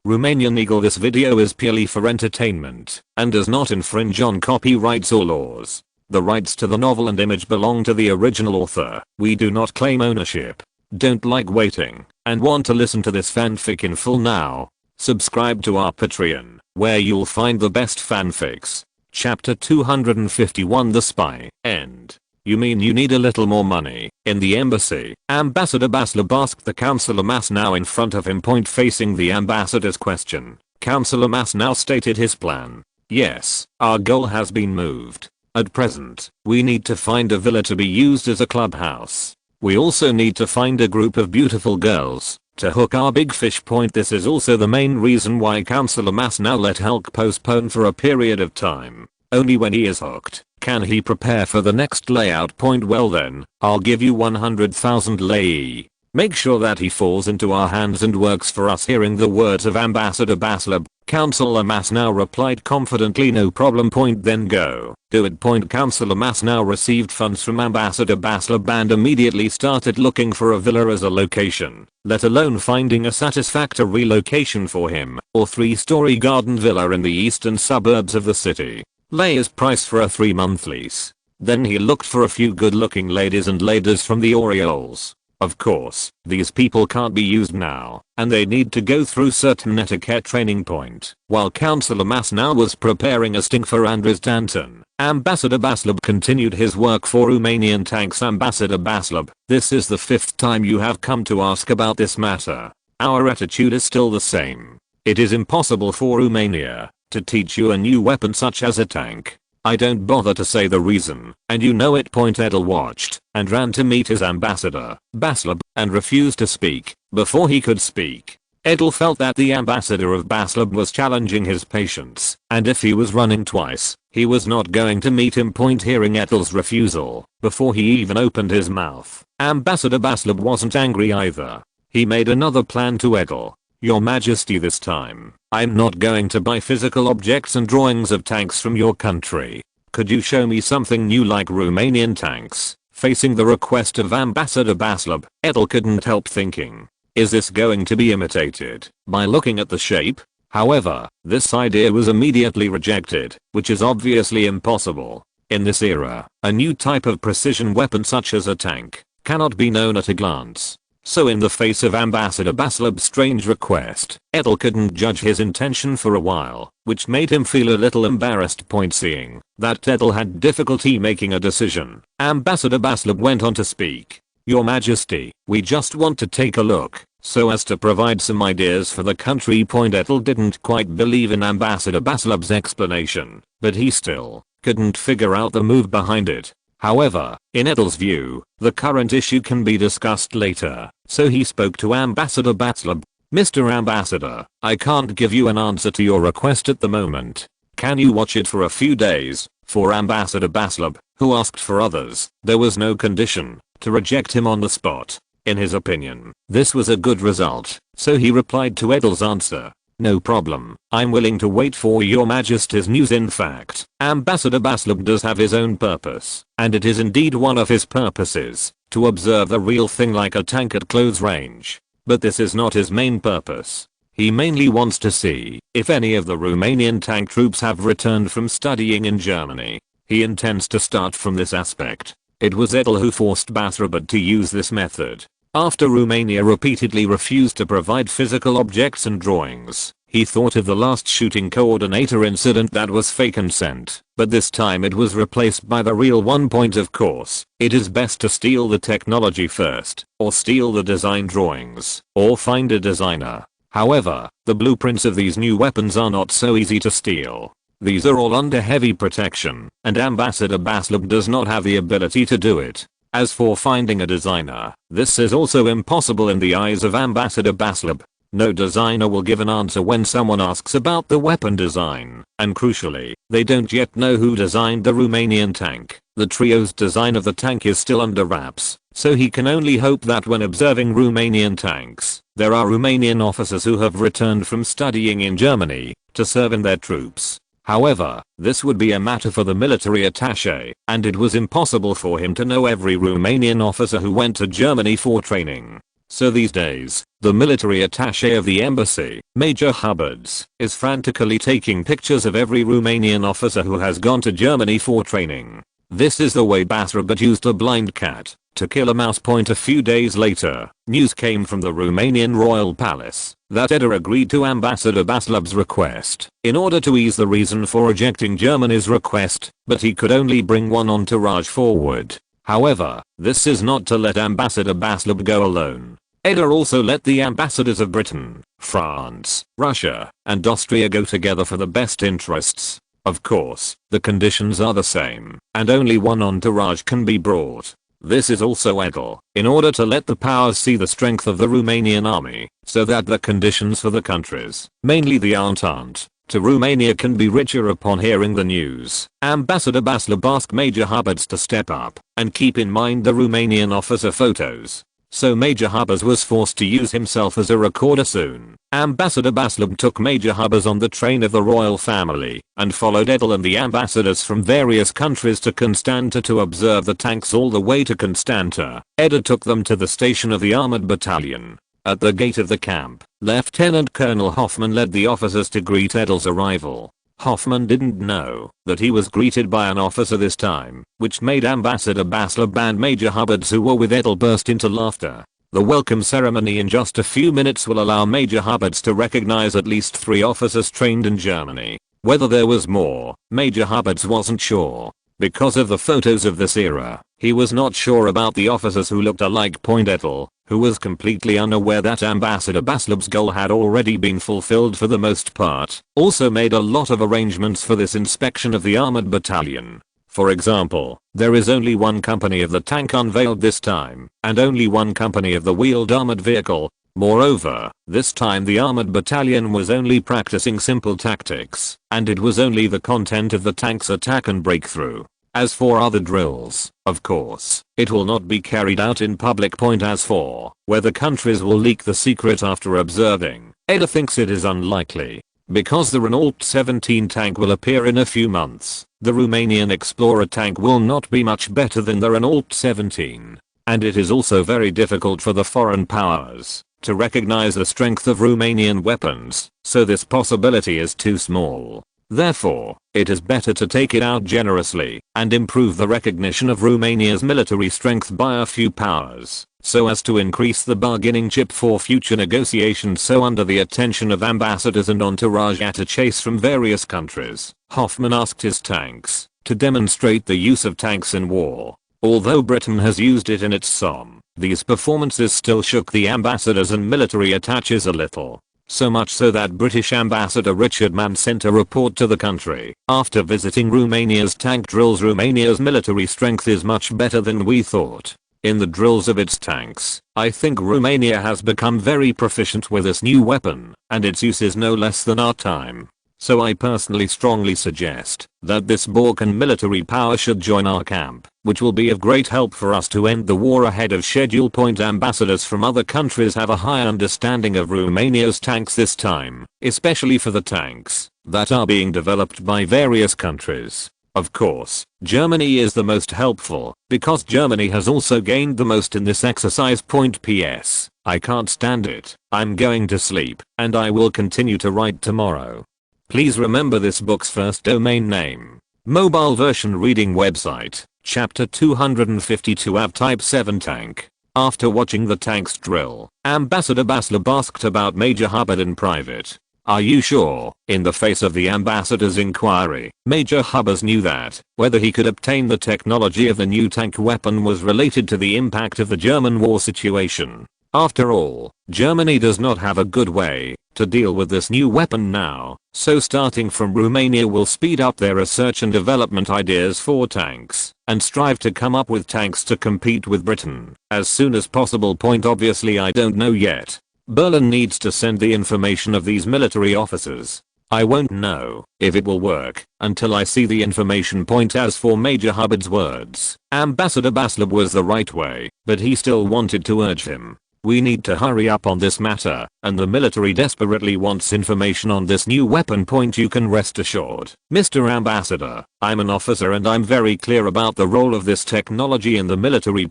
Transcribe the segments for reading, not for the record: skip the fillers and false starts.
Romanian Eagle. This video is purely for entertainment and does not infringe on copyrights or laws. The rights to the novel and image belong to the original author. We do not claim ownership. Don't like waiting and want to listen to this fanfic in full now? Subscribe to our Patreon, where you'll find the best fanfics. Chapter 251, The Spy. End. You mean you need a little more money? In the embassy, Ambassador Baslab asked the Counselor Masnow in front of him, point facing the ambassador's question. Counselor Masnow stated his plan. Yes, our goal has been moved. At present, we need to find a villa to be used as a clubhouse. We also need to find a group of beautiful girls to hook our big fish. Point. This is also the main reason why Counselor Masnow let Hulk postpone for a period of time. Only when he is hooked can he prepare for the next layout. Point. Well then, I'll give you 100,000 lei. Make sure that he falls into our hands and works for us. Hearing the words of Ambassador Baslab, Counselor Masnow replied confidently, no problem. Point. Then go. Do it. Point. Counselor Masnow received funds from Ambassador Baslab and immediately started looking for a villa as a location, let alone finding a satisfactory location for him, or 3-story garden villa in the eastern suburbs of the city. Leia's price for a 3-month lease. Then he looked for a few good-looking ladies and ladies from the Orioles. Of course, these people can't be used now, and they need to go through certain etiquette training. Point. While Counselor Masnow was preparing a sting for Andres Danton, Ambassador Baslab continued his work for Romanian tanks. Ambassador Baslab, this is the 5th time you have come to ask about this matter. Our attitude is still the same. It is impossible for Romania to teach you a new weapon such as a tank. I don't bother to say the reason, and you know it. Point. Edel watched and ran to meet his ambassador, Baslab, and refused to speak. Before he could speak, Edel felt that the ambassador of Baslab was challenging his patience, and if he was running twice, he was not going to meet him. Point. Hearing Edel's refusal, before he even opened his mouth, Ambassador Baslab wasn't angry either. He made another plan to Edel. Your Majesty, this time, I'm not going to buy physical objects and drawings of tanks from your country. Could you show me something new like Romanian tanks? Facing the request of Ambassador Baslab, Edel couldn't help thinking, is this going to be imitated by looking at the shape? However, this idea was immediately rejected, which is obviously impossible. In this era, a new type of precision weapon such as a tank cannot be known at a glance. So in the face of Ambassador Baslab's strange request, Edel couldn't judge his intention for a while, which made him feel a little embarrassed. Point. Seeing that Edel had difficulty making a decision, Ambassador Baslab went on to speak. Your Majesty, we just want to take a look, so as to provide some ideas for the country. Point. Edel didn't quite believe in Ambassador Baslab's explanation, but he still couldn't figure out the move behind it. However, in Edel's view, the current issue can be discussed later, so he spoke to Ambassador Baslab. Mr. Ambassador, I can't give you an answer to your request at the moment. Can you watch it for a few days? For Ambassador Baslab, who asked for others, there was no condition to reject him on the spot. In his opinion, this was a good result, so he replied to Edel's answer. No problem, I'm willing to wait for your Majesty's news. In fact, Ambassador Baslab does have his own purpose, and it is indeed one of his purposes to observe the real thing like a tank at close range. But this is not his main purpose. He mainly wants to see if any of the Romanian tank troops have returned from studying in Germany. He intends to start from this aspect. It was Edel who forced Baslab to use this method. After Romania repeatedly refused to provide physical objects and drawings, he thought of the last shooting coordinator incident that was fake and sent, but this time it was replaced by the real one. Point. Of course, it is best to steal the technology first, or steal the design drawings, or find a designer. However, the blueprints of these new weapons are not so easy to steal. These are all under heavy protection, and Ambassador Baslab does not have the ability to do it. As for finding a designer, this is also impossible in the eyes of Ambassador Baslab. No designer will give an answer when someone asks about the weapon design, and crucially, they don't yet know who designed the Romanian tank. The trio's design of the tank is still under wraps, so he can only hope that when observing Romanian tanks, there are Romanian officers who have returned from studying in Germany to serve in their troops. However, this would be a matter for the military attaché, and it was impossible for him to know every Romanian officer who went to Germany for training. So these days, the military attaché of the embassy, Major Hubbards, is frantically taking pictures of every Romanian officer who has gone to Germany for training. This is the way Basrabat used a blind cat to kill a mouse. A few days later, news came from the Romanian royal palace that Edel agreed to Ambassador Baslub's request in order to ease the reason for rejecting Germany's request, but he could only bring one entourage forward. However, this is not to let Ambassador Baslub go alone. Edel also let the ambassadors of Britain, France, Russia, and Austria go together for the best interests. Of course, the conditions are the same, and only one entourage can be brought. This is also Edel, in order to let the powers see the strength of the Romanian army, so that the conditions for the countries, mainly the Entente, to Romania can be richer. Upon hearing the news, Ambassador Baslub asked Major Hubbards to step up and keep in mind the Romanian officer photos. So Major Hubbards was forced to use himself as a recorder soon. Ambassador Baslub took Major Hubbards on the train of the royal family and followed Edel and the ambassadors from various countries to Constanta to observe the tanks all the way to Constanta. Edel took them to the station of the armored battalion. At the gate of the camp, Lieutenant Colonel Hoffman led the officers to greet Edel's arrival. Hoffman didn't know that he was greeted by an officer this time, which made Ambassador Baslub and Major Hubbards, who were with Edel, burst into laughter. The welcome ceremony in just a few minutes will allow Major Hubbards to recognize at least 3 officers trained in Germany. Whether there was more, Major Hubbards wasn't sure. Because of the photos of this era, he was not sure about the officers who looked alike. Edel, who was completely unaware that Ambassador Baslub's goal had already been fulfilled for the most part, also made a lot of arrangements for this inspection of the armored battalion. For example, there is only one company of the tank unveiled this time, and only one company of the wheeled armored vehicle. Moreover, this time the armored battalion was only practicing simple tactics, and it was only the content of the tank's attack and breakthrough. As for other drills, of course, it will not be carried out in public. As for whether countries will leak the secret after observing, Edel thinks it is unlikely. Because the Renault 17 tank will appear in a few months, the Romanian Explorer tank will not be much better than the Renault 17. And it is also very difficult for the foreign powers to recognize the strength of Romanian weapons, so this possibility is too small. Therefore, it is better to take it out generously and improve the recognition of Romania's military strength by a few powers, so as to increase the bargaining chip for future negotiations. So under the attention of ambassadors and entourage attachés from various countries, Hoffman asked his tanks to demonstrate the use of tanks in war. Although Britain has used it in its Somme, these performances still shook the ambassadors and military attachés a little. So much so that British Ambassador Richard Mann sent a report to the country. After visiting Romania's tank drills, Romania's military strength is much better than we thought. In the drills of its tanks, I think Romania has become very proficient with this new weapon, and its use is no less than our time. So I personally strongly suggest that this Balkan military power should join our camp, which will be of great help for us to end the war ahead of schedule. Ambassadors from other countries have a high understanding of Romania's tanks this time, especially for the tanks that are being developed by various countries. Of course, Germany is the most helpful, because Germany has also gained the most in this exercise. PS, I can't stand it. I'm going to sleep, and I will continue to write tomorrow. Please remember this book's first domain name. Mobile version reading website, chapter 252 av type 7 tank. After watching the tanks drill, Ambassador Baslub asked about Major Hubbard in private. Are you sure? In the face of the ambassador's inquiry, Major Hubbard knew that whether he could obtain the technology of the new tank weapon was related to the impact of the German war situation. After all, Germany does not have a good way to deal with this new weapon now, so starting from Romania will speed up their research and development ideas for tanks, and strive to come up with tanks to compete with Britain as soon as possible. Obviously I don't know yet. Berlin needs to send the information of these military officers. I won't know if it will work until I see the information. As for Major Hubbard's words, Ambassador Baslub was the right way, but he still wanted to urge him We need to hurry up on this matter, and the military desperately wants information on this new weapon. You can rest assured, Mr. Ambassador, I'm an officer and I'm very clear about the role of this technology in the military.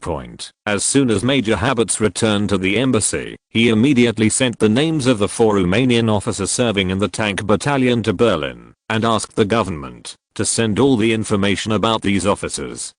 As soon as Major Habets returned to the embassy, he immediately sent the names of the 4 Romanian officers serving in the tank battalion to Berlin, and asked the government to send all the information about these officers.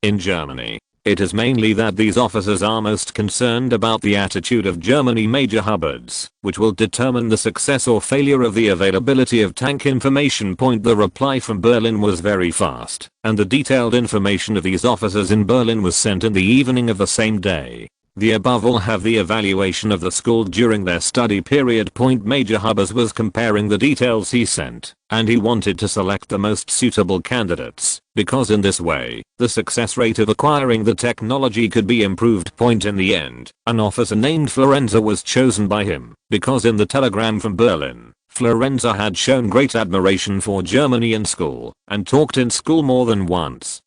In Germany, it is mainly that these officers are most concerned about the attitude of Germany Major Habets, which will determine the success or failure of the availability of tank information. The reply from Berlin was very fast, and the detailed information of these officers in Berlin was sent in the evening of the same day. The above all have the evaluation of the school during their study period. Major Habets was comparing the details he sent, and he wanted to select the most suitable candidates, because in this way, the success rate of acquiring the technology could be improved. In the end, an officer named Florenza was chosen by him, because in the telegram from Berlin, Florenza had shown great admiration for Germany in school, and talked in school more than once.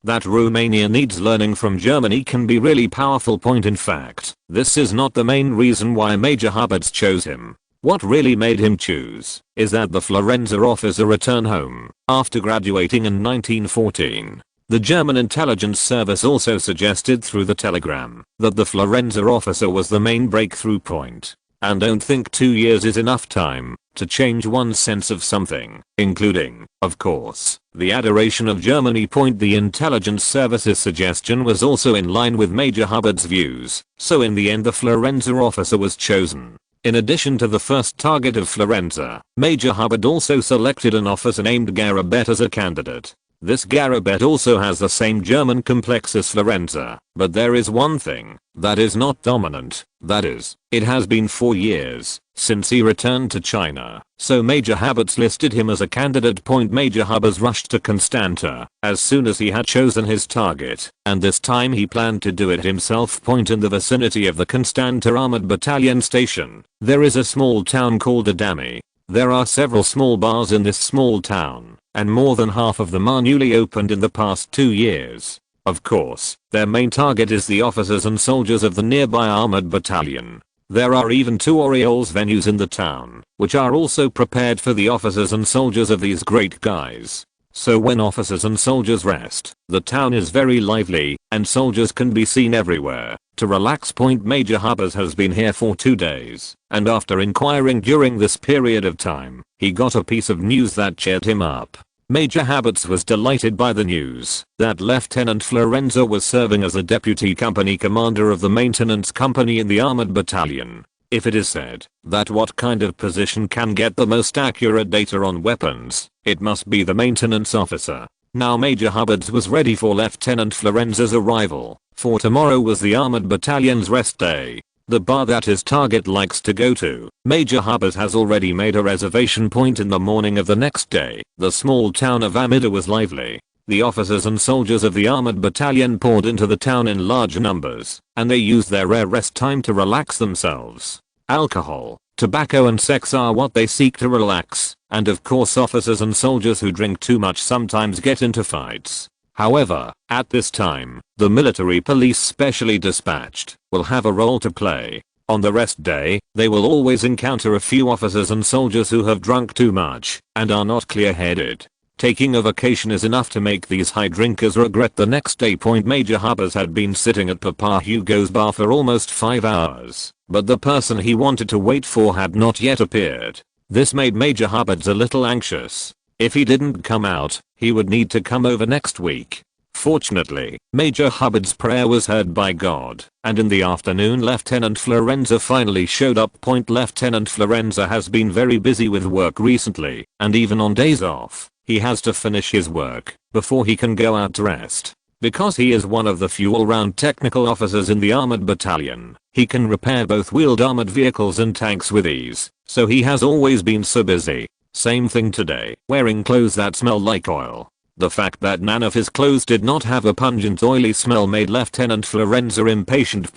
That Romania needs learning from Germany can be really powerful. In fact, this is not the main reason why Major Habets chose him. What really made him choose is that the Florenza officer returned home after graduating in 1914. The German intelligence service also suggested through the telegram that the Florenza officer was the main breakthrough point. And don't think 2 years is enough time to change one's sense of something, including, of course, the adoration of Germany. The intelligence service's suggestion was also in line with Major Habets' views, so in the end the Florenza officer was chosen. In addition to the first target of Florenza, Major Habet also selected an officer named Garabet as a candidate. This Garabet also has the same German complex as Florenza, but there is one thing that is not dominant, that is, it has been 4 years since he returned to China, so Major Habets listed him as a candidate. Major Habets rushed to Constanta as soon as he had chosen his target, and this time he planned to do it himself. In the vicinity of the Constanta Armored Battalion station, there is a small town called Adami. There are several small bars in this small town, and more than half of them are newly opened in the past 2 years. Of course, their main target is the officers and soldiers of the nearby armored battalion. There are even 2 Orioles venues in the town, which are also prepared for the officers and soldiers of these great guys. So when officers and soldiers rest, the town is very lively, and soldiers can be seen everywhere. To relax. Major Habets has been here for 2 days, and after inquiring during this period of time, he got a piece of news that cheered him up. Major Habets was delighted by the news that Lieutenant Florenza was serving as a deputy company commander of the maintenance company in the armored battalion. If it is said that what kind of position can get the most accurate data on weapons, it must be the maintenance officer. Now Major Habets was ready for Lieutenant Florenza's arrival, for tomorrow was the armored battalion's rest day. The bar that his target likes to go to. Major Habets has already made a reservation. In the morning of the next day, the small town of Amida was lively. The officers and soldiers of the armored battalion poured into the town in large numbers, and they used their rare rest time to relax themselves. Alcohol, tobacco and sex are what they seek to relax, and of course officers and soldiers who drink too much sometimes get into fights. However, at this time, the military police specially dispatched will have a role to play. On the rest day, they will always encounter a few officers and soldiers who have drunk too much and are not clear-headed. Taking a vacation is enough to make these high drinkers regret the next day. Major Habets had been sitting at Papa Hugo's bar for almost 5 hours, but the person he wanted to wait for had not yet appeared. This made Major Habets a little anxious. If he didn't come out, he would need to come over next week. Fortunately, Major Habets' prayer was heard by God, and in the afternoon Lieutenant Florenza finally showed up. Lieutenant Florenza has been very busy with work recently, and even on days off, he has to finish his work before he can go out to rest. Because he is one of the few all-round technical officers in the armored battalion, he can repair both wheeled armored vehicles and tanks with ease, so he has always been so busy. Same thing today, wearing clothes that smell like oil. The fact that none of his clothes did not have a pungent oily smell made Lieutenant Florenza impatient.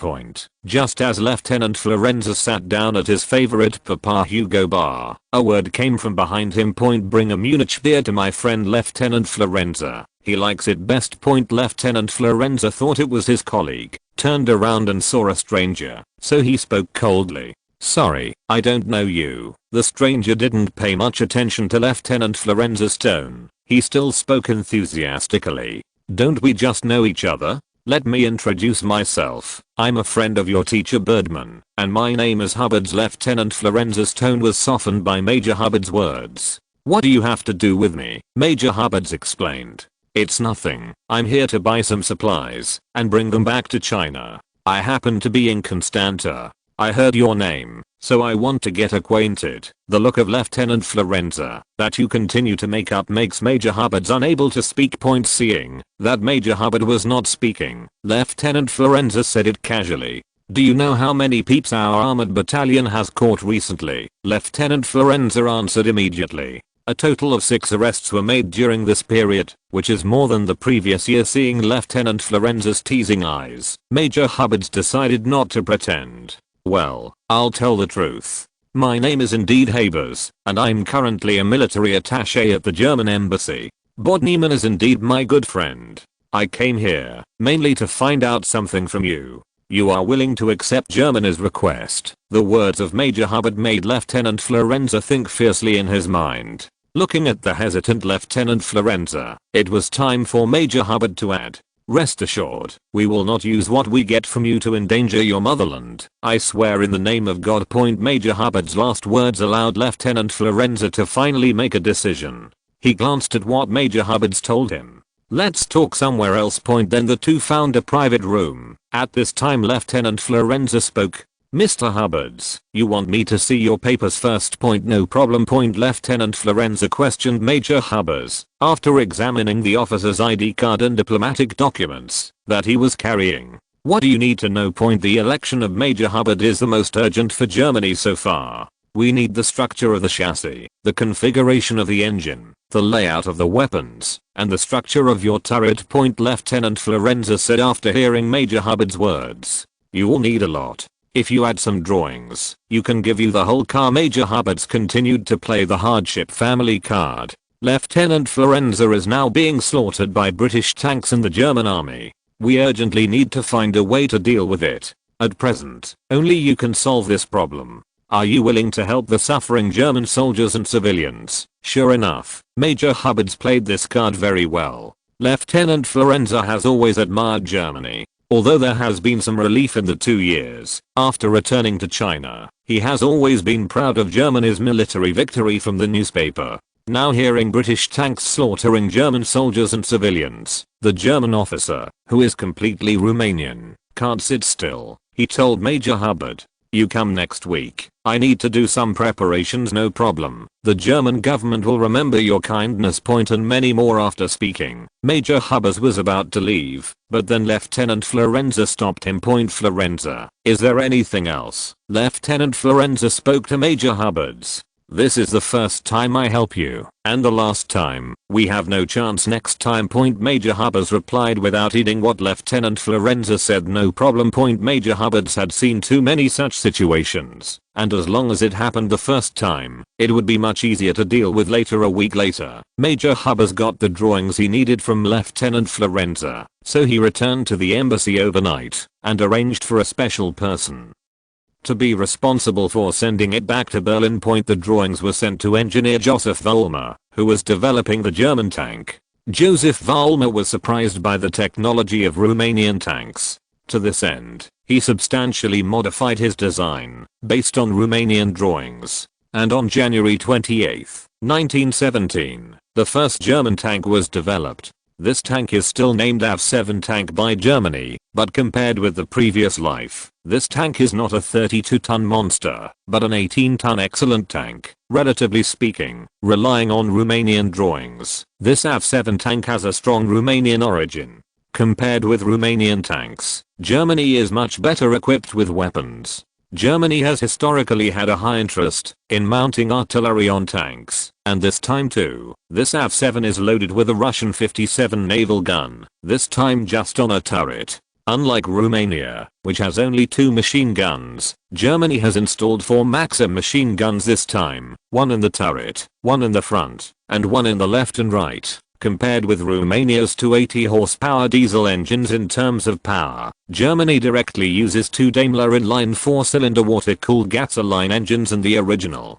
Just as Lieutenant Florenza sat down at his favorite Papa Hugo bar, a word came from behind him. Bring a Munich beer to my friend Lieutenant Florenza. He likes it best. Lieutenant Florenza thought it was his colleague, turned around and saw a stranger, so he spoke coldly. Sorry, I don't know you. The stranger didn't pay much attention to Lieutenant Florenza's tone. He still spoke enthusiastically. Don't we just know each other? Let me introduce myself. I'm a friend of your teacher Birdman, and my name is Hubbards. Lieutenant Florenza's tone was softened by Major Hubbard's words. What do you have to do with me? Major Hubbards explained. It's nothing. I'm here to buy some supplies and bring them back to China. I happen to be in Constanta. I heard your name, so I want to get acquainted. The look of Lieutenant Florenza that you continue to make up makes Major Hubbards unable to speak. Seeing that Major Hubbard was not speaking, Lieutenant Florenza said it casually. Do you know how many peeps our armored battalion has caught recently? Lieutenant Florenza answered immediately. A total of 6 arrests were made during this period, which is more than the previous year. Seeing Lieutenant Florenza's teasing eyes, Major Hubbards decided not to pretend. Well, I'll tell the truth. My name is indeed Habers, and I'm currently a military attaché at the German embassy. Bodnieman is indeed my good friend. I came here mainly to find out something from you. You are willing to accept Germany's request. The words of Major Hubbard made Lieutenant Florenza think fiercely in his mind. Looking at the hesitant Lieutenant Florenza, it was time for Major Hubbard to add. Rest assured, we will not use what we get from you to endanger your motherland. I swear in the name of God. Major Hubbard's last words allowed Lieutenant Florenza to finally make a decision. He glanced at what Major Hubbards told him. Let's talk somewhere else. Then the two found a private room. At this time Lieutenant Florenza spoke. Mr. Hubbards, you want me to see your papers first? No problem. Lieutenant Florenza questioned Major Hubbards after examining the officer's ID card and diplomatic documents that he was carrying. What do you need to know? The election of Major Hubbard is the most urgent for Germany so far. We need the structure of the chassis, the configuration of the engine, the layout of the weapons, and the structure of your turret. Lieutenant Florenza said after hearing Major Hubbard's words. You will need a lot. If you add some drawings, you can give you the whole car. Major Hubbards continued to play the hardship family card. Lieutenant Florenza is now being slaughtered by British tanks and the German army. We urgently need to find a way to deal with it. At present, only you can solve this problem. Are you willing to help the suffering German soldiers and civilians? Sure enough, Major Hubbards played this card very well. Lieutenant Florenza has always admired Germany. Although there has been some relief in the 2 years after returning to China, he has always been proud of Germany's military victory from the newspaper. Now hearing British tanks slaughtering German soldiers and civilians, the German officer, who is completely Romanian, can't sit still. He told Major Hubbard, "You come next week. I need to do some preparations." No problem. The German government will remember your kindness. And many more. After speaking, Major Hubbards was about to leave, but then Lieutenant Florenza stopped him. Florenza, is there anything else? Lieutenant Florenza spoke to Major Hubbards. This is the first time I help you, and the last time. We have no chance next time. Major Hubbards replied without heeding what Lieutenant Florenza said. No problem. Major Hubbards had seen too many such situations, and as long as it happened the first time, it would be much easier to deal with later. A week later, Major Hubbards got the drawings he needed from Lieutenant Florenza, so he returned to the embassy overnight and arranged for a special person to be responsible for sending it back to Berlin. The drawings were sent to engineer Joseph Vollmer, who was developing the German tank. Joseph Vollmer was surprised by the technology of Romanian tanks. To this end, he substantially modified his design based on Romanian drawings, and on January 28, 1917, the first German tank was developed. This tank is still named AV-7 tank by Germany, but compared with the previous life, this tank is not a 32-ton monster, but an 18-ton excellent tank. Relatively speaking, relying on Romanian drawings, this AV-7 tank has a strong Romanian origin. Compared with Romanian tanks, Germany is much better equipped with weapons. Germany has historically had a high interest in mounting artillery on tanks, and this time too. This AV-7 is loaded with a Russian 57 naval gun, this time just on a turret. Unlike Romania, which has only 2 machine guns, Germany has installed 4 Maxim machine guns this time, 1 in the turret, 1 in the front, and 1 in the left and right. Compared with Romania's 280 horsepower diesel engines in terms of power, Germany directly uses two Daimler inline 4-cylinder water-cooled gasoline engines and the original.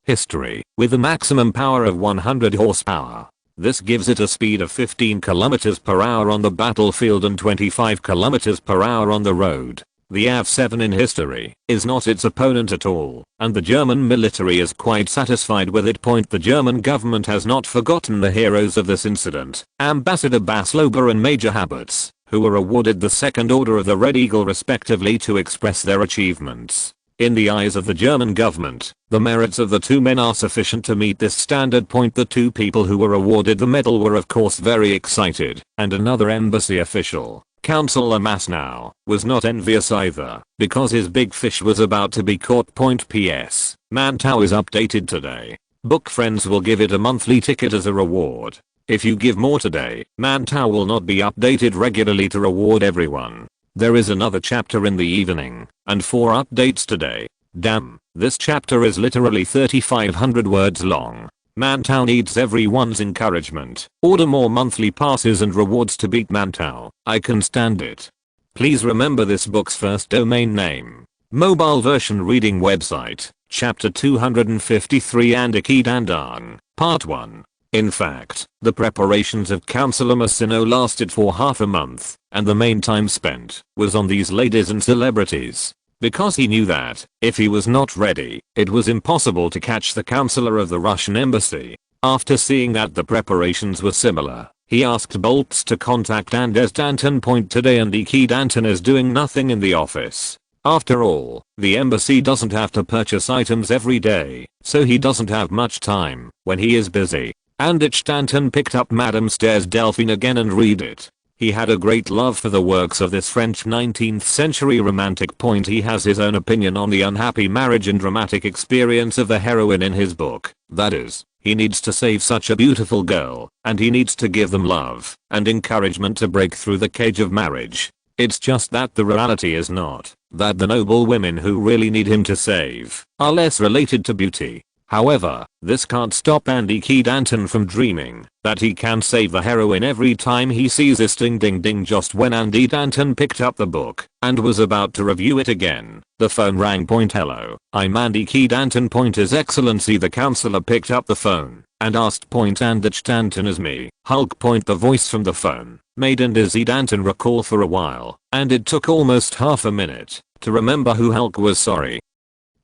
History, with a maximum power of 100 horsepower. This gives it a speed of 15 km per hour on the battlefield and 25 km per hour on the road. The AV7 in history is not its opponent at all, and the German military is quite satisfied with it. The German government has not forgotten the heroes of this incident, Ambassador Baslober and Major Haberts, who were awarded the Second Order of the Red Eagle respectively to express their achievements. In the eyes of the German government, the merits of the two men are sufficient to meet this standard. The two people who were awarded the medal were of course very excited, and another embassy official, Councillor Masnow, was not envious either, because his big fish was about to be caught. PS. Mantow is updated today. Book Friends will give it a monthly ticket as a reward. If you give more today, Mantow will not be updated regularly to reward everyone. There is another chapter in the evening, and 4 updates today. Damn, this chapter is literally 3,500 words long. Mantow needs everyone's encouragement. Order more monthly passes and rewards to beat Mantow. I can stand it. Please remember this book's first domain name. Mobile version reading website, chapter 253 Andiki Dandan, part 1. In fact, the preparations of Councillor Masino lasted for half a month, and the main time spent was on these ladies and celebrities. Because he knew that, if he was not ready, it was impossible to catch the counselor of the Russian embassy. After seeing that the preparations were similar, he asked Boltz to contact Anders Danton. Today Andiki Danton is doing nothing in the office. After all, the embassy doesn't have to purchase items every day, so he doesn't have much time when he is busy. Andich Danton picked up Madame Stairs Delphine again and read it. He had a great love for the works of this French 19th century romantic. He has his own opinion on the unhappy marriage and dramatic experience of the heroine in his book. That is, he needs to save such a beautiful girl, and he needs to give them love and encouragement to break through the cage of marriage. It's just that the reality is not that the noble women who really need him to save are less related to beauty. However, this can't stop Andiki Danton from dreaming that he can save the heroine every time he sees this ding ding ding. Just when Andy Danton picked up the book and was about to review it again, the phone rang. Hello, I'm Andiki Danton. His Excellency the Councillor picked up the phone and asked. Andich Danton is me, Hulk. The voice from the phone made Andiki Danton recall for a while, and it took almost half a minute to remember who Hulk was. Sorry.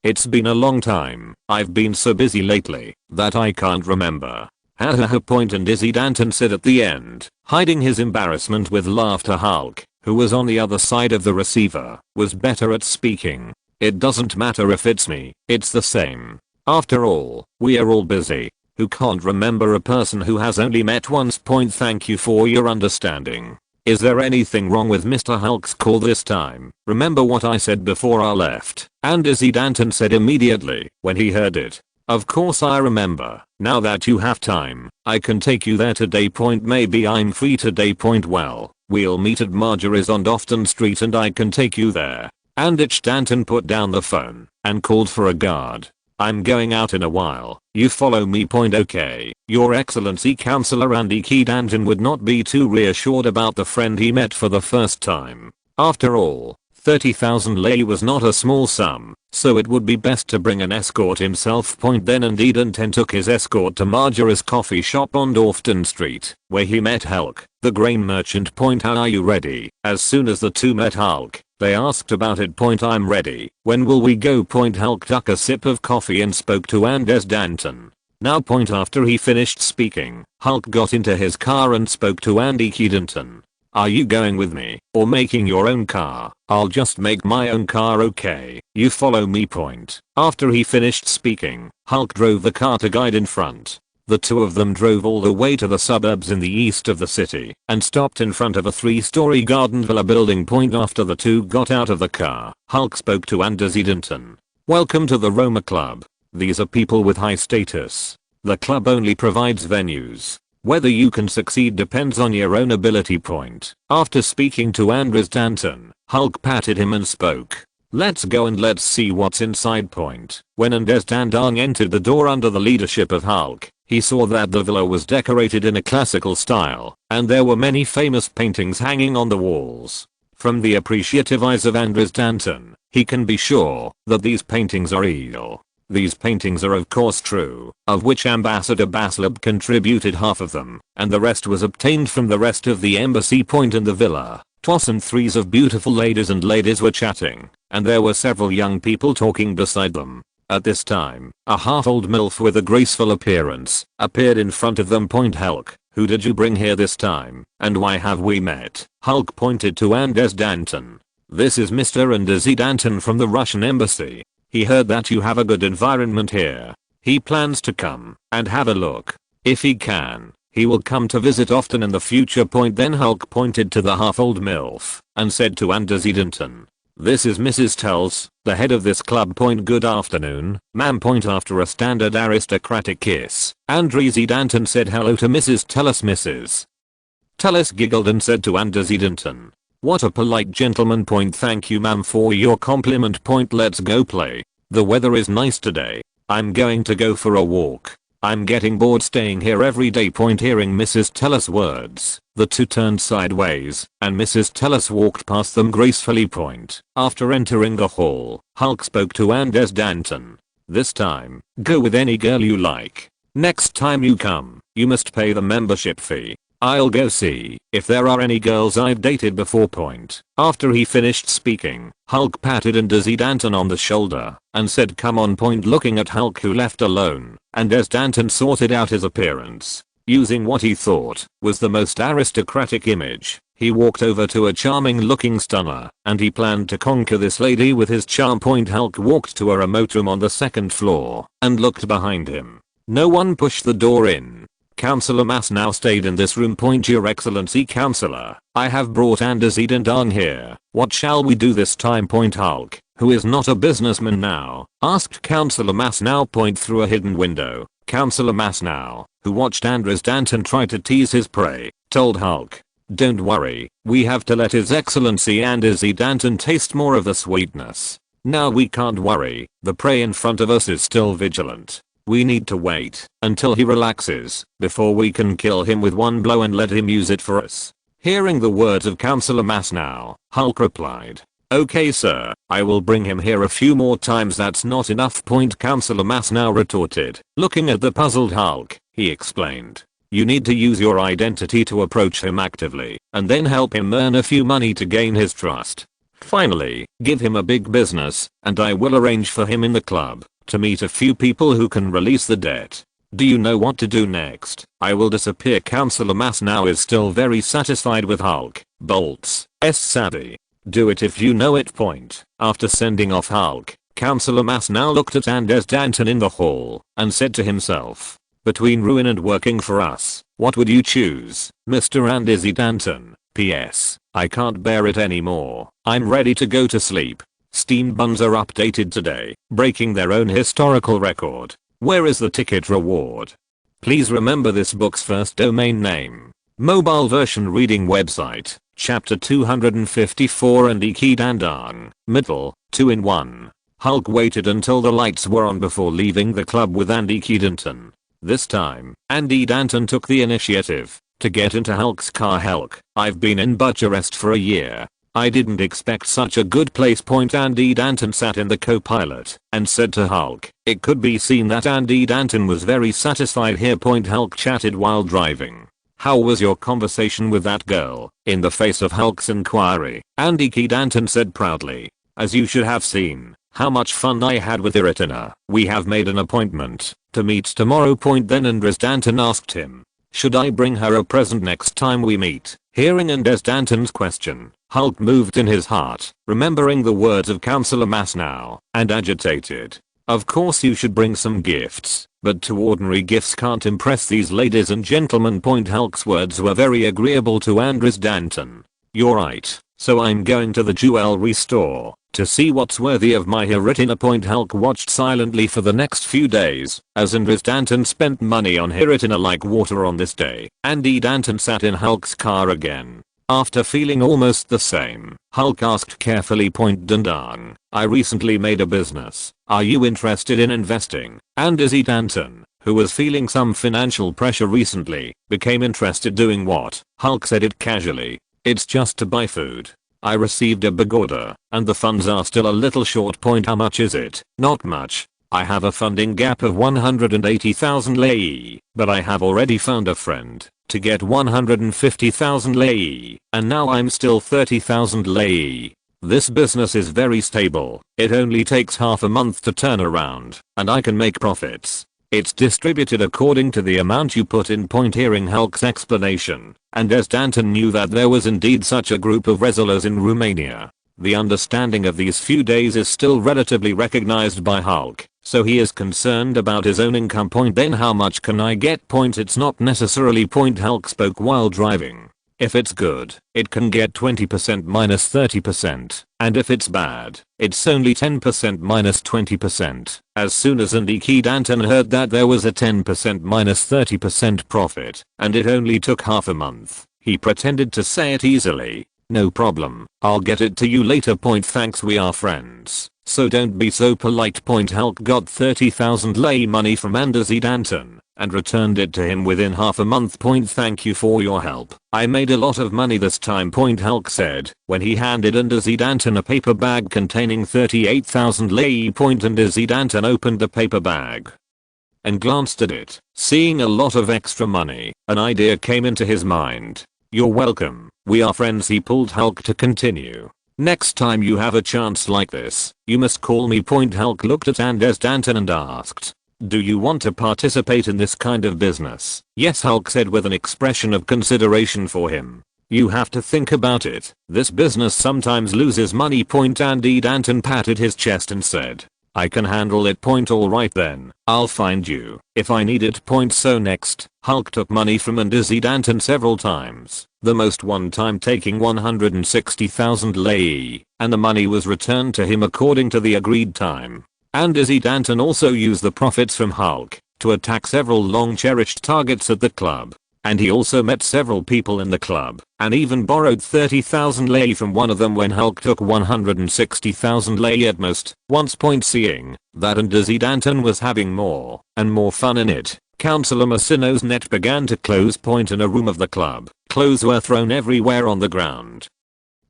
It's been a long time. I've been so busy lately that I can't remember. Hahaha. Andiki Danton said at the end, hiding his embarrassment with laughter. Hulk, who was on the other side of the receiver, was better at speaking. It doesn't matter if it's me, it's the same. After all, we are all busy. Who can't remember a person who has only met once? Thank you for your understanding. Is there anything wrong with Mr. Hulk's call this time? Remember what I said before I left? Andiki Danton said immediately when he heard it. Of course I remember. Now that you have time, I can take you there today. Maybe I'm free today. Well, we'll meet at Marjorie's on Dofton Street and I can take you there. Andich Danton put down the phone and called for a guard. I'm going out in a while. You follow me. Okay, Your Excellency. Councillor Andiki Danton would not be too reassured about the friend he met for the first time. After all, 30,000 lei was not a small sum, so it would be best to bring an escort himself. Then Andiki Danton took his escort to Marjorie's coffee shop on Dofton Street, where he met Hulk, the grain merchant. How are you ready? As soon as the two met Hulk, they asked about it. I'm ready. When will we go? Hulk took a sip of coffee and spoke to Anders Danton. Now. After he finished speaking, Hulk got into his car and spoke to Andiki Danton. Are you going with me, or making your own car? I'll just make my own car. Okay, you follow me. After he finished speaking, Hulk drove the car to guide in front. The two of them drove all the way to the suburbs in the east of the city and stopped in front of a 3-story garden villa building. After the two got out of the car, Hulk spoke to Andiki Danton. Welcome to the Roma Club. These are people with high status. The club only provides venues. Whether you can succeed depends on your own ability. After speaking to Anders Danton, Hulk patted him and spoke. Let's go and let's see what's inside. When Anders Danton entered the door under the leadership of Hulk, He saw that the villa was decorated in a classical style, and there were many famous paintings hanging on the walls. From the appreciative eyes of Andries Danton, he can be sure that these paintings are real. These paintings are of course true, of which Ambassador Baslab contributed half of them, and the rest was obtained from the rest of the embassy. In the villa, 2 and 3 of beautiful ladies were chatting, and there were several young people talking beside them. At this time, a half-old MILF with a graceful appearance appeared in front of them. Hulk, who did you bring here this time, and why have we met? Hulk pointed to Andries Danton. This is Mr. Andries Danton from the Russian embassy. He heard that you have a good environment here. He plans to come and have a look. If he can, he will come to visit often in the future. Then Hulk pointed to the half-old MILF and said to Andries Danton, this is Mrs. Tells, the head of this club. Good afternoon, ma'am. After a standard aristocratic kiss, Andries Danton said hello to Mrs. Tellis. Mrs. Tellis giggled and said to Andries Danton, what a polite gentleman. Thank you ma'am for your compliment. Let's go play. The weather is nice today. I'm going to go for a walk. I'm getting bored staying here every day. Hearing Mrs. Tellis' words, the two turned sideways, and Mrs. Tellis walked past them gracefully. After entering the hall, Hulk spoke to Andries Danton. This time, go with any girl you like. Next time you come, you must pay the membership fee. I'll go see if there are any girls I've dated before. After he finished speaking, Hulk patted Andries Danton on the shoulder and said come on. Looking at Hulk, who left alone, Andries Danton sorted out his appearance. Using what he thought was the most aristocratic image, he walked over to a charming looking stunner, and he planned to conquer this lady with his charm. Hulk walked to a remote room on the 2nd floor and looked behind him. No one pushed the door in. Councillor Masnow stayed in this room. Your Excellency Councillor, I have brought Andries Danton here. What shall we do this time? Hulk, who is not a businessman now, asked Councillor Masnow. Through a hidden window, Councillor Masnow, who watched Andries Danton try to tease his prey, told Hulk, don't worry, we have to let His Excellency Andries Danton taste more of the sweetness. Now we can't worry, the prey in front of us is still vigilant. We need to wait until he relaxes before we can kill him with one blow and let him use it for us. Hearing the words of Councillor Masnow, Hulk replied, okay sir, I will bring him here a few more times. That's not enough. Councillor Masnow retorted. Looking at the puzzled Hulk, he explained, you need to use your identity to approach him actively and then help him earn a few money to gain his trust. Finally, give him a big business and I will arrange for him in the club to meet a few people who can release the debt. Do you know what to do next? I will disappear. Councillor Masnow is still very satisfied with Hulk. Bolts, savvy. Do it if you know it. After sending off Hulk, Councillor Masnow looked at Andries Danton in the hall and said to himself, between ruin and working for us, what would you choose, Mr. Andries Danton? P.S. I can't bear it anymore. I'm ready to go to sleep. Steam buns are updated today, breaking their own historical record. Where is the ticket reward? Please remember this book's first domain name. Mobile version reading website, chapter 254 and Iki Dandang, middle, 2-in-1. Hulk waited until the lights were on before leaving the club with Andries Danton. This time, Andries Danton took the initiative to get into Hulk's car. Hulk, I've been in Bucharest for a year. I didn't expect such a good place. Andries Danton sat in the co-pilot and said to Hulk. It could be seen that Andries Danton was very satisfied here. Hulk chatted while driving. How was your conversation with that girl? In the face of Hulk's inquiry, Andries Danton said proudly, as you should have seen how much fun I had with Iritina. We have made an appointment to meet tomorrow. Then Andries Danton asked him, should I bring her a present next time we meet? Hearing Andries Danton's question, Hulk moved in his heart, remembering the words of Councillor Masnow, and agitated. Of course you should bring some gifts, but two ordinary gifts can't impress these ladies and gentlemen. Hulk's words were very agreeable to Andries Danton. You're right, so I'm going to the jewelry store to see what's worthy of my Iritina. Hulk watched silently for the next few days as Andries Danton spent money on Iritina like water. On this day, Andries Danton sat in Hulk's car again. After feeling almost the same, Hulk asked carefully. Dandang, I recently made a business. Are you interested in investing? Andries Danton, who was feeling some financial pressure recently, became interested. Doing what? Hulk said it casually. It's just to buy food. I received a big order, and the funds are still a little short. How much is it? Not much. I have a funding gap of 180,000 lei, but I have already found a friend to get 150,000 lei, and now I'm still 30,000 lei. This business is very stable. It only takes half a month to turn around, and I can make profits. It's distributed according to the amount you put in. Hearing Hulk's explanation, and as Danton knew that there was indeed such a group of wrestlers in Romania, the understanding of these few days is still relatively recognized by Hulk, so he is concerned about his own income. Then how much can I get? It's not necessarily. Hulk spoke while driving. If it's good, it can get 20% minus 30%, and if it's bad, it's only 10% minus 20%. As soon as Danton heard that there was a 10% minus 30% profit, and it only took half a month, he pretended to say it easily. No problem, I'll get it to you later. Thanks, we are friends, so don't be so polite. Hulk got 30,000 lei money from Danton and returned it to him within half a month. Thank you for your help. I made a lot of money this time. Hulk said when he handed Danton a paper bag containing 38,000 lei. Danton opened the paper bag and glanced at it. Seeing a lot of extra money, an idea came into his mind. You're welcome. We are friends. He pulled Hulk to continue. Next time you have a chance like this, you must call me. Hulk looked at Danton and asked, do you want to participate in this kind of business? Yes, Hulk said with an expression of consideration for him. You have to think about it. This business sometimes loses money. Danton patted his chest and said, I can handle it. Alright then, I'll find you if I need it. So next, Hulk took money from Danton several times, the most one time taking 160,000 lei, and the money was returned to him according to the agreed time. Danton also used the profits from Hulk to attack several long cherished targets at the club, and he also met several people in the club and even borrowed 30,000 lei from one of them when Hulk took 160,000 lei at most. Once. Seeing that Danton was having more and more fun in it, Councillor Massino's net began to close. In a room of the club, clothes were thrown everywhere on the ground,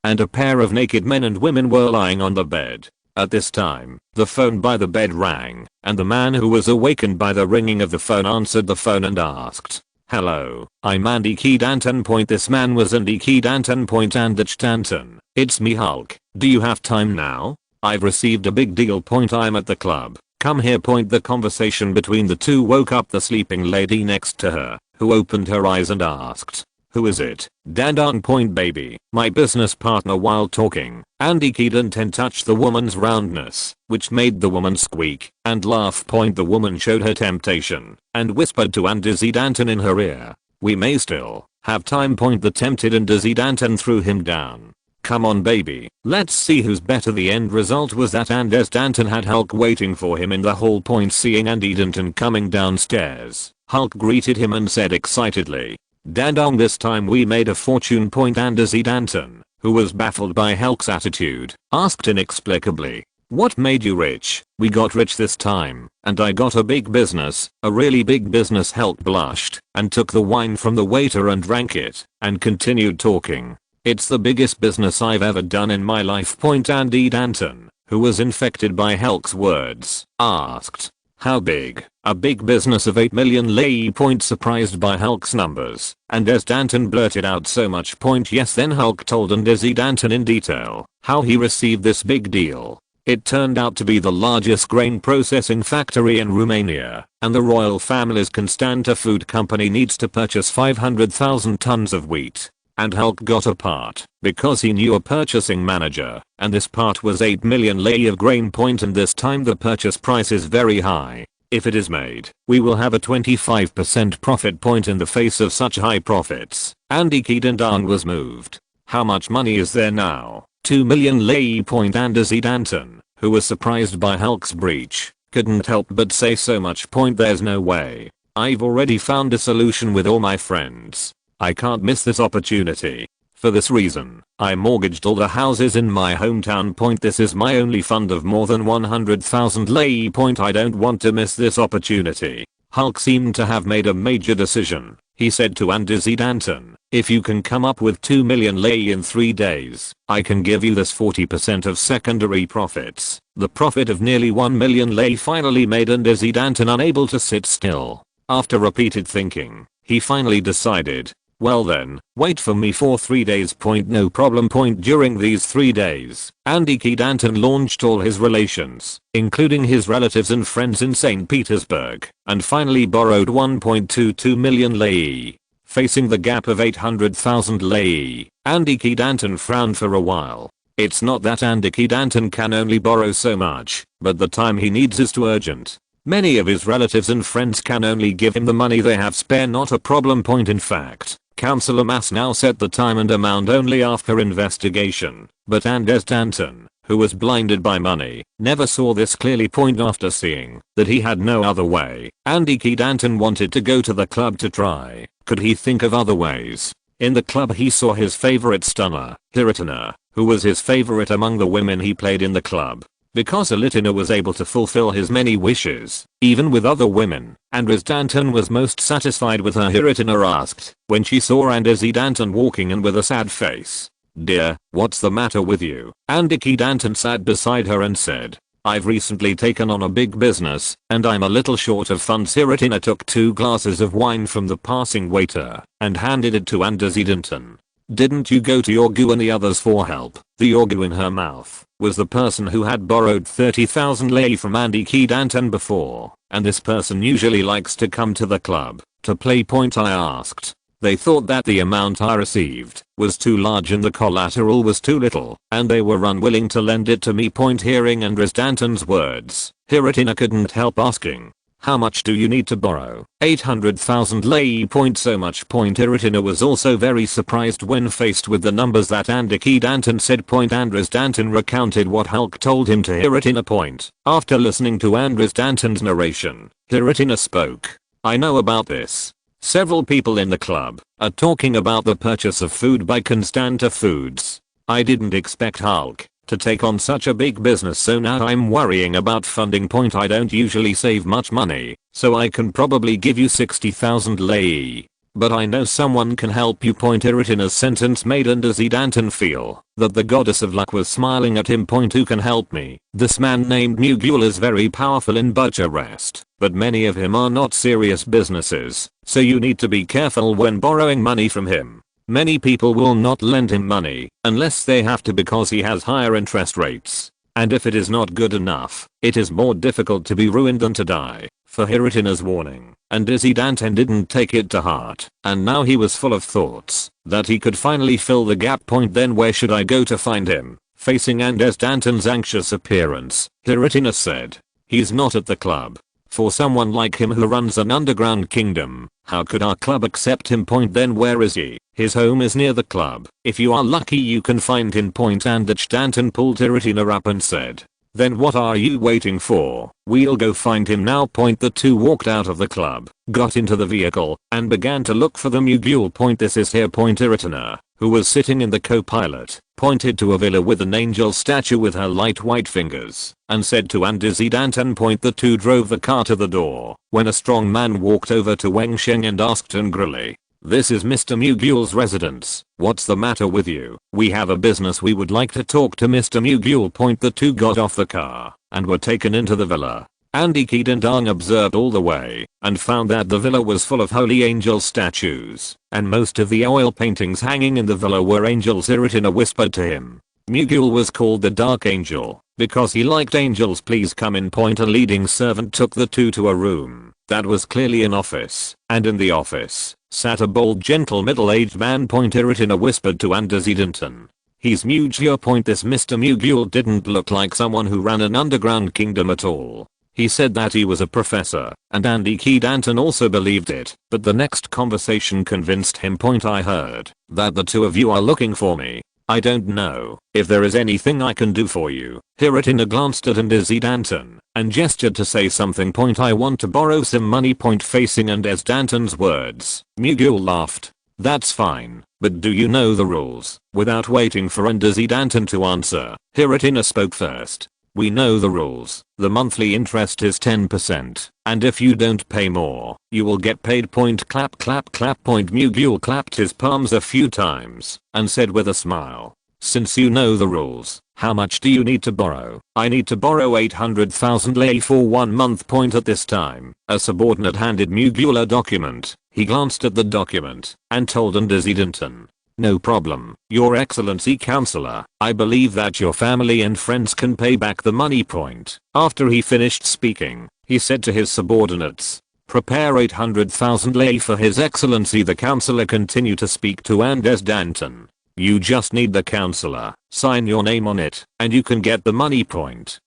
and a pair of naked men and women were lying on the bed. At this time, the phone by the bed rang, and the man who was awakened by the ringing of the phone answered the phone and asked, hello, I'm Danton. This man was Danton. Danton, it's me, Hulk. Do you have time now? I've received a big deal. I'm at the club. Come here. The conversation between the two woke up the sleeping lady next to her, who opened her eyes and asked, who is it? Danton. Baby, my business partner. While talking, Danton touched the woman's roundness, which made the woman squeak and laugh. The woman showed her temptation and whispered to Danton in her ear, we may still have time. The tempted Danton threw him down. Come on baby, let's see who's better. The end result was that Danton had Hulk waiting for him in the hall. Seeing Danton coming downstairs, Hulk greeted him and said excitedly, Danton, this time we made a fortune. Danton, who was baffled by Hulk's attitude, asked inexplicably, what made you rich? We got rich this time, and I got a big business, a really big business. Hulk blushed and took the wine from the waiter and drank it, and continued talking. It's the biggest business I've ever done in my life. Danton, who was infected by Hulk's words, asked, how big? A big business of 8 million lei. Surprised by Hulk's numbers, and Danton blurted out so much. Yes. Then Hulk told Danton in detail how he received this big deal. It turned out to be the largest grain processing factory in Romania, and the royal family's Constanta food company needs to purchase 500,000 tons of wheat. And Hulk got a part because he knew a purchasing manager, and this part was 8 million lei of grain. And this time the purchase price is very high. If it is made, we will have a 25% profit. In the face of such high profits, Danton was moved. How much money is there now? 2 million lei. Danton, who was surprised by Hulk's breach, couldn't help but say so much. There's no way. I've already found a solution with all my friends. I can't miss this opportunity. For this reason, I mortgaged all the houses in my hometown. This is my only fund of more than 100,000 lei. I don't want to miss this opportunity. Hulk seemed to have made a major decision. He said to Andizzy Danton, if you can come up with 2 million lei in 3 days, I can give you this 40% of secondary profits. The profit of nearly 1 million lei finally made Andizzy Danton unable to sit still. After repeated thinking, he finally decided, well then, wait for me for 3 days. No problem. During these 3 days, Andizzy Danton launched all his relations, including his relatives and friends in St. Petersburg, and finally borrowed 1.22 million lei. Facing the gap of 800,000 lei, Andizzy Danton frowned for a while. It's not that Andizzy Danton can only borrow so much, but the time he needs is too urgent. Many of his relatives and friends can only give him the money they have spare. Not a problem. In fact, Councillor Mass now set the time and amount only after investigation, but Andizzy Danton, who was blinded by money, never saw this clearly. After seeing that he had no other way, Andizzy Danton wanted to go to the club to try. Could he think of other ways? In the club he saw his favorite stunner, Hiritina, who was his favorite among the women he played in the club. Because Hiritina was able to fulfill his many wishes, even with other women, Andizzy Danton was most satisfied with her. Hiritina asked, when she saw Andizzy Danton walking in with a sad face, dear, what's the matter with you? Andizzy Danton sat beside her and said, I've recently taken on a big business, and I'm a little short of funds. Hiritina took 2 glasses of wine from the passing waiter, and handed it to Andizzy Danton. Didn't you go to Yorgu and the others for help? The Yorgu in her mouth was the person who had borrowed 30,000 lei from Andizzy Danton before, and this person usually likes to come to the club to play. I asked. They thought that the amount I received was too large and the collateral was too little, and they were unwilling to lend it to me. Hearing Andizzy Danton's words, Hiritina couldn't help asking, how much do you need to borrow? 800,000 lei. So much. Hiritina was also very surprised when faced with the numbers that Andizzy Danton said. Andizzy Danton recounted what Hulk told him to Hiritina. After listening to Andizzy Danton's narration, Hiritina spoke. I know about this. Several people in the club are talking about the purchase of food by Constanta Foods. I didn't expect Hulk to take on such a big business, so now I'm worrying about funding. I don't usually save much money, so I can probably give you 60,000 lei. But I know someone can help you. Hiritina's sentence made Andizzy Danton feel that the goddess of luck was smiling at him. Who can help me? This man named Mugul is very powerful in Bucharest, but many of him are not serious businesses, so you need to be careful when borrowing money from him. Many people will not lend him money unless they have to because he has higher interest rates. And if it is not good enough, it is more difficult to be ruined than to die. For Hiritina's warning, Andizzy Danton didn't take it to heart, and now he was full of thoughts that he could finally fill the gap. Then where should I go to find him? Facing Andizzy Danton's anxious appearance, Hiritina said, he's not at the club. For someone like him who runs an underground kingdom, how could our club accept him? Then where is he? His home is near the club. If you are lucky you can find him. Andizzy Danton pulled Hiritina up and said, then what are you waiting for? We'll go find him now. The two walked out of the club, got into the vehicle, and began to look for the Mugul. This is here. Hiritina, who was sitting in the co-pilot, pointed to a villa with an angel statue with her light white fingers, and said to Andizzy Danton. The two drove the car to the door, when a strong man walked over to Wang Sheng and asked angrily, this is Mr. Mugul's residence. What's the matter with you? We have a business, we would like to talk to Mr. Mugul. The two got off the car and were taken into the villa. Andizzy Danton observed all the way and found that the villa was full of holy angel statues, and most of the oil paintings hanging in the villa were angels. Hiritina whispered to him. Mugul was called the Dark Angel because he liked angels. Please come in. A leading servant took the two to a room that was clearly an office, and in the office sat a bold, gentle, middle-aged man. Hiritina whispered to Andizzy Danton. He's Mugul. This Mr. Mugul didn't look like someone who ran an underground kingdom at all. He said that he was a professor, and Andizzy Danton also believed it, but the next conversation convinced him. I heard that the two of you are looking for me. I don't know if there is anything I can do for you. Hiritina glanced at Andizzy Danton and gestured to say something. I want to borrow some money. Facing Andizzy Danton's words, Mugul laughed. That's fine, but do you know the rules? Without waiting for Andizzy Danton to answer, Hiritina spoke first. We know the rules. The monthly interest is 10%, and if you don't pay more, you will get paid. Clap clap clap. Miguel clapped his palms a few times and said with a smile, since you know the rules, how much do you need to borrow? I need to borrow 800,000 lei for 1 month. At this time, a subordinate handed Miguel a document. He glanced at the document and told Antecedenten, no problem, Your Excellency Counselor, I believe that your family and friends can pay back the money. After he finished speaking, he said to his subordinates, prepare 800,000 lei for His Excellency the Counselor. Continue to speak to Antecedenten. You just need the counselor, sign your name on it, and you can get the money.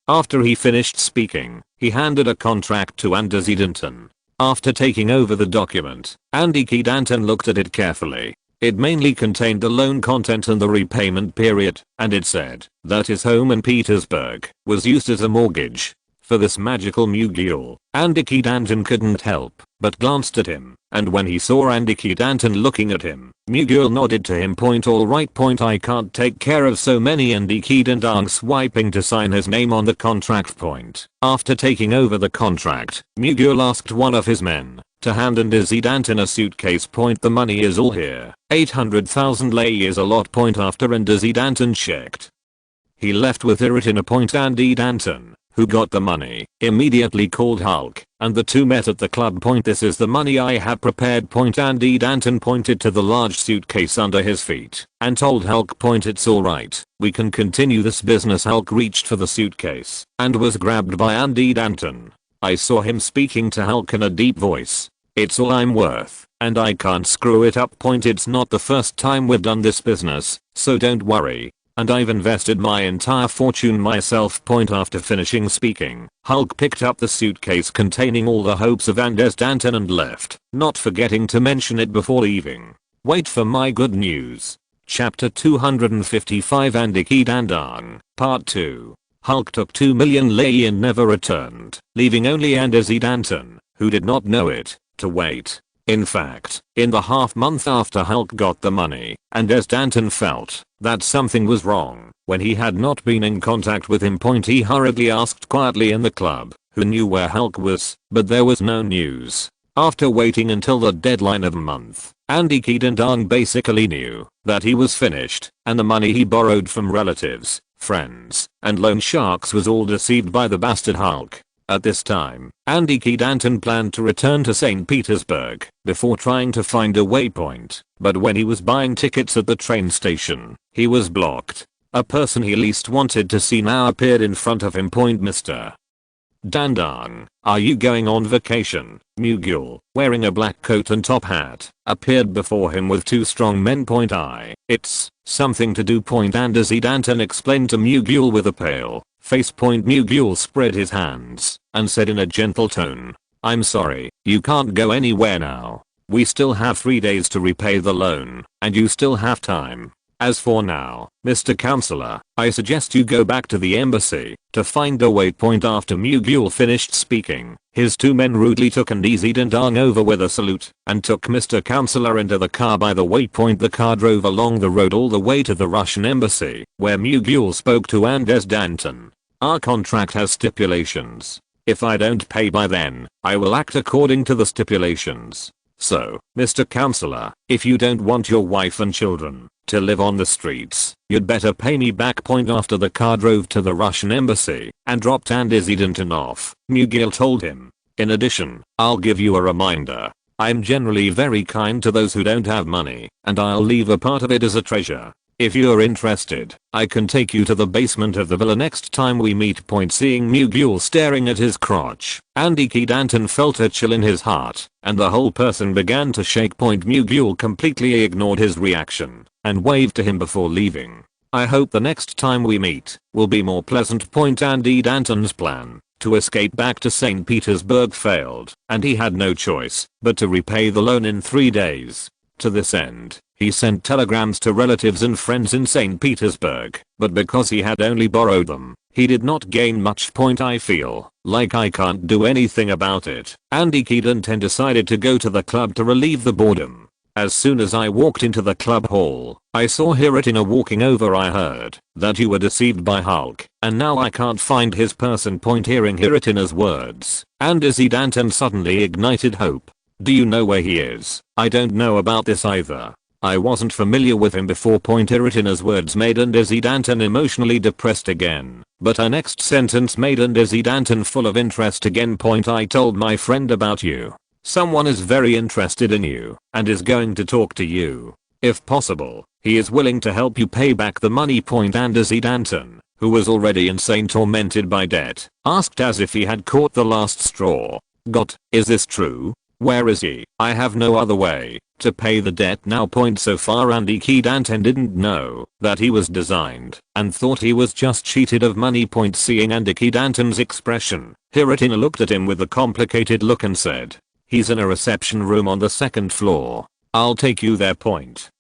After he finished speaking, he handed a contract to Antecedenten. After taking over the document, Antecedenten looked at it carefully. It mainly contained the loan content and the repayment period, and it said that his home in Petersburg was used as a mortgage. For this magical Miguel, Antecedenten couldn't help but glanced at him, and when he saw Antecedenten looking at him, Miguel nodded to him. Alright. I can't take care of so many. Antecedenten swiping to sign his name on the contract. After taking over the contract, Miguel asked one of his men to hand Antecedenten a suitcase. The money is all here. 800,000 lei is a lot. After Antecedenten checked, he left with it in a. Antecedenten, who got the money, immediately called Hulk, and the two met at the club. This is the money I have prepared. Antecedenten pointed to the large suitcase under his feet and told Hulk, it's alright, we can continue this business. Hulk reached for the suitcase and was grabbed by Antecedenten. I saw him speaking to Hulk in a deep voice. It's all I'm worth, and I can't screw it up. It's not the first time we've done this business, so don't worry. And I've invested my entire fortune myself. After finishing speaking, Hulk picked up the suitcase containing all the hopes of Antecedenten and left, not forgetting to mention it before leaving. Wait for my good news. Chapter 255 Antecedenten, Part 2. Hulk took 2 million lei and never returned, leaving only Antecedenten, who did not know it, to wait. In fact, in the half month after Hulk got the money, Antecedenten felt that something was wrong. When he had not been in contact with him. He hurriedly asked quietly in the club who knew where Hulk was, but there was no news. After waiting until the deadline of a month, Antecedenten basically knew that he was finished, and the money he borrowed from relatives, friends, and loan sharks was all deceived by the bastard Hulk. At this time, Antecedenten planned to return to St. Petersburg before trying to find a waypoint, but when he was buying tickets at the train station, he was blocked. A person he least wanted to see now appeared in front of him. Mr. Dandan, are you going on vacation? Miguel, wearing a black coat and top hat, appeared before him with two strong men. It's something to do. Antecedenten explained to Miguel with a pale face. Miguel spread his hands and said in a gentle tone, I'm sorry, you can't go anywhere now. We still have 3 days to repay the loan, and you still have time. As for now, Mr. Counselor, I suggest you go back to the embassy to find a way. After Miguel finished speaking, his two men rudely took Antecedenten over with a salute and took Mr. Counselor into the car. By the way, the car drove along the road all the way to the Russian embassy, where Miguel spoke to Antecedenten. Our contract has stipulations. If I don't pay by then, I will act according to the stipulations. So, Mr. Counselor, if you don't want your wife and children to live on the streets, you'd better pay me back. After the car drove to the Russian embassy and dropped Antecedenten off, Miguel told him, in addition, I'll give you a reminder. I'm generally very kind to those who don't have money, and I'll leave a part of it as a treasure. If you're interested, I can take you to the basement of the villa next time we meet. Seeing Miguel staring at his crotch, Antecedenten felt a chill in his heart, and the whole person began to shake. Miguel completely ignored his reaction and waved to him before leaving. I hope the next time we meet will be more pleasant. Antecedenten's plan to escape back to St. Petersburg failed, and he had no choice but to repay the loan in 3 days. To this end, he sent telegrams to relatives and friends in St. Petersburg, but because he had only borrowed them, he did not gain much. I feel like I can't do anything about it. Antecedenten decided to go to the club to relieve the boredom. As soon as I walked into the club hall, I saw Hiratina walking over. I heard that you were deceived by Hulk, and now I can't find his person. Hearing Hiratina's words, and Izzy Danton suddenly ignited hope. Do you know where he is? I don't know about this either. I wasn't familiar with him before. Hiratina's words made and Izzy Danton emotionally depressed again, but her next sentence made and Izzy Danton full of interest again. I told my friend about you. Someone is very interested in you and is going to talk to you. If possible, he is willing to help you pay back the money. And Izzy Danton, who was already insane tormented by debt, asked as if he had caught the last straw. Is this true? Where is he? I have no other way to pay the debt now. So far Andy Danton didn't know that he was designed and thought he was just cheated of money. Seeing Andy Danton's expression, Hiratina looked at him with a complicated look and said, "He's in a reception room on the second floor. I'll take you there."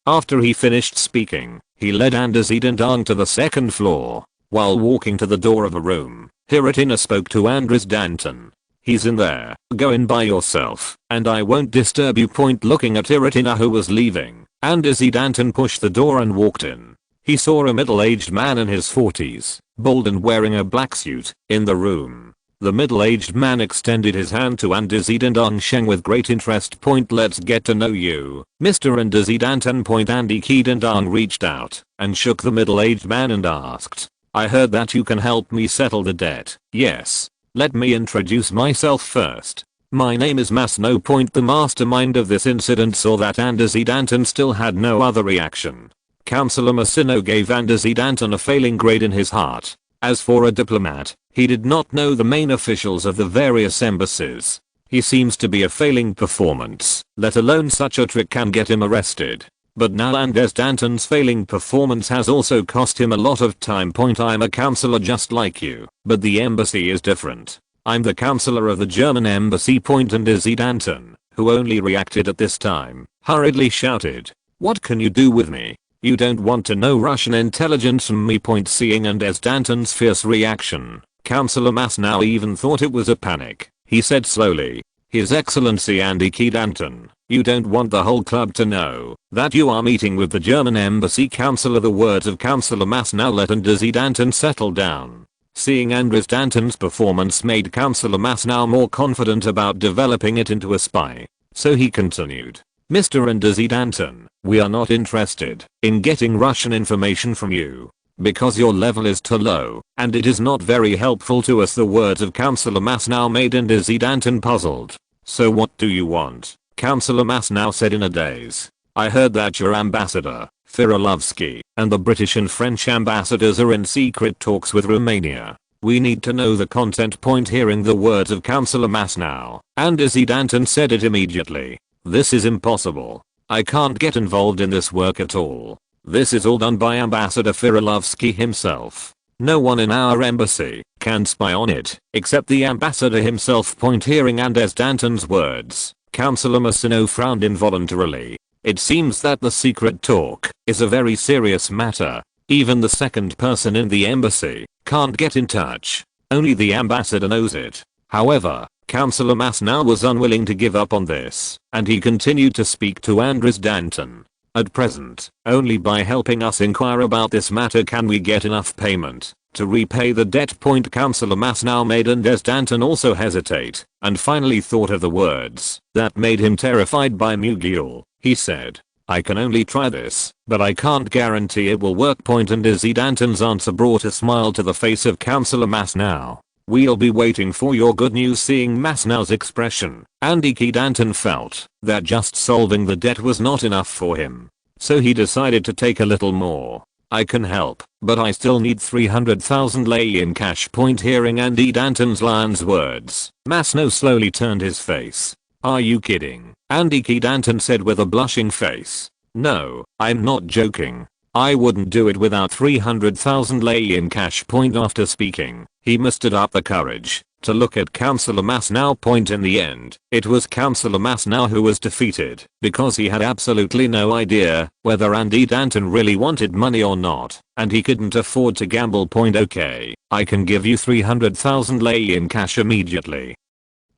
After he finished speaking, he led Anders Danton to the second floor. While walking to the door of a room, Hiratina spoke to Anders Danton. "He's in there. Go in by yourself, and I won't disturb you." Looking at Hiratina, who was leaving, Anders Danton pushed the door and walked in. He saw a middle-aged man in his 40s, bald and wearing a black suit, in the room. The middle-aged man extended his hand to Anders Danton with great interest. "Let's get to know you, Mr. Anders Danton." Andy Danton reached out and shook the middle-aged man and asked, "I heard that you can help me settle the debt." "Yes. Let me introduce myself first. My name is Masno." The mastermind of this incident saw that Anders Danton still had no other reaction. Councillor Masino gave Anders Danton a failing grade in his heart. As for a diplomat, he did not know the main officials of the various embassies. He seems to be a failing performance, let alone such a trick can get him arrested. But now Anders Danton's failing performance has also cost him a lot of time. I'm a councillor just like you, but the embassy is different. I'm the councillor of the German embassy. Anders Danton, who only reacted at this time, hurriedly shouted, "What can you do with me? You don't want to know Russian intelligence from me." Seeing Anders Danton's fierce reaction, Councillor Masnow even thought it was a panic. He said slowly, "His Excellency Andy Danton, you don't want the whole club to know that you are meeting with the German embassy councillor." The words of Councillor Masnow let Anders Danton settle down. Seeing Anders Danton's performance made Councillor Masnow more confident about developing it into a spy. So he continued, "Mr. Anders Danton, we are not interested in getting Russian information from you, because your level is too low, and it is not very helpful to us." The words of Councillor Masnow made Anders Danton puzzled. "So what do you want?" Councillor Masnow said in a daze. "I heard that your ambassador, Firilovsky, and the British and French ambassadors are in secret talks with Romania. We need to know the content." Hearing the words of Councillor Masnow, Anders Danton said it immediately. "This is impossible. I can't get involved in this work at all. This is all done by Ambassador Firilovsky himself. No one in our embassy can spy on it except the ambassador himself." Hearing Anders Danton's words, Councillor Massino frowned involuntarily. It seems that the secret talk is a very serious matter. Even the second person in the embassy can't get in touch. Only the ambassador knows it. However, Councillor Masnow was unwilling to give up on this, and he continued to speak to Anders Danton. "At present, only by helping us inquire about this matter can we get enough payment to repay the debt." Councillor Masnow made Anders Danton also hesitate, and finally thought of the words that made him terrified by Mugil. He said, "I can only try this, but I can't guarantee it will work." Anders Danton's answer brought a smile to the face of Councillor Masnow. "We'll be waiting for your good news." Seeing Masnow's expression, Andy Danton felt that just solving the debt was not enough for him. So he decided to take a little more. "I can help, but I still need 300,000 lei in cash." Hearing Andy Danton's lion's words, Masnow slowly turned his face. "Are you kidding?" Andy Danton said with a blushing face. "No, I'm not joking. I wouldn't do it without 300,000 lei in cash." After speaking, he mustered up the courage to look at Councillor Masnow. In the end, it was Councillor Masnow who was defeated, because he had absolutely no idea whether Andy Danton really wanted money or not, and he couldn't afford to gamble. "Okay, I can give you 300,000 lei in cash immediately."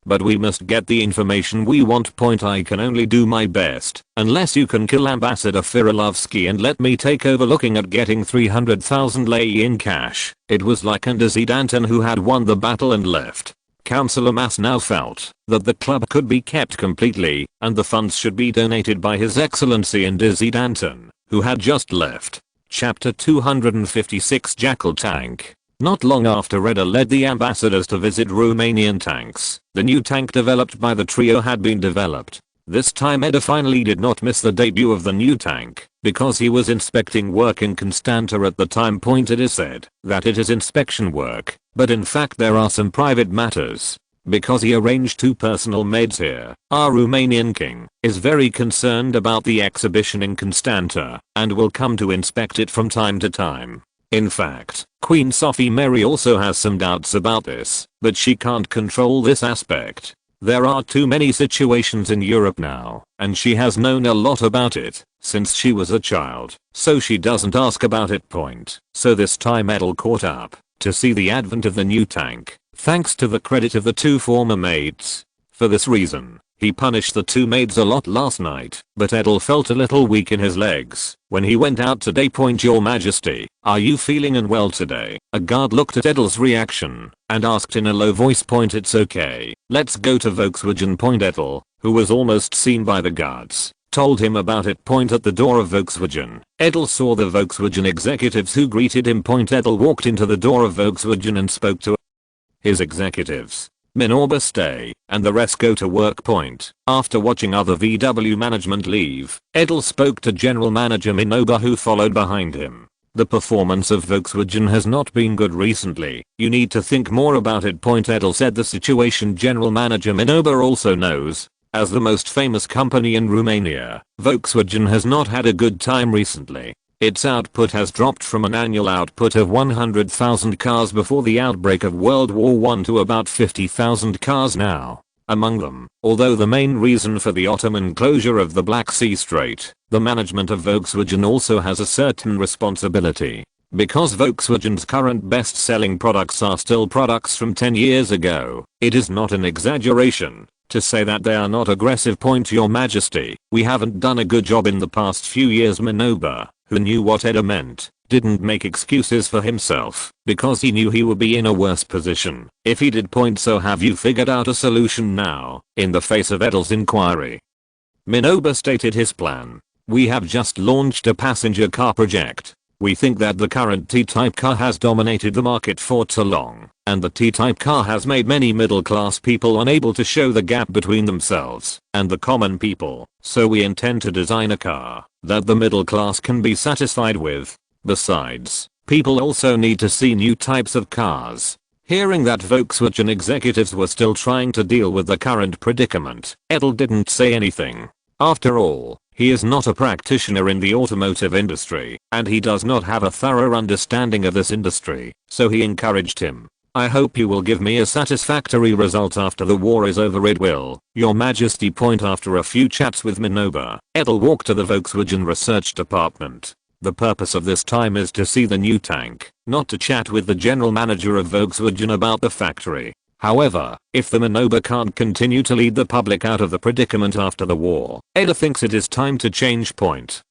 but we must get the information we want. I can only do my best, unless you can kill Ambassador Firilovsky and let me take over looking at getting 300,000 lei in cash. It was like Anders Danton who had won the battle and left. Councillor Mass now felt that the club could be kept completely, and the funds should be donated by His Excellency Anders Danton, who had just left. Chapter 256 Jackal Tank. Not long after Edel led the ambassadors to visit Romanian tanks, the new tank developed by the trio had been developed. This time Edel finally did not miss the debut of the new tank, because he was inspecting work in Constanta at the time. It is said that it is inspection work, but in fact there are some private matters, because he arranged 2 personal maids here. Our Romanian king is very concerned about the exhibition in Constanta, and will come to inspect it from time to time. In fact, Queen Sophie Mary also has some doubts about this, but she can't control this aspect. There are too many situations in Europe now, and she has known a lot about it since she was a child, so she doesn't ask about it. So this time Edel caught up to see the advent of the new tank, thanks to the credit of the 2 former maids. For this reason, he punished the 2 maids a lot last night, but Edel felt a little weak in his legs when he went out today. Your Majesty, are you feeling unwell today? A guard looked at Edel's reaction and asked in a low voice. It's okay, let's go to Volkswagen. Edel, who was almost seen by the guards, told him about it. At the door of Volkswagen, Edel saw the Volkswagen executives who greeted him. Edel walked into the door of Volkswagen and spoke to his executives. Minoba stay, and the rest go to work. After watching other VW management leave, Edel spoke to General Manager Minoba, who followed behind him. The performance of Volkswagen has not been good recently. You need to think more about it. Edel said the situation. General Manager Minoba also knows, as the most famous company in Romania, Volkswagen has not had a good time recently. Its output has dropped from an annual output of 100,000 cars before the outbreak of World War I to about 50,000 cars now. Among them, although the main reason for the Ottoman closure of the Black Sea Strait, the management of Volkswagen also has a certain responsibility. Because Volkswagen's current best-selling products are still products from 10 years ago, it is not an exaggeration to say that they are not aggressive. Your Majesty, we haven't done a good job in the past few years. Minoba, who knew what Edel meant, didn't make excuses for himself, because he knew he would be in a worse position if he did. So have you figured out a solution now? In the face of Edel's inquiry, Minoba stated his plan. We have just launched a passenger car project. We think that the current T-type car has dominated the market for too long, and the T-type car has made many middle-class people unable to show the gap between themselves and the common people. So we intend to design a car that the middle class can be satisfied with. Besides, people also need to see new types of cars. Hearing that Volkswagen executives were still trying to deal with the current predicament, Edel didn't say anything. After all, he is not a practitioner in the automotive industry, and he does not have a thorough understanding of this industry, so he encouraged him. I hope you will give me a satisfactory result after the war is over. It will, Your Majesty. After a few chats with Minoba, Edel walked to the Volkswagen research department. The purpose of this time is to see the new tank, not to chat with the general manager of Volkswagen about the factory. However, if the Minoba can't continue to lead the public out of the predicament after the war, Edel thinks it is time to change.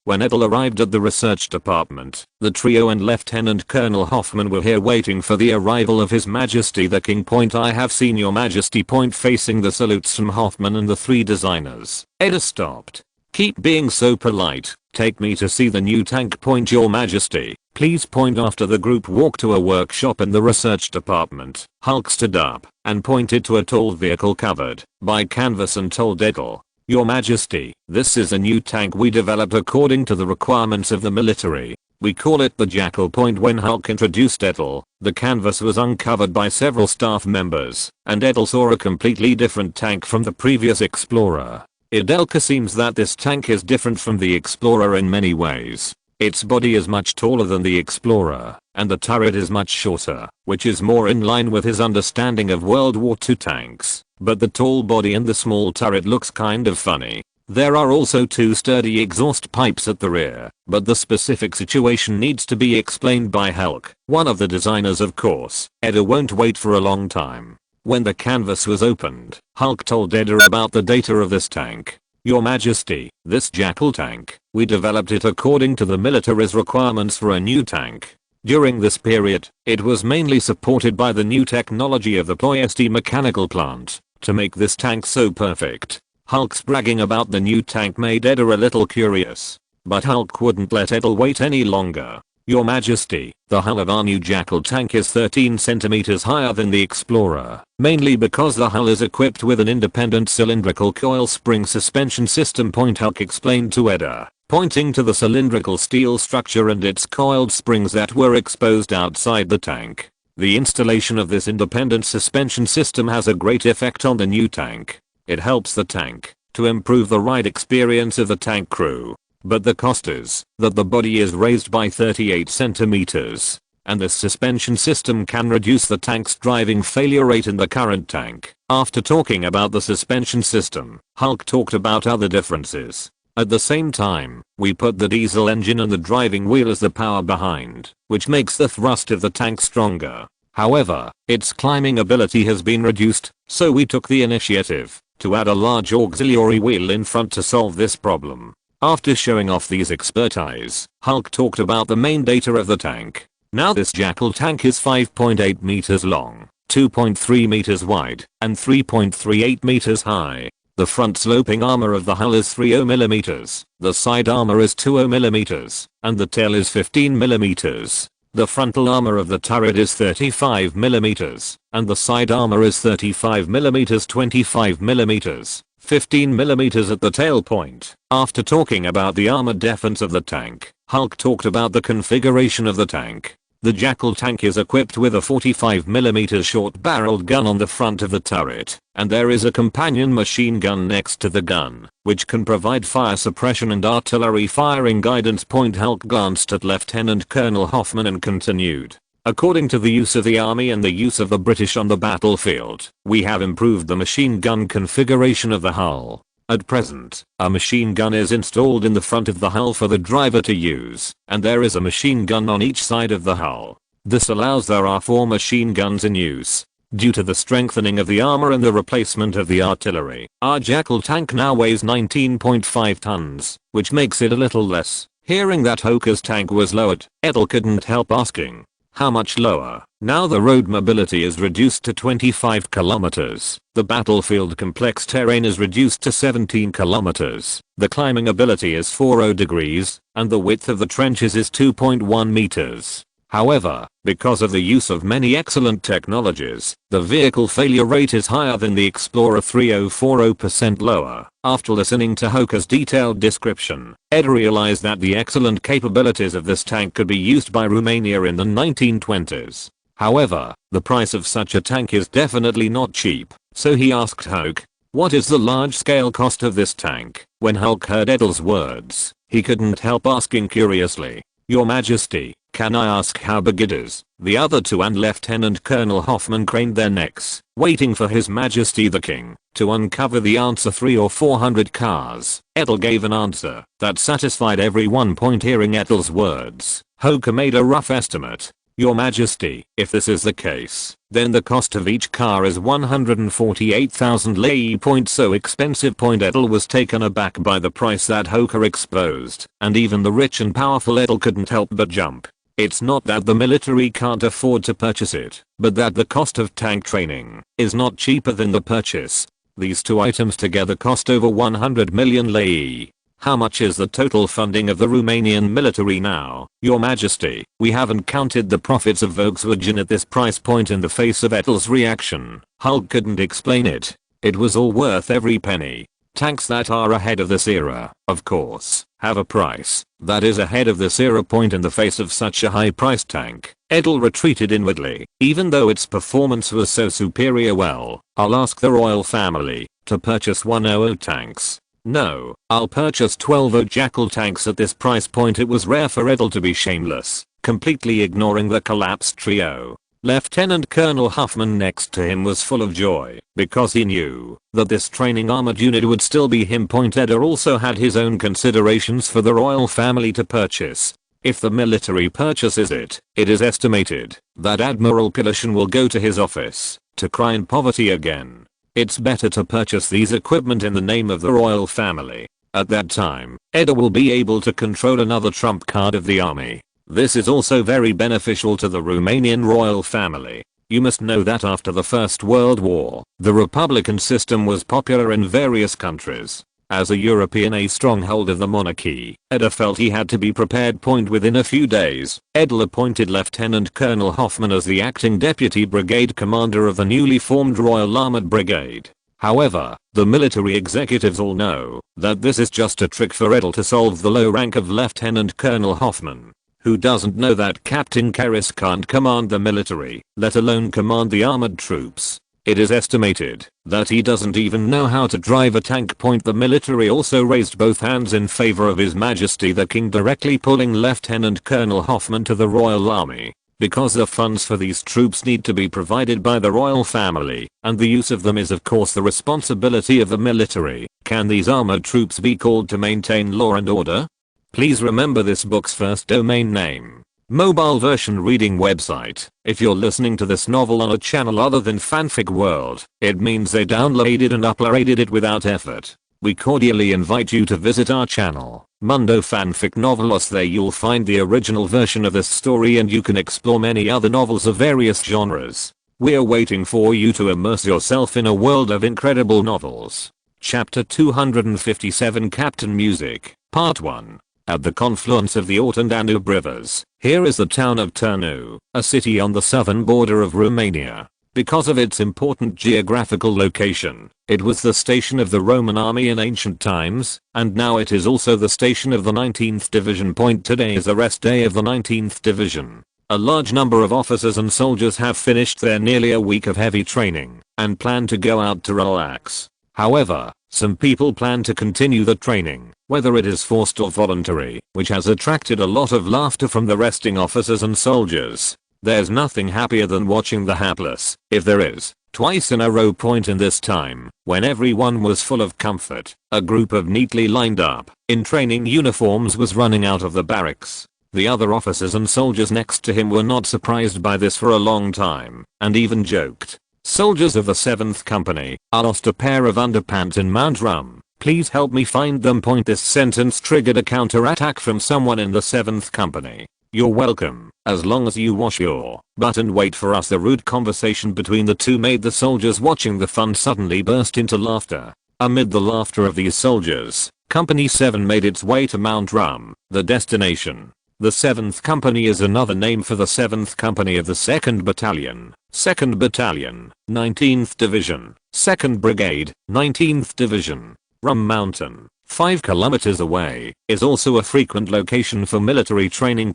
When Edel arrived at the research department, the trio and Lieutenant Colonel Hoffman were here waiting for the arrival of His Majesty the King. I have seen Your Majesty. Facing the salutes from Hoffman and the 3 designers, Edel stopped. Keep being so polite. Take me to see the new tank. Your Majesty, please. After the group walked to a workshop in the research department, Hulk stood up and pointed to a tall vehicle covered by canvas and told Edel, Your Majesty, this is a new tank we developed according to the requirements of the military. We call it the Jackal. When Hulk introduced Edel, the canvas was uncovered by several staff members, and Edel saw a completely different tank from the previous Explorer. Edel seems that this tank is different from the Explorer in many ways. Its body is much taller than the Explorer, and the turret is much shorter, which is more in line with his understanding of World War II tanks. But the tall body and the small turret looks kind of funny. There are also 2 sturdy exhaust pipes at the rear, but the specific situation needs to be explained by Hulk, one of the designers. Of course, Edel won't wait for a long time. When the canvas was opened, Hulk told Edel about the data of this tank. "Your Majesty, this Jackal tank, we developed it according to the military's requirements for a new tank. During this period, it was mainly supported by the new technology of the Ploiesti mechanical plant to make this tank so perfect." Hulk's bragging about the new tank made Edel a little curious. But Hulk wouldn't let Edel wait any longer. "Your Majesty, the hull of our new Jackal tank is 13 centimeters higher than the Explorer, mainly because the hull is equipped with an independent cylindrical coil spring suspension system." Hulk explained to Edel, pointing to the cylindrical steel structure and its coiled springs that were exposed outside the tank. "The installation of this independent suspension system has a great effect on the new tank. It helps the tank to improve the ride experience of the tank crew. But the cost is that the body is raised by 38 centimeters, and this suspension system can reduce the tank's driving failure rate in the current tank." After talking about the suspension system, Hulk talked about other differences. "At the same time, we put the diesel engine and the driving wheel as the power behind, which makes the thrust of the tank stronger. However, its climbing ability has been reduced, so we took the initiative to add a large auxiliary wheel in front to solve this problem." After showing off these expertise, Hulk talked about the main data of the tank. "Now this Jackal tank is 5.8 meters long, 2.3 meters wide, and 3.38 meters high. The front sloping armor of the hull is 30 millimeters, the side armor is 20 millimeters, and the tail is 15 millimeters. The frontal armor of the turret is 35 millimeters, and the side armor is 35 millimeters, 25 millimeters. 15 millimeters at the tail point." After talking about the armored defense of the tank, Hulk talked about the configuration of the tank. The Jackal tank is equipped with a 45mm short-barreled gun on the front of the turret, and there is a companion machine gun next to the gun, which can provide fire suppression and artillery firing guidance. Hulk glanced at Lieutenant Colonel Hoffman and continued, "According to the use of the army and the use of the British on the battlefield, we have improved the machine gun configuration of the hull. At present, a machine gun is installed in the front of the hull for the driver to use, and there is a machine gun on each side of the hull. This allows there are 4 machine guns in use. Due to the strengthening of the armor and the replacement of the artillery, our Jackal tank now weighs 19.5 tons, which makes it a little less." Hearing that Hoker's tank was lowered, Edel couldn't help asking, "How much lower?" "Now the road mobility is reduced to 25 kilometers. The battlefield complex terrain is reduced to 17 kilometers. The climbing ability is 40 degrees, and the width of the trenches is 2.1 meters. However, because of the use of many excellent technologies, the vehicle failure rate is higher than the Explorer, 3040% lower." After listening to Hoker's detailed description, Ed realized that the excellent capabilities of this tank could be used by Romania in the 1920s. However, the price of such a tank is definitely not cheap, so he asked Hulk, "What is the large-scale cost of this tank?" When Hulk heard Edel's words, he couldn't help asking curiously, "Your Majesty, can I ask how big it is?" The other two and Lieutenant Colonel Hoffman craned their necks, waiting for His Majesty the King to uncover the answer. 300 or 400 cars. Edel gave an answer that satisfied everyone. Hearing Edel's words, Hoker made a rough estimate. "Your Majesty, if this is the case, then the cost of each car is 148,000 lei. So expensive. Edel was taken aback by the price that Hoker exposed, and even the rich and powerful Edel couldn't help but jump. It's not that the military can't afford to purchase it, but that the cost of tank training is not cheaper than the purchase. These two items together cost over 100 million lei. How much is the total funding of the Romanian military now?" "Your Majesty, we haven't counted the profits of Volkswagen at this price point." In the face of Edel's reaction, Hulk couldn't explain it. It was all worth every penny. Tanks that are ahead of this era, of course, have a price that is ahead of this era. In the face of such a high-priced tank, Edel retreated inwardly, even though its performance was so superior. "Well, I'll ask the royal family to purchase 100 tanks. No, I'll purchase 12 Jackal tanks at this price point." It was rare for Edel to be shameless, completely ignoring the collapsed trio. Lieutenant Colonel Hoffman next to him was full of joy, because he knew that this training armored unit would still be him. Edel also had his own considerations for the royal family to purchase. If the military purchases it, it is estimated that Admiral Pilishin will go to his office to cry in poverty again. It's better to purchase these equipment in the name of the royal family. At that time, Edel will be able to control another trump card of the army. This is also very beneficial to the Romanian royal family. You must know that after the First World War, the republican system was popular in various countries. As a European, a stronghold of the monarchy, Edel felt he had to be prepared. Within a few days, Edel appointed Lieutenant Colonel Hoffmann as the acting deputy brigade commander of the newly formed Royal Armoured Brigade. However, the military executives all know that this is just a trick for Edel to solve the low rank of Lieutenant Colonel Hoffmann. Who doesn't know that Captain Karis can't command the military, let alone command the armored troops? It is estimated that he doesn't even know how to drive a tank. The military also raised both hands in favor of His Majesty the King directly pulling Lieutenant Colonel Hoffmann to the Royal Army, because the funds for these troops need to be provided by the royal family, and the use of them is of course the responsibility of the military. Can these armored troops be called to maintain law and order? Please remember this book's first domain name. Mobile version reading website. If you're listening to this novel on a channel other than Fanfic World, it means they downloaded and uploaded it without effort. We cordially invite you to visit our channel, Mundo Fanfic Novelos. There you'll find the original version of this story and you can explore many other novels of various genres. We're waiting for you to immerse yourself in a world of incredible novels. Chapter 257 Captain Music, Part 1. At the confluence of the Olt and Danube rivers, here is the town of Târnu, a city on the southern border of Romania. Because of its important geographical location, it was the station of the Roman army in ancient times, and now it is also the station of the 19th Division. Today is the rest day of the 19th Division. A large number of officers and soldiers have finished their nearly a week of heavy training, and plan to go out to relax. However, some people plan to continue the training, whether it is forced or voluntary, which has attracted a lot of laughter from the resting officers and soldiers. There's nothing happier than watching the hapless, if there is, twice in a row. In this time, when everyone was full of comfort, a group of neatly lined up, in training uniforms was running out of the barracks. The other officers and soldiers next to him were not surprised by this for a long time, and even joked. Soldiers of the 7th Company, I lost a pair of underpants in Mount Rum. Please help me find them. This sentence triggered a counterattack from someone in the 7th Company. You're welcome, as long as you wash your butt and wait for us. The rude conversation between the two made the soldiers watching the fun suddenly burst into laughter. Amid the laughter of these soldiers, Company 7 made its way to Mount Rum, the destination. The 7th Company is another name for the 7th Company of the 2nd Battalion, 2nd Battalion, 19th Division, 2nd Brigade, 19th Division. Rum Mountain, 5 kilometers away, is also a frequent location for military training.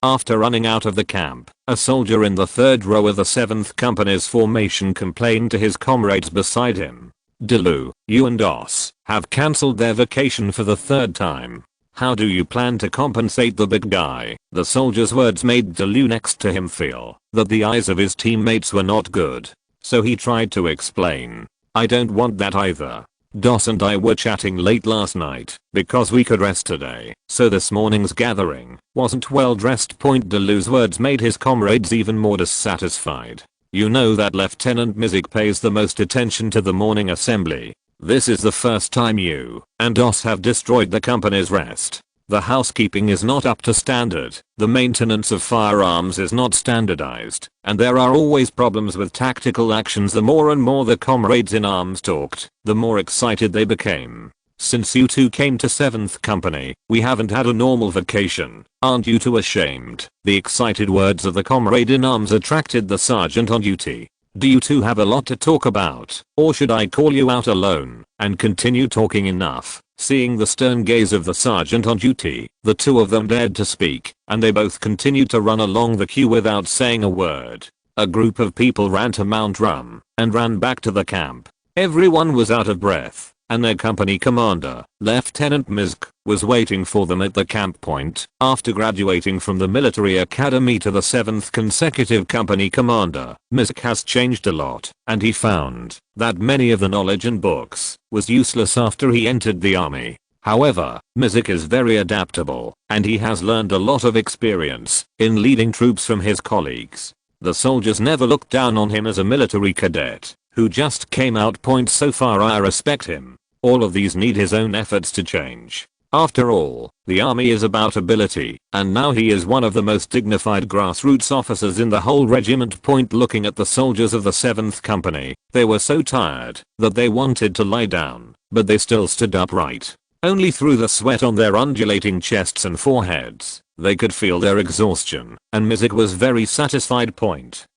After running out of the camp, a soldier in the 3rd row of the 7th Company's formation complained to his comrades beside him. Delu, you and Os have cancelled their vacation for the 3rd time. How do you plan to compensate the big guy? The soldier's words made Delu next to him feel that the eyes of his teammates were not good. So he tried to explain. I don't want that either. Dos and I were chatting late last night because we could rest today, so this morning's gathering wasn't well dressed. Delu's words made his comrades even more dissatisfied. You know that Lieutenant Mizik pays the most attention to the morning assembly. This is the first time you and Dos have destroyed the company's rest. The housekeeping is not up to standard, the maintenance of firearms is not standardized, and there are always problems with tactical actions. The more and more the comrades in arms talked, the more excited they became. Since you two came to 7th Company, we haven't had a normal vacation. Aren't you two ashamed? The excited words of the comrade in arms attracted the sergeant on duty. Do you two have a lot to talk about, or should I call you out alone and continue talking? Enough. Seeing the stern gaze of the sergeant on duty, the two of them dared to speak, and they both continued to run along the queue without saying a word. A group of people ran to Mount Rum and ran back to the camp. Everyone was out of breath, and their company commander, Lieutenant Mizik, was waiting for them at the camp point. After graduating from the military academy to the 7th consecutive company commander, Mizik has changed a lot, and he found that many of the knowledge in books was useless after he entered the army. However, Mizik is very adaptable, and he has learned a lot of experience in leading troops from his colleagues. The soldiers never looked down on him as a military cadet who just came out. So far I respect him. All of these need his own efforts to change. After all, the army is about ability, and now he is one of the most dignified grassroots officers in the whole regiment. Looking at the soldiers of the 7th Company, they were so tired that they wanted to lie down, but they still stood upright. Only through the sweat on their undulating chests and foreheads, they could feel their exhaustion, and Mizik was very satisfied.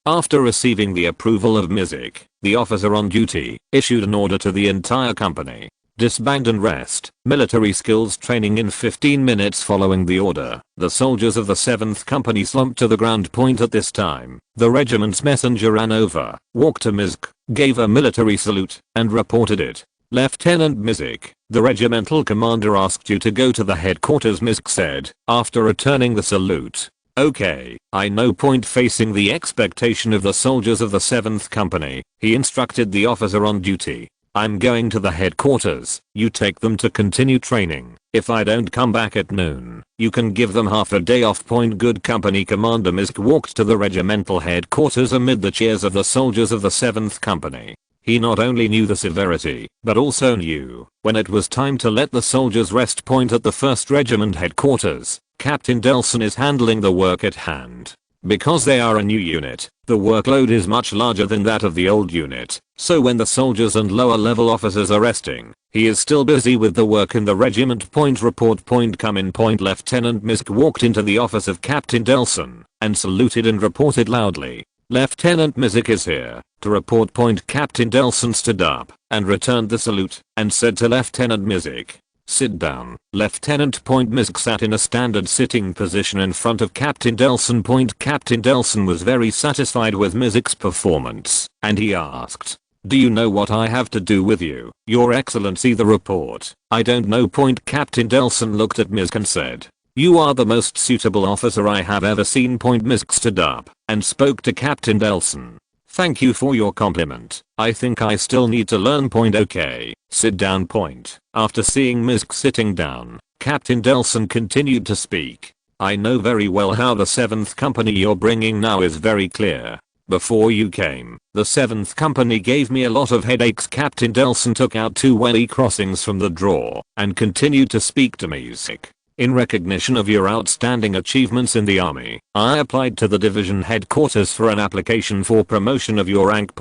After receiving the approval of Mizik, the officer on duty issued an order to the entire company. Disband and rest. Military skills training in 15 minutes. Following the order, the soldiers of the 7th Company slumped to the ground. At this time, the regiment's messenger ran over, walked to Mizik, gave a military salute, and reported it. Lieutenant Mizik, the regimental commander asked you to go to the headquarters, Mizik said, after returning the salute. Okay, I know. Facing the expectation of the soldiers of the 7th Company, he instructed the officer on duty. I'm going to the headquarters, you take them to continue training. If I don't come back at noon, you can give them half a day off. Good company commander. Mizik walked to the regimental headquarters amid the cheers of the soldiers of the 7th Company. He not only knew the severity, but also knew when it was time to let the soldiers rest. At the 1st Regiment headquarters, Captain Delson is handling the work at hand. Because they are a new unit, the workload is much larger than that of the old unit, so when the soldiers and lower level officers are resting, he is still busy with the work in the regiment. Report. Come in. Lieutenant Mizik walked into the office of Captain Delson and saluted and reported loudly. Lieutenant Mizik is here to report. Captain Delson stood up and returned the salute and said to Lieutenant Mizik, sit down. Lieutenant. Mizik sat in a standard sitting position in front of Captain Delson. Captain Delson was very satisfied with Mizik's performance, and he asked, do you know what I have to do with you, Your Excellency? The report. I don't know. Captain Delson looked at Mizik and said, you are the most suitable officer I have ever seen. Mizik stood up and spoke to Captain Delson. Thank you for your compliment. I think I still need to learn. Okay, sit down. After seeing Mizik sitting down, Captain Delson continued to speak. I know very well how the 7th Company you're bringing now is very clear. Before you came, the 7th Company gave me a lot of headaches. Captain Delson took out 2 welly crossings from the drawer and continued to speak to Mizik. In recognition of your outstanding achievements in the army, I applied to the division headquarters for an application for promotion of your rank.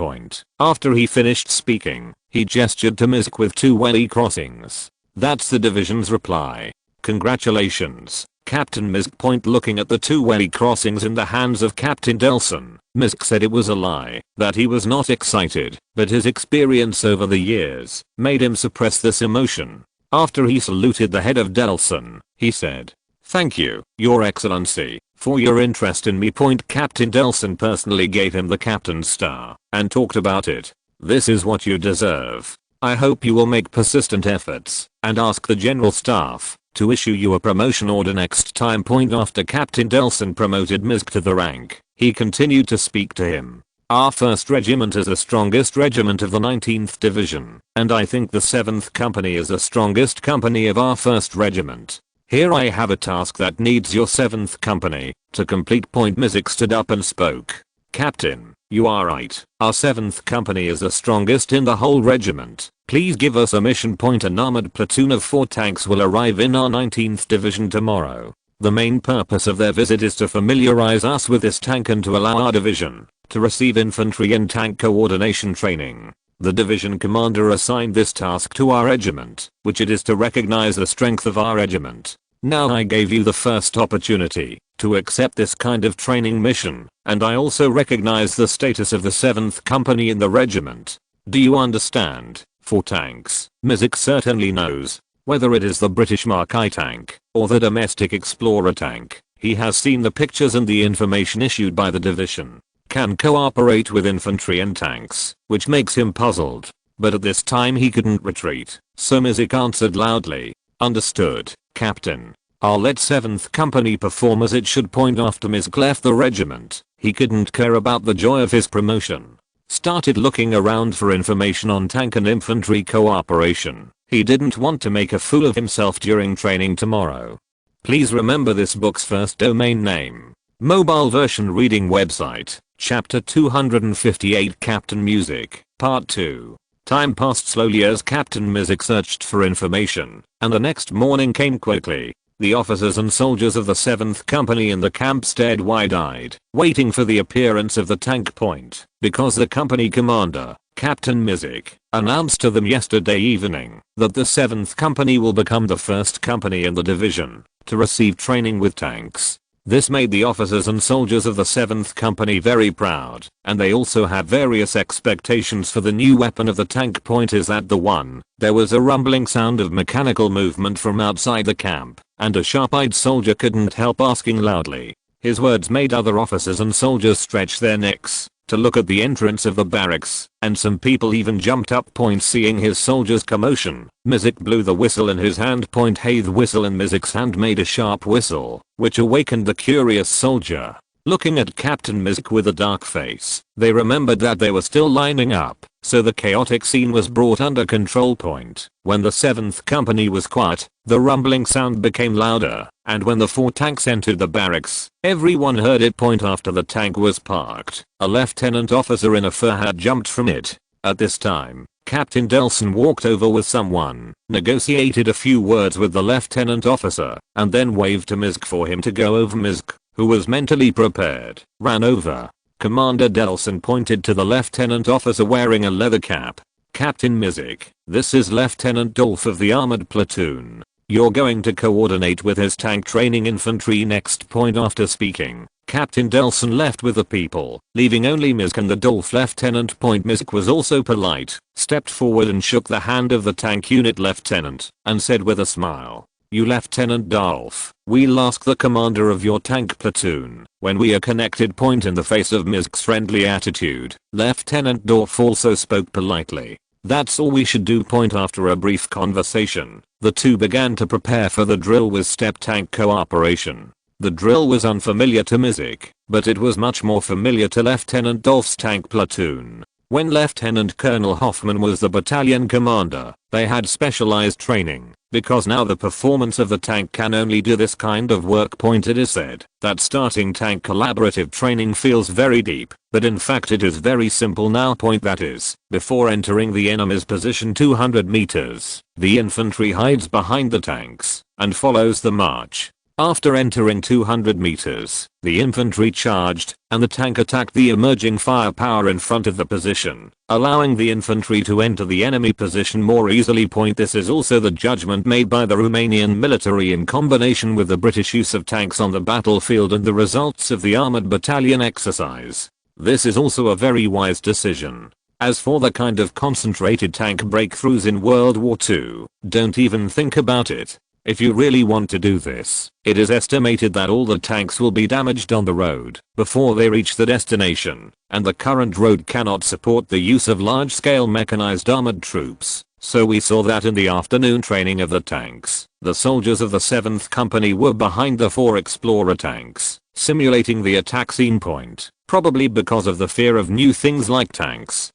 After he finished speaking, he gestured to Mizik with 2 welly crossings. That's the division's reply. Congratulations, Captain Mizik. Looking at the 2 welly crossings in the hands of Captain Delson, Mizik said it was a lie, that he was not excited, but his experience over the years made him suppress this emotion. After he saluted the head of Delson, he said, thank you, Your Excellency, for your interest in me. Captain Delson personally gave him the Captain's Star and talked about it. This is what you deserve. I hope you will make persistent efforts and ask the General Staff to issue you a promotion order next time. After Captain Delson promoted Mizik to the rank, he continued to speak to him. Our 1st Regiment is the strongest regiment of the 19th Division, and I think the 7th Company is the strongest company of our 1st Regiment. Here I have a task that needs your 7th Company to complete. Mizik stood up and spoke. Captain, you are right. Our 7th Company is the strongest in the whole regiment. Please give us a mission. An armored platoon of 4 tanks will arrive in our 19th Division tomorrow. The main purpose of their visit is to familiarize us with this tank and to allow our division to receive infantry and tank coordination training. The division commander assigned this task to our regiment, which it is to recognize the strength of our regiment. Now I gave you the first opportunity to accept this kind of training mission, and I also recognize the status of the 7th Company in the regiment. Do you understand? 4 tanks. Mizik certainly knows. Whether it is the British Mark I tank or the domestic Explorer tank, he has seen the pictures and the information issued by the division. Can cooperate with infantry and tanks, which makes him puzzled. But at this time he couldn't retreat, so Mizik answered loudly. Understood, Captain. I'll let 7th Company perform as it should. After Mizik left the regiment, he couldn't care about the joy of his promotion. Started looking around for information on tank and infantry cooperation. He didn't want to make a fool of himself during training tomorrow. Please remember this book's first domain name. Mobile version reading website, Chapter 258 Captain Music, Part 2. Time passed slowly as Captain Music searched for information, and the next morning came quickly. The officers and soldiers of the 7th Company in the camp stared wide-eyed, waiting for the appearance of the tank point, because the company commander, Captain Music, announced to them yesterday evening that the 7th Company will become the first company in the division to receive training with tanks. This made the officers and soldiers of the 7th Company very proud, and they also had various expectations for the new weapon of the tank point. Is that the one? There was a rumbling sound of mechanical movement from outside the camp, and a sharp-eyed soldier couldn't help asking loudly. His words made other officers and soldiers stretch their necks to look at the entrance of the barracks, and some people even jumped up point seeing his soldiers' commotion. Music blew the whistle in his hand. Point hey, the whistle in Music's hand made a sharp whistle, which awakened the curious soldier. Looking at Captain Music with a dark face, they remembered that they were still lining up, so the chaotic scene was brought under control. Point. When the 7th Company was quiet, the rumbling sound became louder, and when the 4 tanks entered the barracks, everyone heard it. Point. After the tank was parked, a lieutenant officer in a fur hat jumped from it. At this time, Captain Delson walked over with someone, negotiated a few words with the lieutenant officer, and then waved to Misk for him to go over. Misk, who was mentally prepared, ran over. Commander Delson pointed to the lieutenant officer wearing a leather cap. Captain Music, this is Lieutenant Dolph of the armored platoon. You're going to coordinate with his tank training infantry next. Point. After speaking, Captain Delson left with the people, leaving only Misk and the Dolph lieutenant. Point. Misk was also polite, stepped forward and shook the hand of the tank unit lieutenant, and said with a smile, "You Lieutenant Dolph, we'll ask the commander of your tank platoon when we are connected." Point. In the face of Misk's friendly attitude, Lieutenant Dolph also spoke politely. "That's all we should do." Point. After a brief conversation, the two began to prepare for the drill with step tank cooperation. The drill was unfamiliar to Music, but it was much more familiar to Lieutenant Dolph's tank platoon. When Lieutenant Colonel Hoffman was the battalion commander, they had specialized training, because now the performance of the tank can only do this kind of work. Point. It is said that starting tank collaborative training feels very deep, but in fact it is very simple now. Point. That is, before entering the enemy's position 200 meters, the infantry hides behind the tanks and follows the march. After entering 200 meters, the infantry charged, and the tank attacked the emerging firepower in front of the position, allowing the infantry to enter the enemy position more easily. Point. This is also the judgment made by the Romanian military in combination with the British use of tanks on the battlefield and the results of the armored battalion exercise. This is also a very wise decision. As for the kind of concentrated tank breakthroughs in World War II, don't even think about it. If you really want to do this, it is estimated that all the tanks will be damaged on the road before they reach the destination, and the current road cannot support the use of large-scale mechanized armored troops. So we saw that in the afternoon training of the tanks, the soldiers of the 7th Company were behind the 4 Explorer tanks, simulating the attack scene. Point. Probably because of the fear of new things like tanks.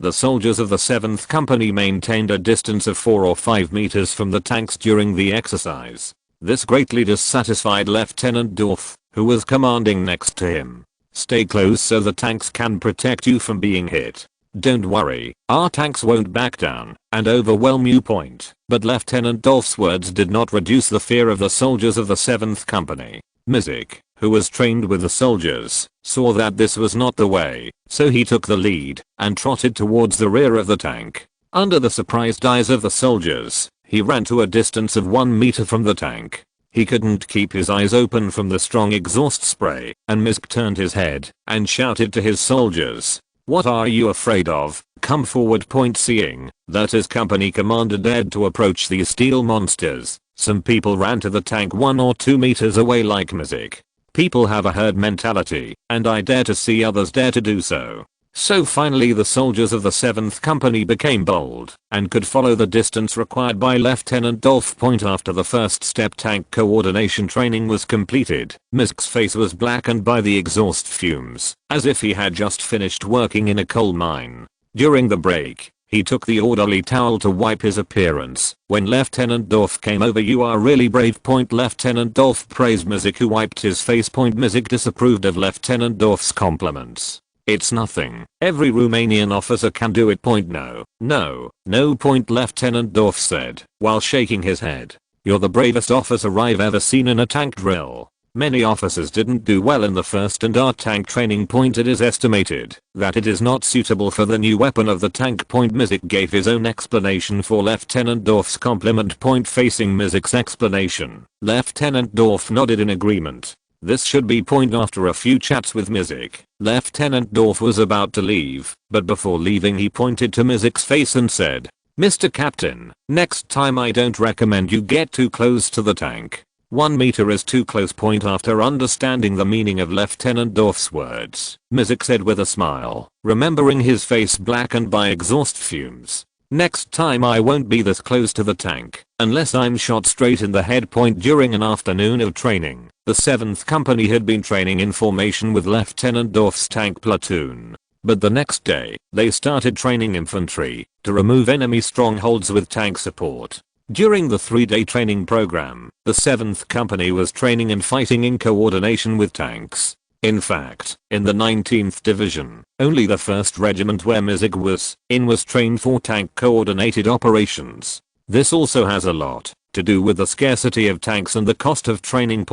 The soldiers of the 7th Company maintained a distance of 4 or 5 meters from the tanks during the exercise. This greatly dissatisfied Lieutenant Dolph, who was commanding next to him. "Stay close so the tanks can protect you from being hit. Don't worry, our tanks won't back down and overwhelm you." Point. But Lieutenant Dolph's words did not reduce the fear of the soldiers of the 7th Company. Music, who was trained with the soldiers, saw that this was not the way, so he took the lead and trotted towards the rear of the tank. Under the surprised eyes of the soldiers, he ran to a distance of 1 meter from the tank. He couldn't keep his eyes open from the strong exhaust spray, and Misk turned his head and shouted to his soldiers, "What are you afraid of? Come forward." Point. Seeing that his company commander dared to approach these steel monsters, some people ran to the tank 1 or 2 meters away. Like Music, people have a herd mentality, and I dare to see others dare to do so. So finally the soldiers of the 7th Company became bold and could follow the distance required by Lieutenant Dolph. Point. After the first step tank coordination training was completed, Misk's face was blackened by the exhaust fumes, as if he had just finished working in a coal mine. During the break, He took the orderly towel to wipe his appearance. When Lieutenant Dorf came over, "You are really brave." Lieutenant Dorf praised Mizik, who wiped his face. Mizik disapproved of Lieutenant Dorf's compliments. "It's nothing. Every Romanian officer can do it." No. No. Lieutenant Dorf said, while shaking his head. "You're the bravest officer I've ever seen in a tank drill. Many officers didn't do well in the first and our tank training. It is estimated that it is not suitable for the new weapon of the tank." Mizik gave his own explanation for Lieutenant Dorf's compliment. Facing Mizik's explanation, Lieutenant Dorf nodded in agreement. This should be. After a few chats with Mizik, Lieutenant Dorf was about to leave, but before leaving he pointed to Mizik's face and said, "Mr. Captain, next time I don't recommend you get too close to the tank. 1 meter is too close." After understanding the meaning of Lieutenant Dorf's words, Mizik said with a smile, remembering his face blackened by exhaust fumes, "Next time I won't be this close to the tank, unless I'm shot straight in the head." During an afternoon of training, the 7th Company had been training in formation with Lieutenant Dorf's tank platoon. But the next day, they started training infantry to remove enemy strongholds with tank support. During the 3-day training program, the 7th Company was training and fighting in coordination with tanks. In fact, in the 19th Division, only the 1st Regiment, where Mizik was in, was trained for tank coordinated operations. This also has a lot to do with the scarcity of tanks and the cost of training.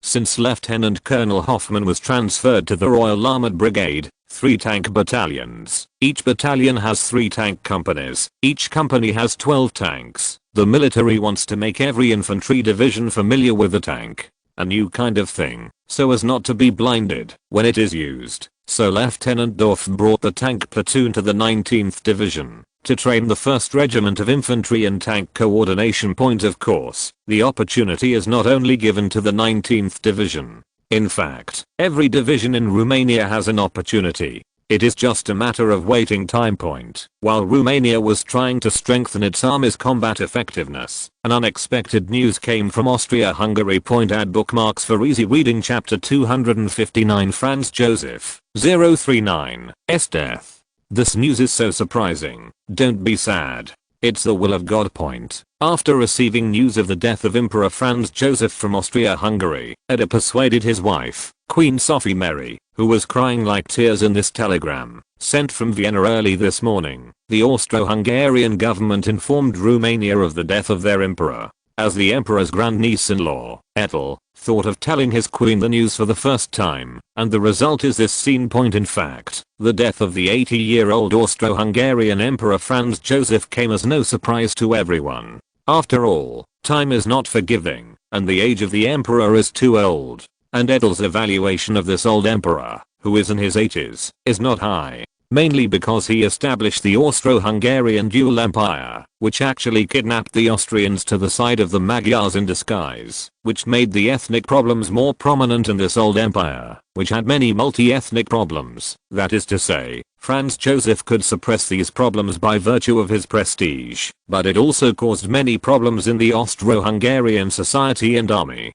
Since Lieutenant Colonel Hoffman was transferred to the Royal Armoured Brigade, 3 tank battalions. Each battalion has 3 tank companies. Each company has 12 tanks. The military wants to make every infantry division familiar with the tank, a new kind of thing, so as not to be blinded when it is used. So Lieutenant Dorf brought the tank platoon to the 19th Division to train the 1st Regiment of Infantry in tank coordination. Of course, the opportunity is not only given to the 19th Division. In fact, every division in Romania has an opportunity. It is just a matter of waiting time. While Romania was trying to strengthen its army's combat effectiveness, an unexpected news came from Austria-Hungary. Add bookmarks for easy reading. Chapter 259, Franz Joseph, 039's death. This news is so surprising. Don't be sad. It's the will of God. After receiving news of the death of Emperor Franz Joseph from Austria-Hungary, Edel persuaded his wife, Queen Sophie Mary, who was crying like tears in this telegram, sent from Vienna early this morning. The Austro-Hungarian government informed Romania of the death of their emperor. As the emperor's grandniece-in-law, Edel, thought of telling his queen the news for the first time, and the result is this scene. In fact, the death of the 80-year-old Austro-Hungarian Emperor Franz Joseph came as no surprise to everyone. After all, time is not forgiving, and the age of the emperor is too old. And Edel's evaluation of this old emperor, who is in his 80s, is not high. Mainly because he established the Austro-Hungarian dual empire, which actually kidnapped the Austrians to the side of the Magyars in disguise, which made the ethnic problems more prominent in this old empire, which had many multi-ethnic problems. That is to say, Franz Joseph could suppress these problems by virtue of his prestige, but it also caused many problems in the Austro-Hungarian society and army,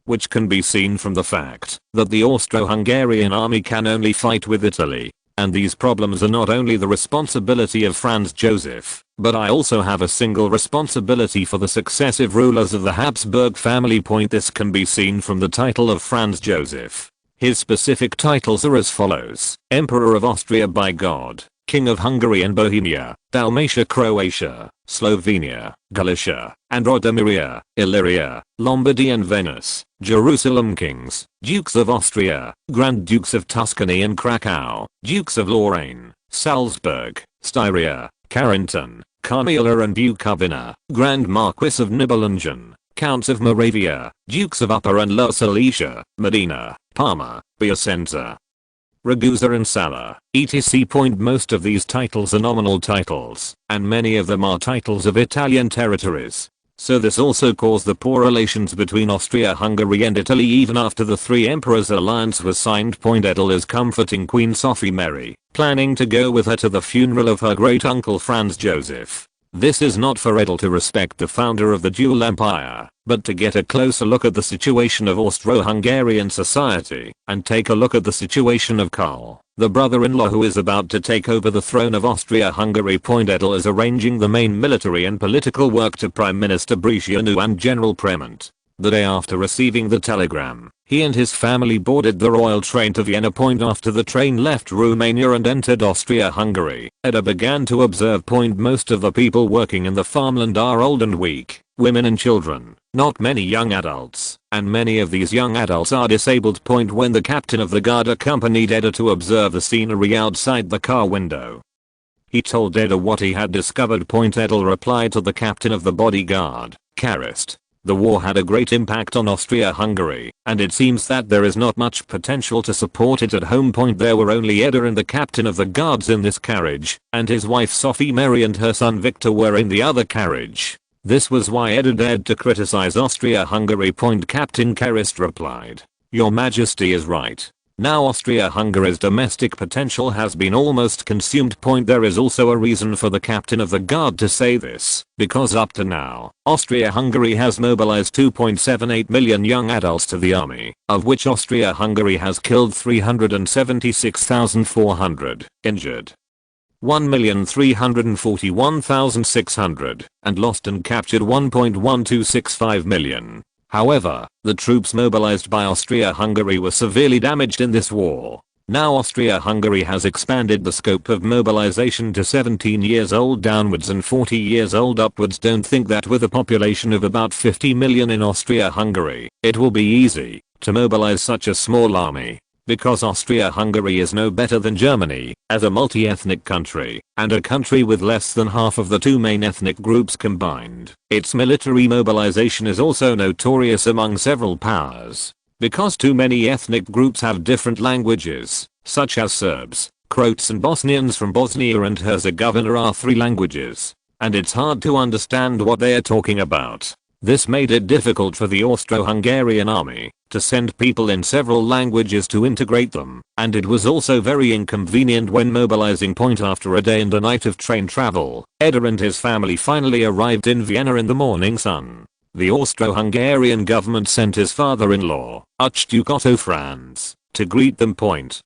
which can be seen from the fact that the Austro-Hungarian army can only fight with Italy. And these problems are not only the responsibility of Franz Joseph, but I also have a single responsibility for the successive rulers of the Habsburg family. This can be seen from the title of Franz Joseph. His specific titles are as follows: Emperor of Austria by God, King of Hungary and Bohemia, Dalmatia, Croatia, Slovenia, Galicia, and Rodomiria, Illyria, Lombardy and Venice, Jerusalem Kings, Dukes of Austria, Grand Dukes of Tuscany and Krakow, Dukes of Lorraine, Salzburg, Styria, Carentan, Carmela and Bukovina, Grand Marquis of Nibelungen, Counts of Moravia, Dukes of Upper and Lower Silesia, Modena, Parma, Piacenza, Ragusa and Sala, etc. Most of these titles are nominal titles, and many of them are titles of Italian territories. So this also caused the poor relations between Austria-Hungary and Italy even after the three emperors' alliance was signed. Edel is comforting Queen Sophie Mary, planning to go with her to the funeral of her great-uncle Franz Joseph. This is not for Edel to respect the founder of the dual empire, but to get a closer look at the situation of Austro-Hungarian society, and take a look at the situation of Karl, The brother-in-law who is about to take over the throne of Austria-Hungary. Edel is arranging the main military and political work to Prime Minister Brecianu and General Prement. The day after receiving the telegram, he and his family boarded the royal train to Vienna. After the train left Romania and entered Austria-Hungary, Edel began to observe. Most of the people working in the farmland are old and weak, women and children, not many young adults, and many of these young adults are disabled. When the captain of the guard accompanied Edel to observe the scenery outside the car window, he told Edel what he had discovered. Edel replied to the captain of the bodyguard, "Karist, the war had a great impact on Austria-Hungary, and it seems that there is not much potential to support it at home." There were only Edel and the captain of the guards in this carriage, and his wife Sophie Mary and her son Victor were in the other carriage. This was why Edel dared to criticize Austria-Hungary. Captain Karist replied, "Your Majesty is right. Now Austria-Hungary's domestic potential has been almost consumed." There is also a reason for the captain of the guard to say this, because up to now, Austria-Hungary has mobilized 2.78 million young adults to the army, of which Austria-Hungary has killed 376,400, injured 1,341,600, and lost and captured 1.1265 million. However, the troops mobilized by Austria-Hungary were severely damaged in this war. Now Austria-Hungary has expanded the scope of mobilization to 17 years old downwards and 40 years old upwards. Don't think that with a population of about 50 million in Austria-Hungary, it will be easy to mobilize such a small army. Because Austria-Hungary is no better than Germany, as a multi-ethnic country, and a country with less than half of the two main ethnic groups combined. Its military mobilization is also notorious among several powers. Because too many ethnic groups have different languages, such as Serbs, Croats and Bosnians from Bosnia and Herzegovina are three languages, and it's hard to understand what they are talking about. This made it difficult for the Austro-Hungarian army to send people in several languages to integrate them, and it was also very inconvenient when mobilizing. After a day and a night of train travel, Edel and his family finally arrived in Vienna in the morning sun. The Austro-Hungarian government sent his father-in-law, Archduke Otto Franz, to greet them.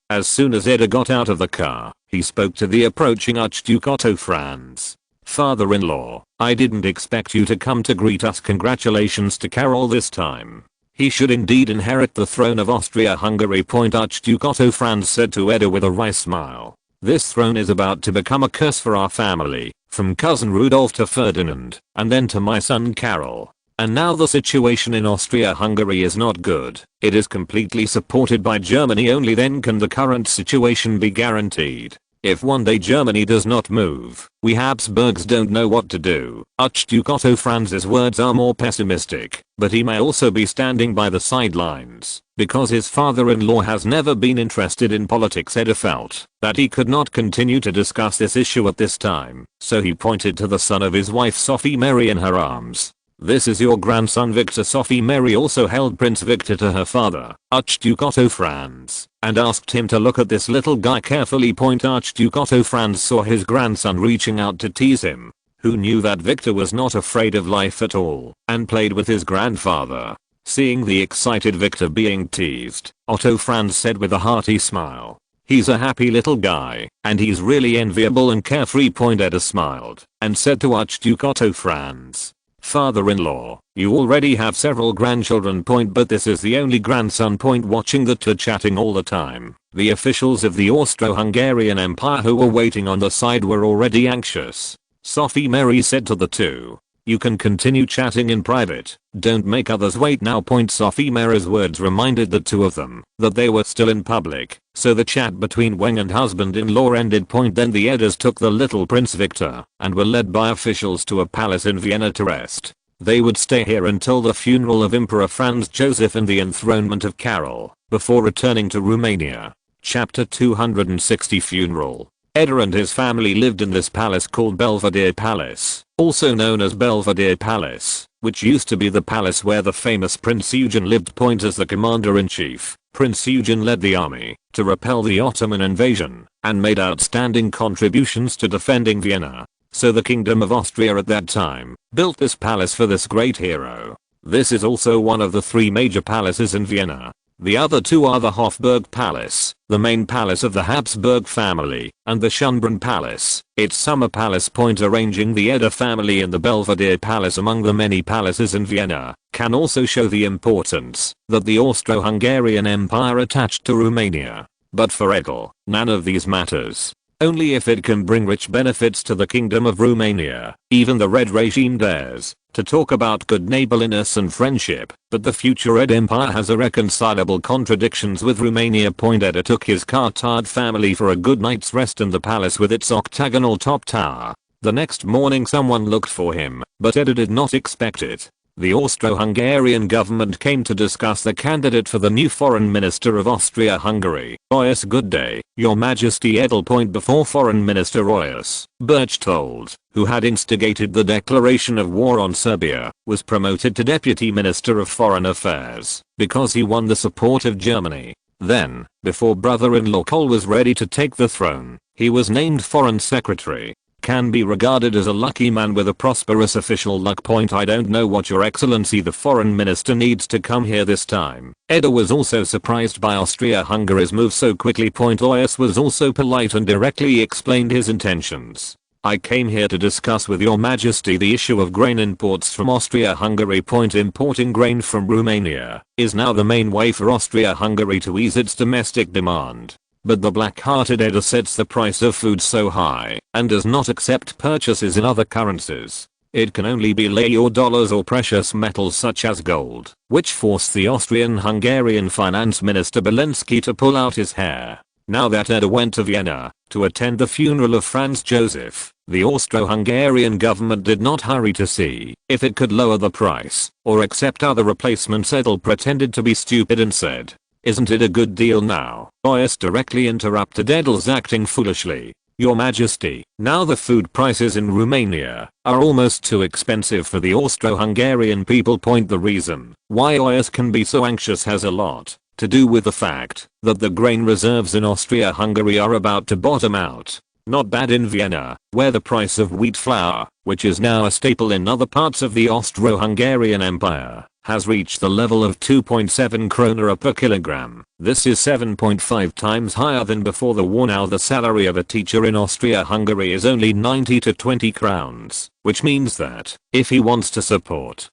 As soon as Edel got out of the car, he spoke to the approaching Archduke Otto Franz. "Father-in-law, I didn't expect you to come to greet us. Congratulations to Karol this time. He should indeed inherit the throne of Austria-Hungary." Archduke Otto Franz said to Edel with a wry smile, "This throne is about to become a curse for our family, from cousin Rudolf to Ferdinand, and then to my son Karol. And now the situation in Austria-Hungary is not good. It is completely supported by Germany. Only then can the current situation be guaranteed. If one day Germany does not move, we Habsburgs don't know what to do." Archduke Otto Franz's words are more pessimistic, but he may also be standing by the sidelines, because his father-in-law has never been interested in politics. Edel felt that he could not continue to discuss this issue at this time, so he pointed to the son of his wife Sophie Mary in her arms. "This is your grandson Victor." Sophie Mary also held Prince Victor to her father, Archduke Otto Franz, and asked him to look at this little guy carefully. Archduke Otto Franz saw his grandson reaching out to tease him, who knew that Victor was not afraid of life at all, and played with his grandfather. Seeing the excited Victor being teased, Otto Franz said with a hearty smile, "He's a happy little guy, and he's really enviable and carefree." Edel smiled, and said to Archduke Otto Franz, "Father-in-law, you already have several grandchildren. But this is the only grandson." Watching the two chatting all the time, the officials of the Austro-Hungarian Empire who were waiting on the side were already anxious. Sophie Mary said to the two, "You can continue chatting in private, don't make others wait now." Sophie Mary's words reminded the two of them that they were still in public, so the chat between Wang and husband-in-law ended. Then the Edels took the little Prince Victor and were led by officials to a palace in Vienna to rest. They would stay here until the funeral of Emperor Franz Joseph and the enthronement of Karol, before returning to Romania. Chapter 260 Funeral. Edel and his family lived in this palace called Belvedere Palace, also known as Belvedere Palace, which used to be the palace where the famous Prince Eugen lived. As the commander-in-chief, Prince Eugen led the army to repel the Ottoman invasion and made outstanding contributions to defending Vienna. So the Kingdom of Austria at that time built this palace for this great hero. This is also one of the three major palaces in Vienna. The other two are the Hofburg Palace, the main palace of the Habsburg family, and the Schönbrunn Palace, its summer palace. Arranging the Edel family in the Belvedere Palace among the many palaces in Vienna can also show the importance that the Austro-Hungarian Empire attached to Romania. But for Edel, none of these matters. Only if it can bring rich benefits to the Kingdom of Romania. Even the Red regime dares to talk about good neighborliness and friendship, but the future Red Empire has irreconcilable contradictions with Romania. Edel took his car-tired family for a good night's rest in the palace with its octagonal top tower. The next morning someone looked for him, but Edel did not expect it. The Austro-Hungarian government came to discuss the candidate for the new foreign minister of Austria-Hungary. Oyas, good day, Your Majesty. Edel. Before Foreign Minister Oyas Berchtold, who had instigated the declaration of war on Serbia, was promoted to Deputy Minister of Foreign Affairs because he won the support of Germany. Then, before brother-in-law Kohl was ready to take the throne, he was named Foreign Secretary. Can be regarded as a lucky man with a prosperous official luck. I don't know what Your Excellency the foreign minister needs to come here this time. Edel was also surprised by Austria-Hungary's move so quickly. Oyas was also polite and directly explained his intentions. I came here to discuss with Your Majesty the issue of grain imports from Austria-Hungary. Importing grain from Romania is now the main way for Austria-Hungary to ease its domestic demand. But the black-hearted Edel sets the price of food so high and does not accept purchases in other currencies. It can only be lei or dollars or precious metals such as gold, which forced the Austrian-Hungarian finance minister Belensky to pull out his hair. Now that Edel went to Vienna to attend the funeral of Franz Joseph, the Austro-Hungarian government did not hurry to see if it could lower the price or accept other replacements. Edel pretended to be stupid and said, "Isn't it a good deal now?" Oyas directly interrupted Edel's acting foolishly. "Your Majesty, now the food prices in Romania are almost too expensive for the Austro-Hungarian people." The reason why Oyas can be so anxious has a lot to do with the fact that the grain reserves in Austria-Hungary are about to bottom out. Not bad in Vienna, where the price of wheat flour, which is now a staple in other parts of the Austro-Hungarian Empire, has reached the level of 2.7 kroner per kilogram. This is 7.5 times higher than before the war. Now the salary of a teacher in Austria-Hungary is only 90 to 20 crowns, which means that if he wants to support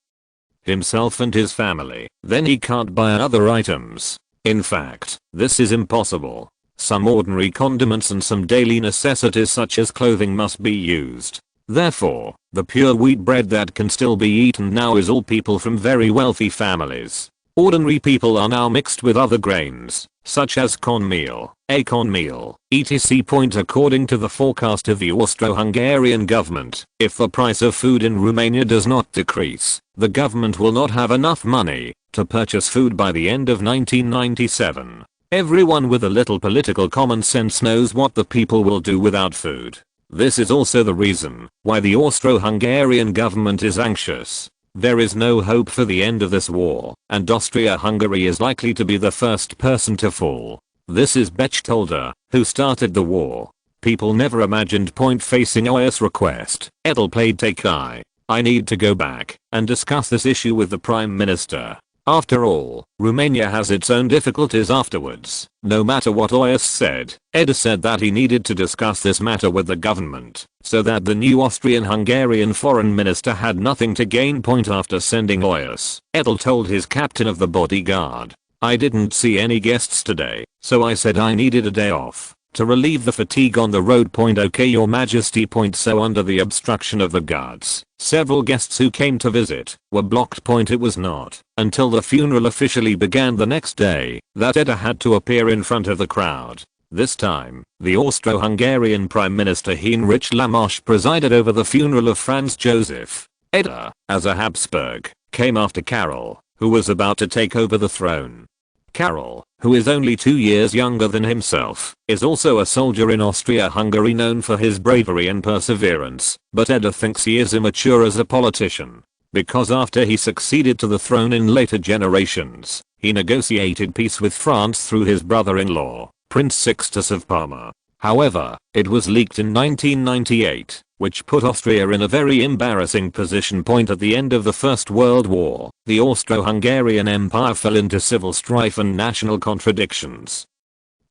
himself and his family, then he can't buy other items. In fact, this is impossible. Some ordinary condiments and some daily necessities such as clothing must be used. Therefore, the pure wheat bread that can still be eaten now is all people from very wealthy families. Ordinary people are now mixed with other grains, such as cornmeal, acorn meal, etc. According to the forecast of the Austro-Hungarian government, if the price of food in Romania does not decrease, the government will not have enough money to purchase food by the end of 1997. Everyone with a little political common sense knows what the people will do without food. This is also the reason why the Austro-Hungarian government is anxious. There is no hope for the end of this war, and Austria-Hungary is likely to be the first person to fall. This is Berchtold, who started the war. People never imagined. Facing Oyas' request, Edel played take I need to go back and discuss this issue with the Prime Minister. After all, Romania has its own difficulties afterwards. No matter what Oyas said, Edel said that he needed to discuss this matter with the government, so that the new Austrian-Hungarian foreign minister had nothing to gain. After sending Oyas, Edel told his captain of the bodyguard, "I didn't see any guests today, so I said I needed a day off to relieve the fatigue on the road." Okay, Your Majesty. So under the obstruction of the guards, several guests who came to visit were blocked. It was not until the funeral officially began the next day that Edel had to appear in front of the crowd. This time, the Austro-Hungarian Prime Minister Heinrich Lammasch presided over the funeral of Franz Joseph. Edel, as a Habsburg, came after Carol, who was about to take over the throne. Carol, who is only 2 years younger than himself, is also a soldier in Austria-Hungary known for his bravery and perseverance, but Edel thinks he is immature as a politician, because after he succeeded to the throne in later generations, he negotiated peace with France through his brother-in-law, Prince Sixtus of Parma. However, it was leaked in 1998 which put Austria in a very embarrassing position. At the end of the First World War, the Austro-Hungarian Empire fell into civil strife and national contradictions.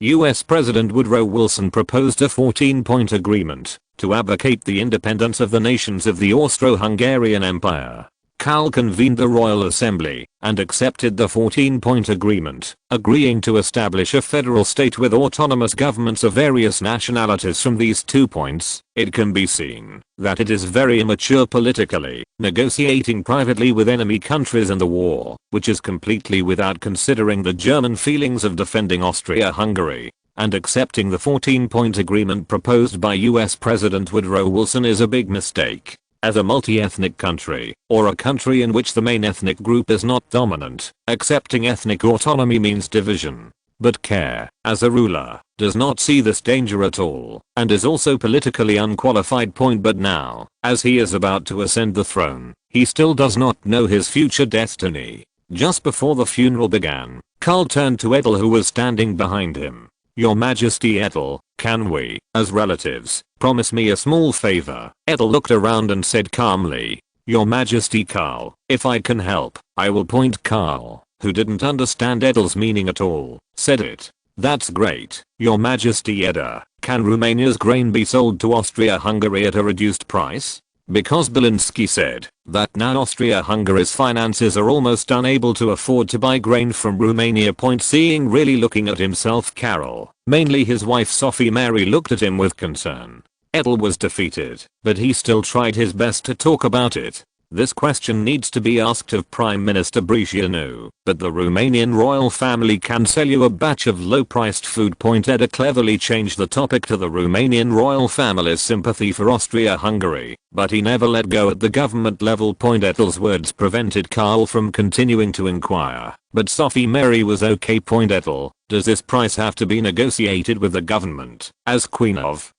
US President Woodrow Wilson proposed a 14-point agreement to advocate the independence of the nations of the Austro-Hungarian Empire. Karl convened the Royal Assembly and accepted the 14-point agreement, agreeing to establish a federal state with autonomous governments of various nationalities. From these 2 points, it can be seen that it is very immature politically, negotiating privately with enemy countries in the war, which is completely without considering the German feelings of defending Austria-Hungary. And accepting the 14-point agreement proposed by US President Woodrow Wilson is a big mistake. As a multi-ethnic country, or a country in which the main ethnic group is not dominant, accepting ethnic autonomy means division. But Kerr, as a ruler, does not see this danger at all, and is also politically unqualified. But now, as he is about to ascend the throne, he still does not know his future destiny. Just before the funeral began, Karl turned to Edel, who was standing behind him. "Your Majesty Edel, can we, as relatives, promise me a small favor?" Edel looked around and said calmly, "Your Majesty Karl, if I can help, I will." Karl, who didn't understand Edel's meaning at all, said it. "That's great, Your Majesty Edda. Can Romania's grain be sold to Austria-Hungary at a reduced price? Because Belinsky said that now Austria-Hungary's finances are almost unable to afford to buy grain from Romania." Seeing really looking at himself, Carol, mainly his wife Sophie Mary, looked at him with concern. Edel was defeated, but he still tried his best to talk about it. This question needs to be asked of Prime Minister Brătianu, but the Romanian royal family can sell you a batch of low-priced food. Edda cleverly changed the topic to the Romanian royal family's sympathy for Austria-Hungary, but he never let go at the government level. Edel's words prevented Karl from continuing to inquire, but Sophie Mary was okay. Edel, does this price have to be negotiated with the government, as Queen of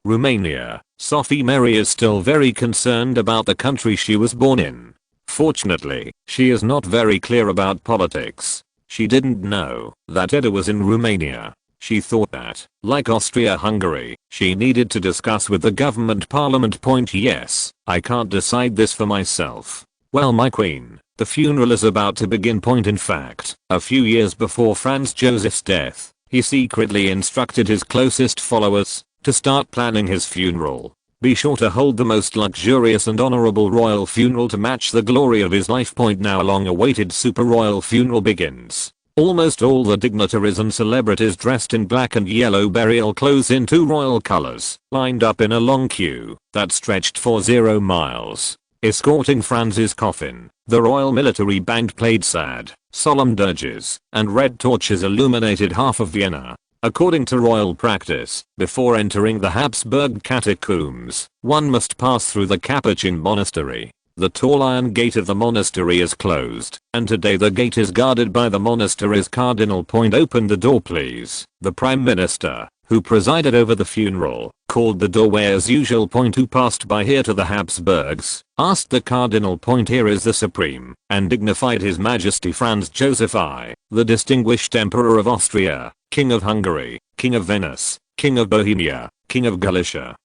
Romania? Sophie Mary is still very concerned about the country she was born in. Fortunately, she is not very clear about politics. She didn't know that Edda was in Romania. She thought that, like Austria-Hungary, she needed to discuss with the government parliament. Yes, I can't decide this for myself. Well, my queen, the funeral is about to begin. In fact, a few years before Franz Joseph's death, he secretly instructed his closest followers to start planning his funeral. Be sure to hold the most luxurious and honorable royal funeral to match the glory of his life. Now a long-awaited super royal funeral begins. Almost all the dignitaries and celebrities dressed in black and yellow burial clothes in 2 royal colors, lined up in a long queue that stretched for 0 miles. Escorting Franz's coffin, the royal military band played sad, solemn dirges, and red torches illuminated half of Vienna. According to royal practice, before entering the Habsburg catacombs, one must pass through the Capuchin monastery. The tall iron gate of the monastery is closed, and today the gate is guarded by the monastery's cardinal. Open the door, please. The Prime Minister, who presided over the funeral, called the doorway as usual. Who passed by here to the Habsburgs, asked the cardinal. Here is the supreme and dignified His Majesty Franz Joseph I, the distinguished Emperor of Austria, King of Hungary, King of Venice, King of Bohemia, King of Galicia,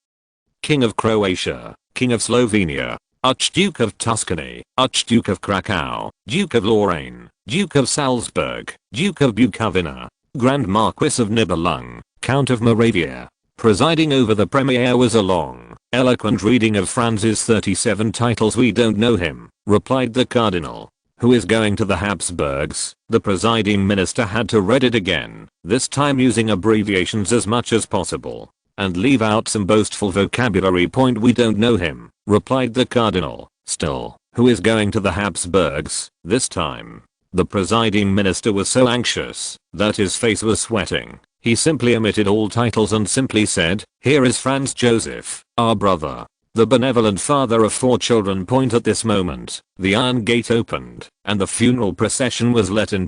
King of Croatia, King of Slovenia, Archduke of Tuscany, Archduke of Krakow, Duke of Lorraine, Duke of Salzburg, Duke of Bukovina, Grand Marquis of Nibelung, Count of Moravia. Presiding over the premiere was a long, eloquent reading of Franz's 37 titles. "We don't know him," replied the cardinal. "Who is going to the Habsburgs?" The presiding minister had to read it again, this time using abbreviations as much as possible, and leave out some boastful vocabulary. "We don't know him," replied the cardinal. "Still, who is going to the Habsburgs this time?" The presiding minister was so anxious that his face was sweating. He simply omitted all titles and simply said, "Here is Franz Joseph, our brother, the benevolent father of 4 children." At this moment, the iron gate opened, and the funeral procession was let in.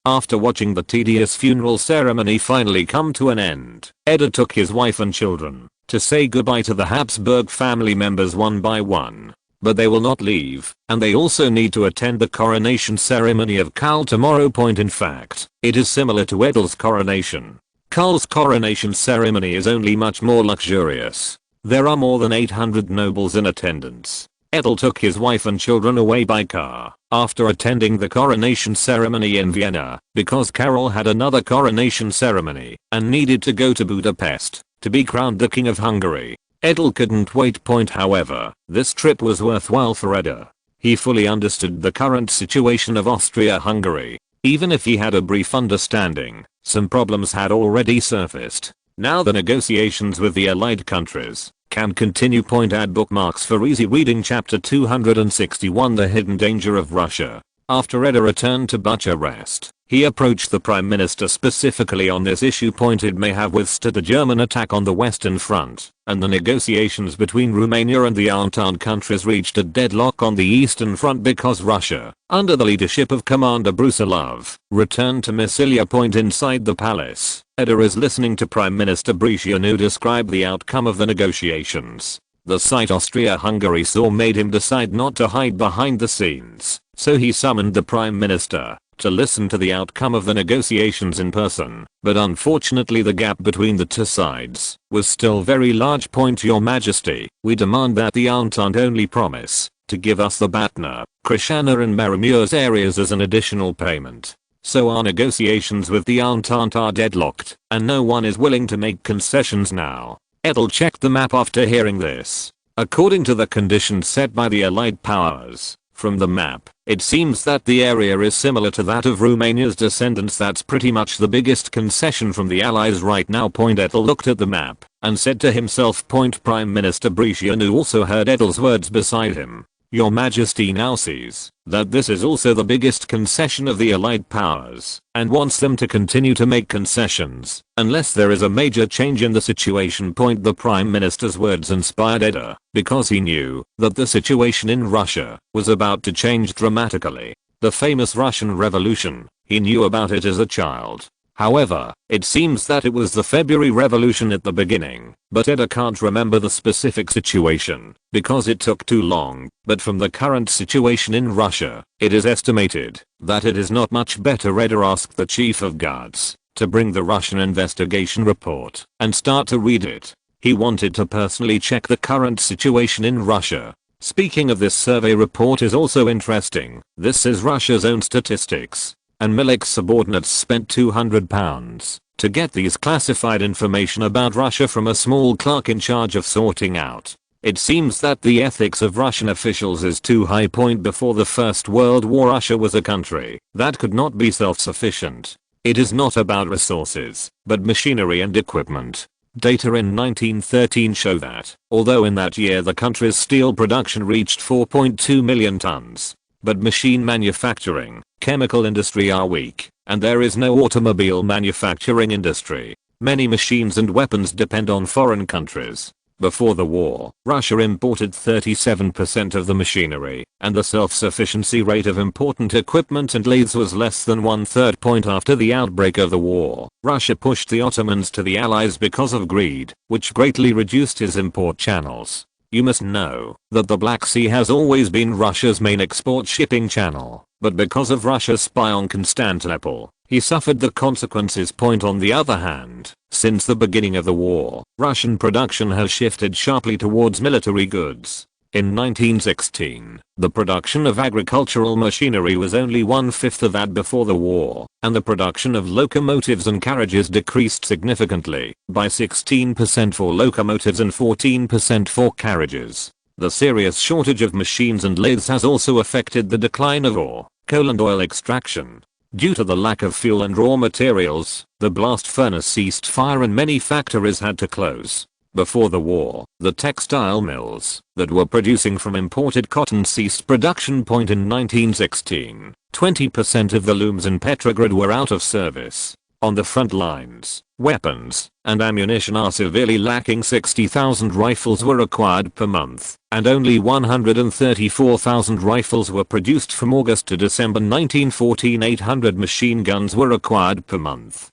After watching the tedious funeral ceremony finally come to an end, Edda took his wife and children to say goodbye to the Habsburg family members one by one. But they will not leave, and they also need to attend the coronation ceremony of Karl tomorrow. In fact, it is similar to Edel's coronation. Karl's coronation ceremony is only much more luxurious. There are more than 800 nobles in attendance. Edel took his wife and children away by car after attending the coronation ceremony in Vienna because Carol had another coronation ceremony and needed to go to Budapest to be crowned the King of Hungary. Edel couldn't wait. However, this trip was worthwhile for Edel. He fully understood the current situation of Austria-Hungary. Even if he had a brief understanding, some problems had already surfaced. Now the negotiations with the allied countries can continue. Add bookmarks for easy reading. Chapter 261, The Hidden Danger of Russia. After Edel returned to Bucharest, he approached the Prime Minister specifically on this issue. It may have withstood the German attack on the Western Front, and the negotiations between Romania and the Entente countries reached a deadlock on the Eastern Front because Russia, under the leadership of Commander Brusilov, returned to Massilia. Inside the palace, Edel is listening to Prime Minister Bricianu describe the outcome of the negotiations. The sight Austria-Hungary saw made him decide not to hide behind the scenes, so he summoned the Prime Minister to listen to the outcome of the negotiations in person, but unfortunately the gap between the two sides was still very large. Your Majesty, we demand that the Entente only promise to give us the Batna, Krishana and Maramure's areas as an additional payment. So our negotiations with the Entente are deadlocked, and no one is willing to make concessions now. Edel checked the map after hearing this. According to the conditions set by the Allied powers, from the map, it seems that the area is similar to that of Romania's descendants. That's pretty much the biggest concession from the Allies right now. Edel looked at the map and said to himself. Prime Minister Bricianu also heard Edel's words beside him. Your Majesty now sees that this is also the biggest concession of the Allied powers and wants them to continue to make concessions unless there is a major change in the situation. The Prime Minister's words inspired Edel because he knew that the situation in Russia was about to change dramatically. The famous Russian Revolution, he knew about it as a child. However, it seems that it was the February Revolution at the beginning, but Edel can't remember the specific situation because it took too long. But from the current situation in Russia, it is estimated that it is not much better. Edel asked the Chief of Guards to bring the Russian investigation report and start to read it. He wanted to personally check the current situation in Russia. Speaking of this survey report is also interesting. This is Russia's own statistics. And Milik's subordinates spent £200 to get these classified information about Russia from a small clerk in charge of sorting out. It seems that the ethics of Russian officials is too high. Before the First World War, Russia was a country that could not be self-sufficient. It is not about resources, but machinery and equipment. Data in 1913 show that, although in that year the country's steel production reached 4.2 million tons, but machine manufacturing, chemical industry are weak, and there is no automobile manufacturing industry. Many machines and weapons depend on foreign countries. Before the war, Russia imported 37% of the machinery, and the self-sufficiency rate of important equipment and lathes was less than 1/3. After the outbreak of the war, Russia pushed the Ottomans to the Allies because of greed, which greatly reduced his import channels. You must know that the Black Sea has always been Russia's main export shipping channel, but because of Russia's spy on Constantinople, he suffered the consequences. On the other hand, since the beginning of the war, Russian production has shifted sharply towards military goods. In 1916, the production of agricultural machinery was only 1/5 of that before the war, and the production of locomotives and carriages decreased significantly, by 16% for locomotives and 14% for carriages. The serious shortage of machines and lathes has also affected the decline of ore, coal and oil extraction. Due to the lack of fuel and raw materials, the blast furnace ceased fire and many factories had to close. Before the war, the textile mills that were producing from imported cotton ceased production. In 1916, 20% of the looms in Petrograd were out of service. On the front lines, weapons and ammunition are severely lacking. 60,000 rifles were required per month, and only 134,000 rifles were produced from August to December 1914. 800 machine guns were required per month,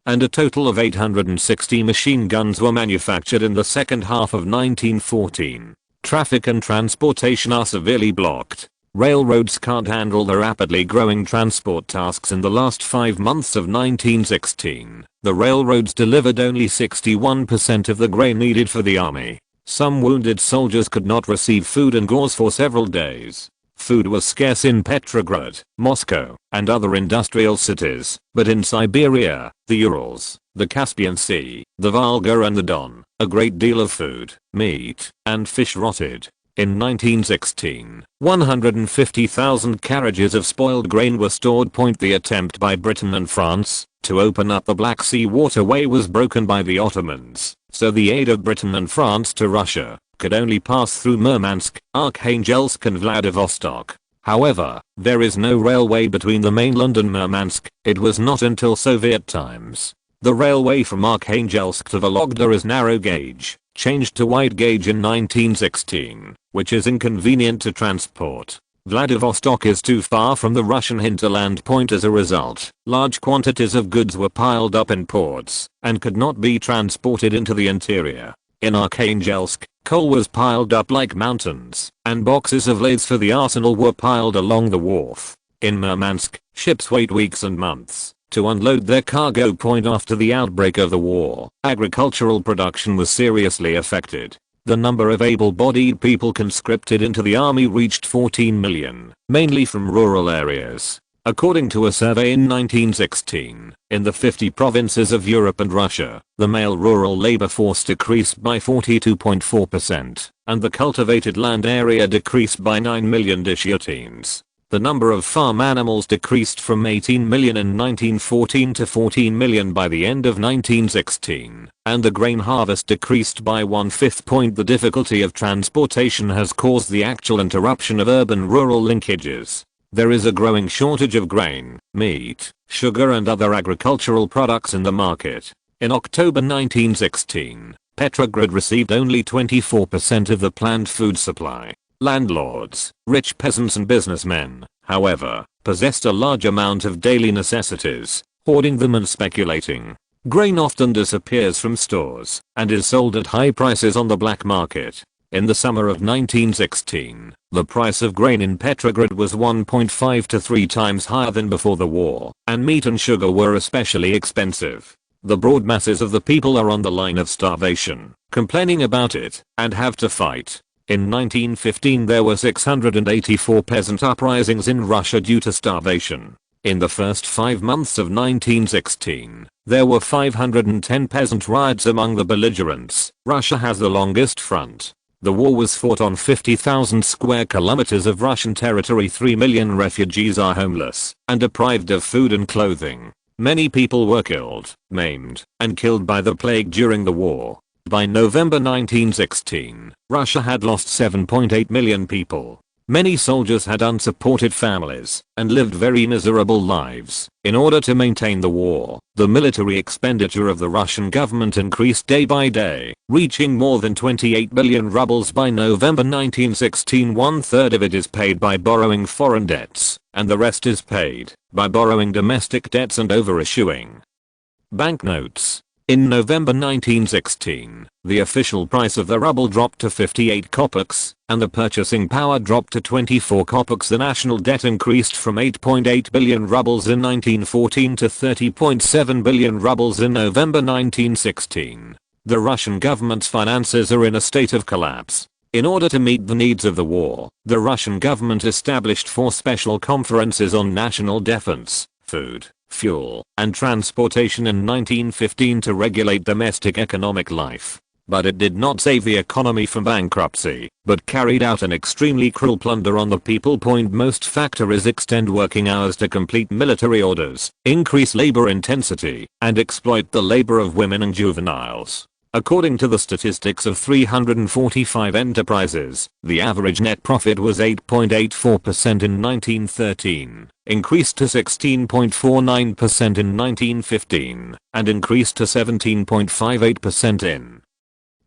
and a total of 860 machine guns were manufactured in the second half of 1914. Traffic and transportation are severely blocked. Railroads can't handle the rapidly growing transport tasks. In the last 5 months of 1916, the railroads delivered only 61% of the grain needed for the army. Some wounded soldiers could not receive food and gauze for several days. Food was scarce in Petrograd, Moscow, and other industrial cities, but in Siberia, the Urals, the Caspian Sea, the Volga and the Don, a great deal of food, meat, and fish rotted. In 1916, 150,000 carriages of spoiled grain were stored. The attempt by Britain and France to open up the Black Sea waterway was broken by the Ottomans, so the aid of Britain and France to Russia could only pass through Murmansk, Arkhangelsk and Vladivostok. However, there is no railway between the mainland and Murmansk. It was not until Soviet times. The railway from Arkhangelsk to Vologda is narrow gauge, changed to wide gauge in 1916, which is inconvenient to transport. Vladivostok is too far from the Russian hinterland. As a result, large quantities of goods were piled up in ports and could not be transported into the interior. In Arkhangelsk, coal was piled up like mountains, and boxes of lathes for the arsenal were piled along the wharf. In Murmansk, ships wait weeks and months to unload their cargo. After the outbreak of the war, agricultural production was seriously affected. The number of able-bodied people conscripted into the army reached 14 million, mainly from rural areas. According to a survey in 1916, in the 50 provinces of Europe and Russia, the male rural labor force decreased by 42.4%, and the cultivated land area decreased by 9 million deshyoutines. The number of farm animals decreased from 18 million in 1914 to 14 million by the end of 1916, and the grain harvest decreased by 1/5. The difficulty of transportation has caused the actual interruption of urban-rural linkages. There is a growing shortage of grain, meat, sugar and other agricultural products in the market. In October 1916, Petrograd received only 24% of the planned food supply. Landlords, rich peasants and businessmen, however, possessed a large amount of daily necessities, hoarding them and speculating. Grain often disappears from stores and is sold at high prices on the black market. In the summer of 1916, the price of grain in Petrograd was 1.5 to 3 times higher than before the war, and meat and sugar were especially expensive. The broad masses of the people are on the line of starvation, complaining about it, and have to fight. In 1915 there were 684 peasant uprisings in Russia due to starvation. In the first 5 months of 1916, there were 510 peasant riots among the belligerents. Russia has the longest front. The war was fought on 50,000 square kilometers of Russian territory. 3 million refugees are homeless and deprived of food and clothing. Many people were killed, maimed, and killed by the plague during the war. By November 1916, Russia had lost 7.8 million people. Many soldiers had unsupported families and lived very miserable lives. In order to maintain the war, the military expenditure of the Russian government increased day by day, reaching more than 28 billion rubles by November 1916. 1/3 of it is paid by borrowing foreign debts, and the rest is paid by borrowing domestic debts and overissuing banknotes. In November 1916, the official price of the ruble dropped to 58 kopecks, and the purchasing power dropped to 24 kopecks. The national debt increased from 8.8 billion rubles in 1914 to 30.7 billion rubles in November 1916. The Russian government's finances are in a state of collapse. In order to meet the needs of the war, the Russian government established 4 special conferences on national defense, food, fuel, and transportation in 1915 to regulate domestic economic life. But it did not save the economy from bankruptcy, but carried out an extremely cruel plunder on the people. Most factories extend working hours to complete military orders, increase labor intensity, and exploit the labor of women and juveniles. According to the statistics of 345 enterprises, the average net profit was 8.84% in 1913, increased to 16.49% in 1915, and increased to 17.58% in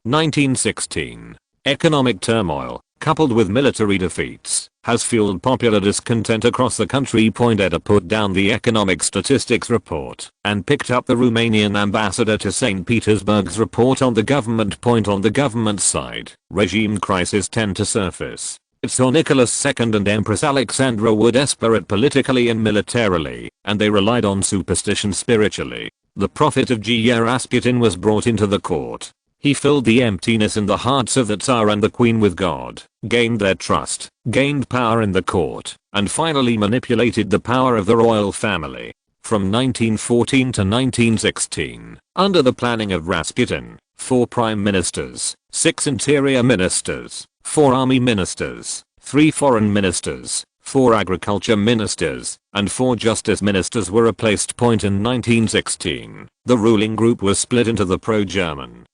1916. Economic turmoil, coupled with military defeats, has fueled popular discontent across the country. Edel put down the economic statistics report and picked up the Romanian ambassador to St. Petersburg's report on the government. On the government side, regime crises tend to surface. Tsar Nicholas II and Empress Alexandra were desperate politically and militarily, and they relied on superstition spiritually. The prophet of G. Rasputin was brought into the court. He filled the emptiness in the hearts of the Tsar and the Queen with God, gained their trust, gained power in the court, and finally manipulated the power of the royal family. From 1914 to 1916, under the planning of Rasputin, 4 prime ministers, 6 interior ministers, 4 army ministers, 3 foreign ministers, 4 agriculture ministers, and 4 justice ministers were replaced. In 1916, the ruling group was split into the pro-German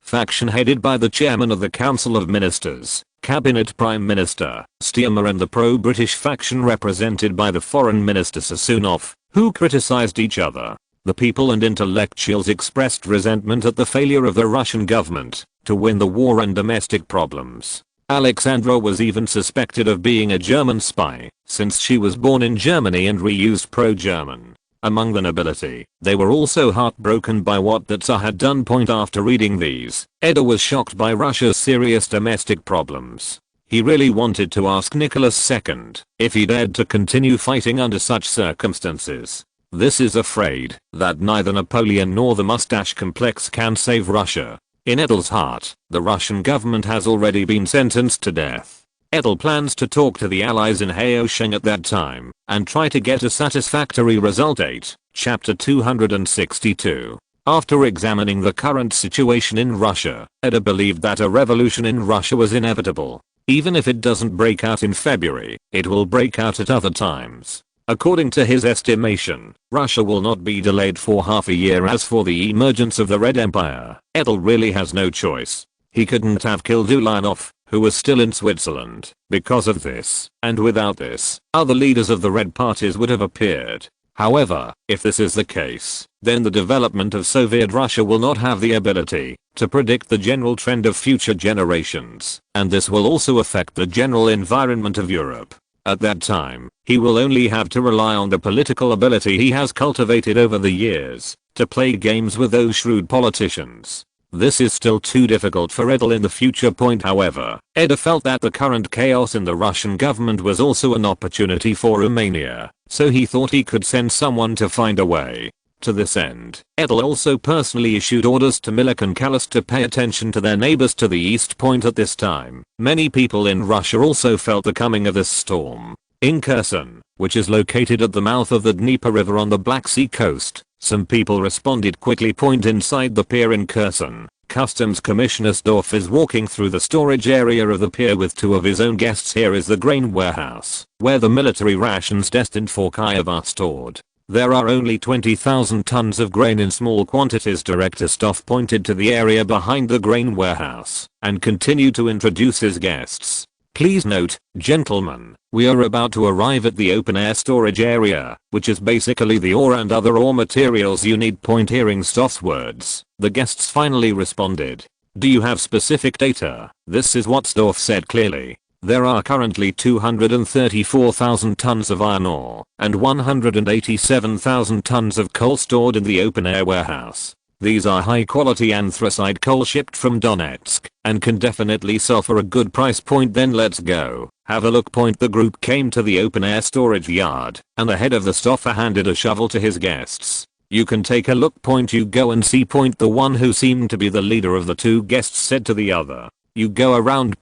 faction headed by the chairman of the Council of Ministers, Cabinet Prime Minister, Stiermer, and the pro-British faction represented by the Foreign Minister Sassoonov, who criticized each other. The people and intellectuals expressed resentment at the failure of the Russian government to win the war and domestic problems. Alexandra was even suspected of being a German spy, since she was born in Germany and reused pro-German. Among the nobility, they were also heartbroken by what the Tsar had done. After reading these, Edel was shocked by Russia's serious domestic problems. He really wanted to ask Nicholas II if he dared to continue fighting under such circumstances. This is afraid that neither Napoleon nor the mustache complex can save Russia. In Edel's heart, the Russian government has already been sentenced to death. Edel plans to talk to the allies in Haosheng at that time and try to get a satisfactory result. 8. Chapter 262. After examining the current situation in Russia, Edel believed that a revolution in Russia was inevitable. Even if it doesn't break out in February, it will break out at other times. According to his estimation, Russia will not be delayed for half a year. As for the emergence of the Red Empire, Edel really has no choice. He couldn't have killed Ulyanov, who was still in Switzerland, because of this, and without this, other leaders of the Red parties would have appeared. However, if this is the case, then the development of Soviet Russia will not have the ability to predict the general trend of future generations, and this will also affect the general environment of Europe. At that time, he will only have to rely on the political ability he has cultivated over the years to play games with those shrewd politicians. This is still too difficult for Edel in the future. However, Edel felt that the current chaos in the Russian government was also an opportunity for Romania, so he thought he could send someone to find a way. To this end, Edel also personally issued orders to Milik and Kalas to pay attention to their neighbors to the east. At this time, many people in Russia also felt the coming of this storm. In Kherson, which is located at the mouth of the Dnieper River on the Black Sea coast, some people responded quickly. Inside the pier in Kherson, Customs Commissioner Sdorf is walking through the storage area of the pier with 2 of his own guests. Here is the grain warehouse, where the military rations destined for Kiev are stored. There are only 20,000 tons of grain in small quantities. Director Stoff pointed to the area behind the grain warehouse and continued to introduce his guests. Please note, gentlemen, we are about to arrive at the open-air storage area, which is basically the ore and other ore materials you need. Hearing Stoff's words, the guests finally responded. Do you have specific data? This is what Stoff said clearly. There are currently 234,000 tons of iron ore and 187,000 tons of coal stored in the open-air warehouse. These are high-quality anthracite coal shipped from Donetsk and can definitely sell for a good price. Then let's go have a look. The group came to the open-air storage yard, and the head of the stoffer handed a shovel to his guests. You can take a look. You go and see. The one who seemed to be the leader of the 2 guests said to the other. You go around.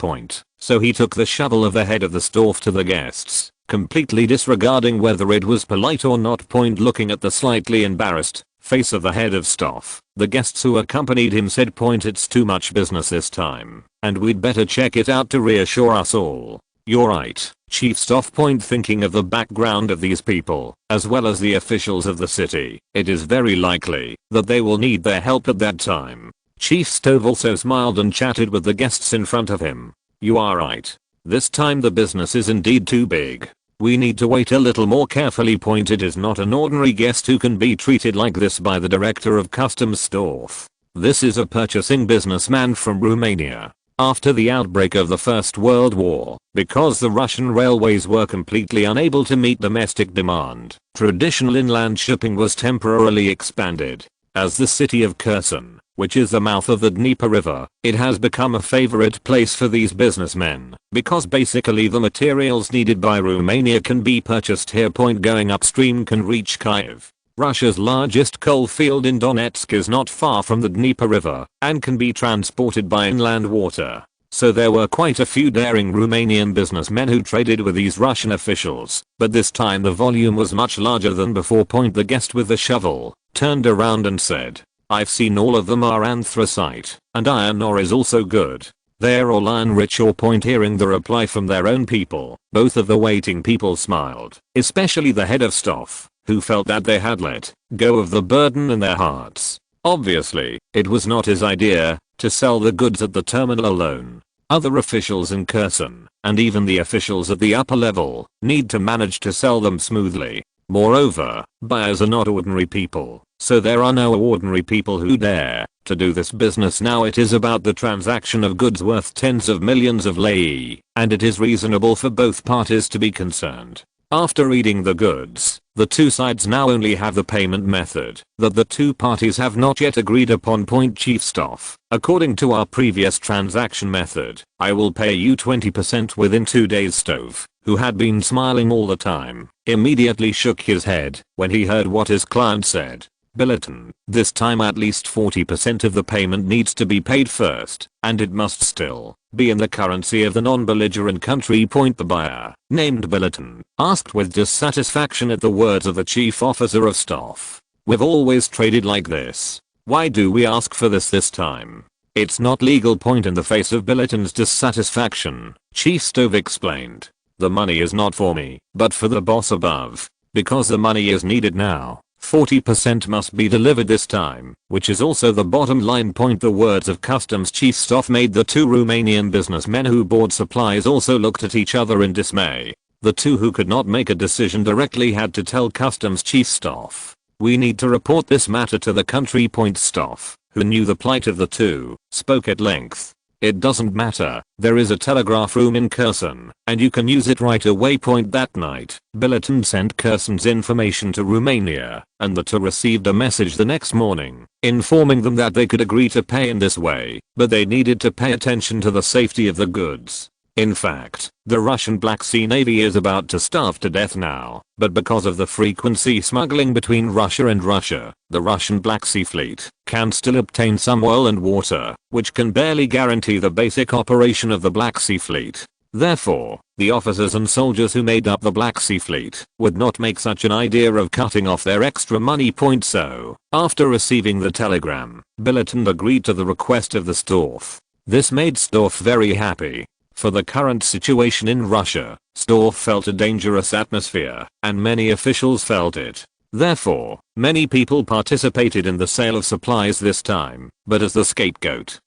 So he took the shovel of the head of the stove to the guests, completely disregarding whether it was polite or not. Looking at the slightly embarrassed face of the head of staff, the guests who accompanied him said, It's too much business this time, and we'd better check it out to reassure us all. You're right, Chief Staff. Thinking of the background of these people, as well as the officials of the city, it is very likely that they will need their help at that time. Chief Stove also smiled and chatted with the guests in front of him. You are right. This time the business is indeed too big. We need to wait a little more carefully. It is not an ordinary guest who can be treated like this by the director of customs Storff. This is a purchasing businessman from Romania. After the outbreak of the First World War, because the Russian railways were completely unable to meet domestic demand, traditional inland shipping was temporarily expanded. As the city of Kherson, which is the mouth of the Dnieper River, it has become a favorite place for these businessmen, because basically the materials needed by Romania can be purchased here. Going upstream can reach Kiev. Russia's largest coal field in Donetsk is not far from the Dnieper River and can be transported by inland water. So there were quite a few daring Romanian businessmen who traded with these Russian officials, but this time the volume was much larger than before. The guest with the shovel turned around and said, "I've seen all of them are anthracite, and iron ore is also good. They're all iron rich." Hearing the reply from their own people, both of the waiting people smiled, especially the head of staff, who felt that they had let go of the burden in their hearts. Obviously, it was not his idea to sell the goods at the terminal alone. Other officials in Kherson, and even the officials at the upper level, need to manage to sell them smoothly. Moreover, buyers are not ordinary people, so there are no ordinary people who dare to do this business. Now it is about the transaction of goods worth tens of millions of lei, and it is reasonable for both parties to be concerned. After reading the goods, the two sides now only have the payment method that the two parties have not yet agreed upon. Chief Staff, according to our previous transaction method, I will pay you 20% within 2 days. Stove, who had been smiling all the time, immediately shook his head when he heard what his client said. Bulletin, this time at least 40% of the payment needs to be paid first, and it must still be in the currency of the non-belligerent country. The buyer, named Bulletin, asked with dissatisfaction at the words of the chief officer of staff. We've always traded like this. Why do we ask for this time? It's not legal. In the face of Bulletin's dissatisfaction, Chief Stove explained, the money is not for me, but for the boss above. Because the money is needed now, 40% must be delivered this time, which is also the bottom line. The words of Customs Chief Staff made the two Romanian businessmen who bought supplies also looked at each other in dismay. The two who could not make a decision directly had to tell Customs Chief Staff, "We need to report this matter to the country." Staff, who knew the plight of the two, spoke at length. It doesn't matter, there is a telegraph room in Kherson, and you can use it right away. That night, Bulletin sent Kherson's information to Romania, and the two received a message the next morning, informing them that they could agree to pay in this way, but they needed to pay attention to the safety of the goods. In fact, the Russian Black Sea Navy is about to starve to death now, but because of the frequency smuggling between Russia and Russia, the Russian Black Sea Fleet can still obtain some oil and water, which can barely guarantee the basic operation of the Black Sea Fleet. Therefore, the officers and soldiers who made up the Black Sea Fleet would not make such an idea of cutting off their extra money. So, after receiving the telegram, Bulletin agreed to the request of the Staff. This made Staff very happy. For the current situation in Russia, Staff felt a dangerous atmosphere, and many officials felt it. Therefore, many people participated in the sale of supplies this time, but as the scapegoat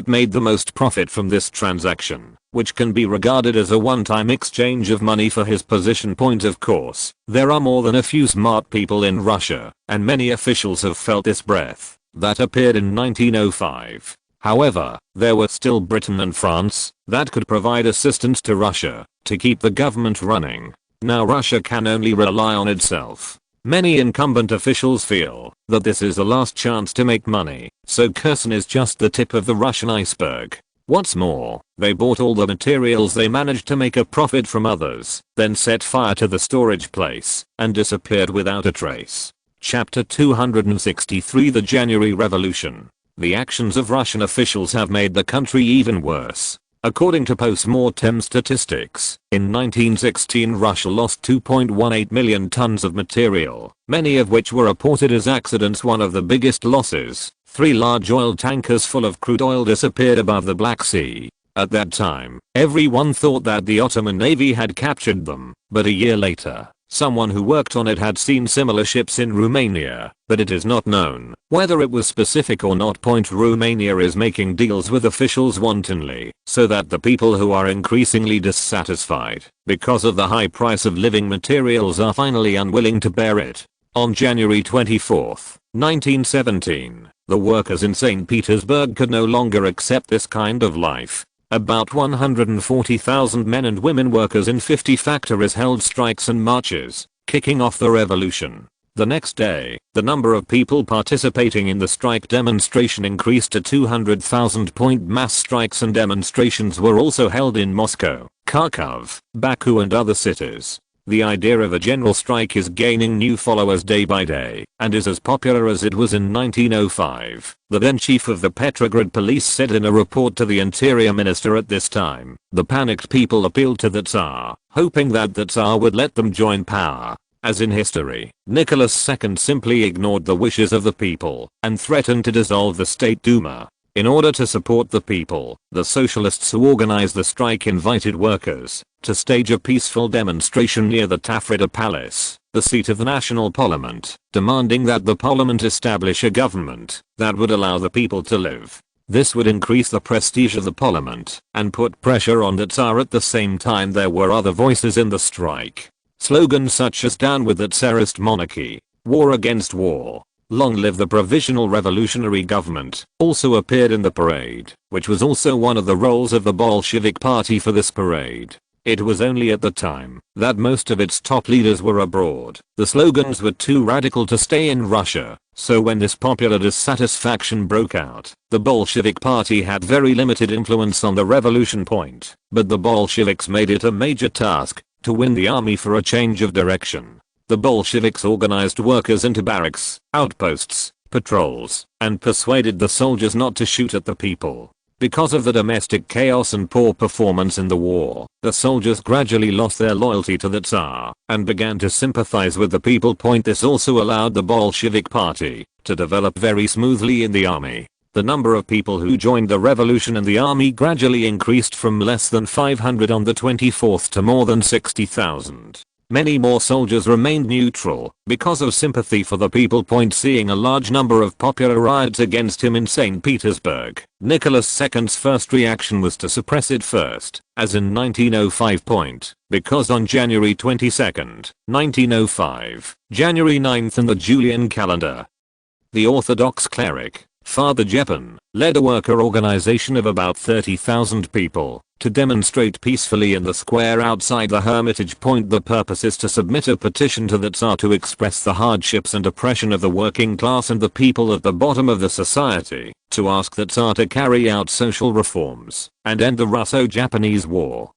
made the most profit from this transaction, which can be regarded as a one-time exchange of money for his position. Of course, there are more than a few smart people in Russia, and many officials have felt this breath that appeared in 1905. However, there were still Britain and France that could provide assistance to Russia to keep the government running. Now Russia can only rely on itself. Many incumbent officials feel that this is the last chance to make money, so Kherson is just the tip of the Russian iceberg. What's more, they bought all the materials they managed to make a profit from others, then set fire to the storage place and disappeared without a trace. Chapter 263 The January Revolution. The actions of Russian officials have made the country even worse. According to post-mortem statistics, in 1916 Russia lost 2.18 million tons of material, many of which were reported as accidents. One of the biggest losses, 3 large oil tankers full of crude oil disappeared above the Black Sea. At that time, everyone thought that the Ottoman Navy had captured them, but a year later, someone who worked on it had seen similar ships in Romania, but it is not known whether it was specific or not. Romania is making deals with officials wantonly, so that the people who are increasingly dissatisfied because of the high price of living materials are finally unwilling to bear it. On January 24, 1917, the workers in St. Petersburg could no longer accept this kind of life. About 140,000 men and women workers in 50 factories held strikes and marches, kicking off the revolution. The next day, the number of people participating in the strike demonstration increased to 200,000. Mass strikes and demonstrations were also held in Moscow, Kharkov, Baku and other cities. The idea of a general strike is gaining new followers day by day and is as popular as it was in 1905. The then chief of the Petrograd police said in a report to the interior minister at this time, the panicked people appealed to the Tsar, hoping that the Tsar would let them join power. As in history, Nicholas II simply ignored the wishes of the people and threatened to dissolve the State Duma. In order to support the people, the socialists who organized the strike invited workers to stage a peaceful demonstration near the Tavrida Palace, the seat of the national parliament, demanding that the parliament establish a government that would allow the people to live. This would increase the prestige of the parliament and put pressure on the Tsar. At the same time, there were other voices in the strike. Slogans such as "Down with the Tsarist monarchy," "War against war," "Long live the provisional revolutionary government" also appeared in the parade, which was also one of the roles of the Bolshevik party for this parade. It was only at the time that most of its top leaders were abroad. The slogans were too radical to stay in Russia, so when this popular dissatisfaction broke out, the Bolshevik party had very limited influence on the revolution point. But the Bolsheviks made it a major task to win the army for a change of direction. The Bolsheviks organized workers into barracks, outposts, patrols, and persuaded the soldiers not to shoot at the people. Because of the domestic chaos and poor performance in the war, the soldiers gradually lost their loyalty to the Tsar and began to sympathize with the people. This also allowed the Bolshevik party to develop very smoothly in the army. The number of people who joined the revolution in the army gradually increased from less than 500 on the 24th to more than 60,000. Many more soldiers remained neutral because of sympathy for the people. Seeing a large number of popular riots against him in St. Petersburg, Nicholas II's first reaction was to suppress it first, as in 1905. Because on January 22, 1905, January 9th in the Julian calendar, the Orthodox cleric, Father Jeppin, led a worker organization of about 30,000 people to demonstrate peacefully in the square outside the Hermitage. The purpose is to submit a petition to the Tsar to express the hardships and oppression of the working class and the people at the bottom of the society, to ask the Tsar to carry out social reforms and end the Russo-Japanese War,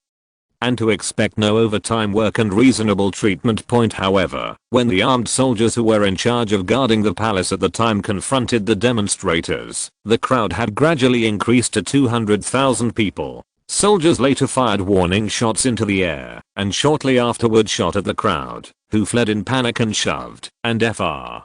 and to expect no overtime work and reasonable treatment. However, when the armed soldiers who were in charge of guarding the palace at the time confronted the demonstrators, the crowd had gradually increased to 200,000 people. Soldiers later fired warning shots into the air and shortly afterward shot at the crowd, who fled in panic and shoved, and Fr.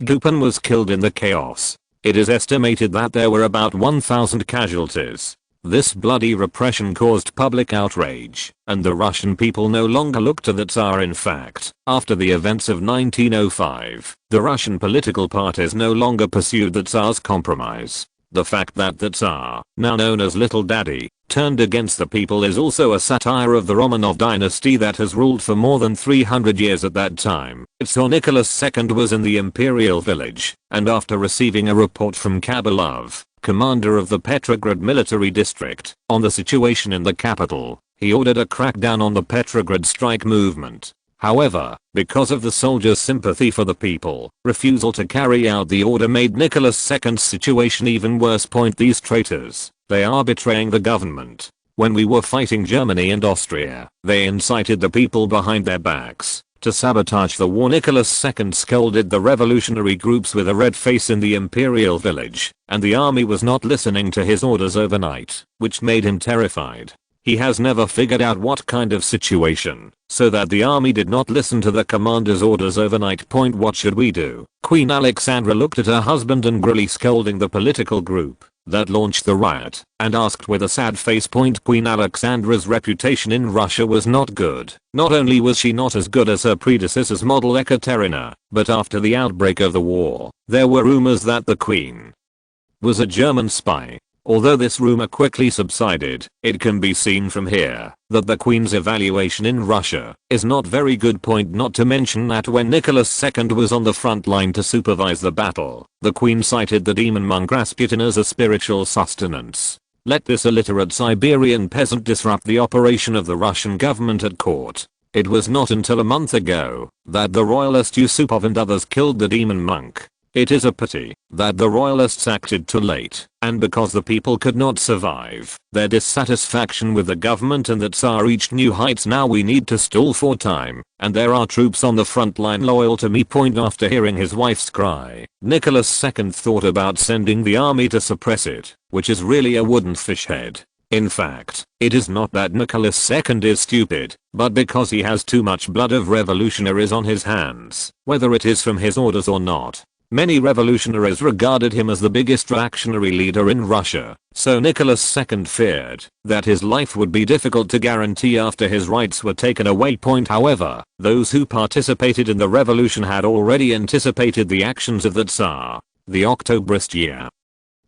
Gupin was killed in the chaos. It is estimated that there were about 1,000 casualties. This bloody repression caused public outrage, and the Russian people no longer looked to the Tsar. In fact, after the events of 1905, the Russian political parties no longer pursued the Tsar's compromise. The fact that the Tsar, now known as Little Daddy, turned against the people is also a satire of the Romanov dynasty that has ruled for more than 300 years at that time. So Nicholas II was in the imperial village, and after receiving a report from Kabalov, commander of the Petrograd military district, on the situation in the capital, he ordered a crackdown on the Petrograd strike movement. However, because of the soldiers' sympathy for the people, refusal to carry out the order made Nicholas II's situation even worse. These traitors, they are betraying the government. When we were fighting Germany and Austria, they incited the people behind their backs to sabotage the war. Nicholas II scolded the revolutionary groups with a red face in the imperial village, and the army was not listening to his orders overnight, which made him terrified. He has never figured out what kind of situation, so that the army did not listen to the commander's orders overnight. What should we do? Queen Alexandra looked at her husband angrily scolding the political group that launched the riot, and asked with a sad face. Queen Alexandra's reputation in Russia was not good. Not only was she not as good as her predecessor's model Ekaterina, but after the outbreak of the war, there were rumors that the queen was a German spy. Although this rumor quickly subsided, it can be seen from here that the Queen's evaluation in Russia is not very good. Not to mention that when Nicholas II was on the front line to supervise the battle, the Queen cited the demon monk Rasputin as a spiritual sustenance. Let this illiterate Siberian peasant disrupt the operation of the Russian government at court. It was not until a month ago that the royalist Yusupov and others killed the demon monk. It is a pity that the royalists acted too late, and because the people could not survive their dissatisfaction with the government and the Tsar reached new heights. Now we need to stall for time, and there are troops on the front line loyal to me. After hearing his wife's cry, Nicholas II thought about sending the army to suppress it, which is really a wooden fish head. In fact, it is not that Nicholas II is stupid, but because he has too much blood of revolutionaries on his hands, whether it is from his orders or not. Many revolutionaries regarded him as the biggest reactionary leader in Russia, so Nicholas II feared that his life would be difficult to guarantee after his rights were taken away. However, those who participated in the revolution had already anticipated the actions of the Tsar. The Octoberist year.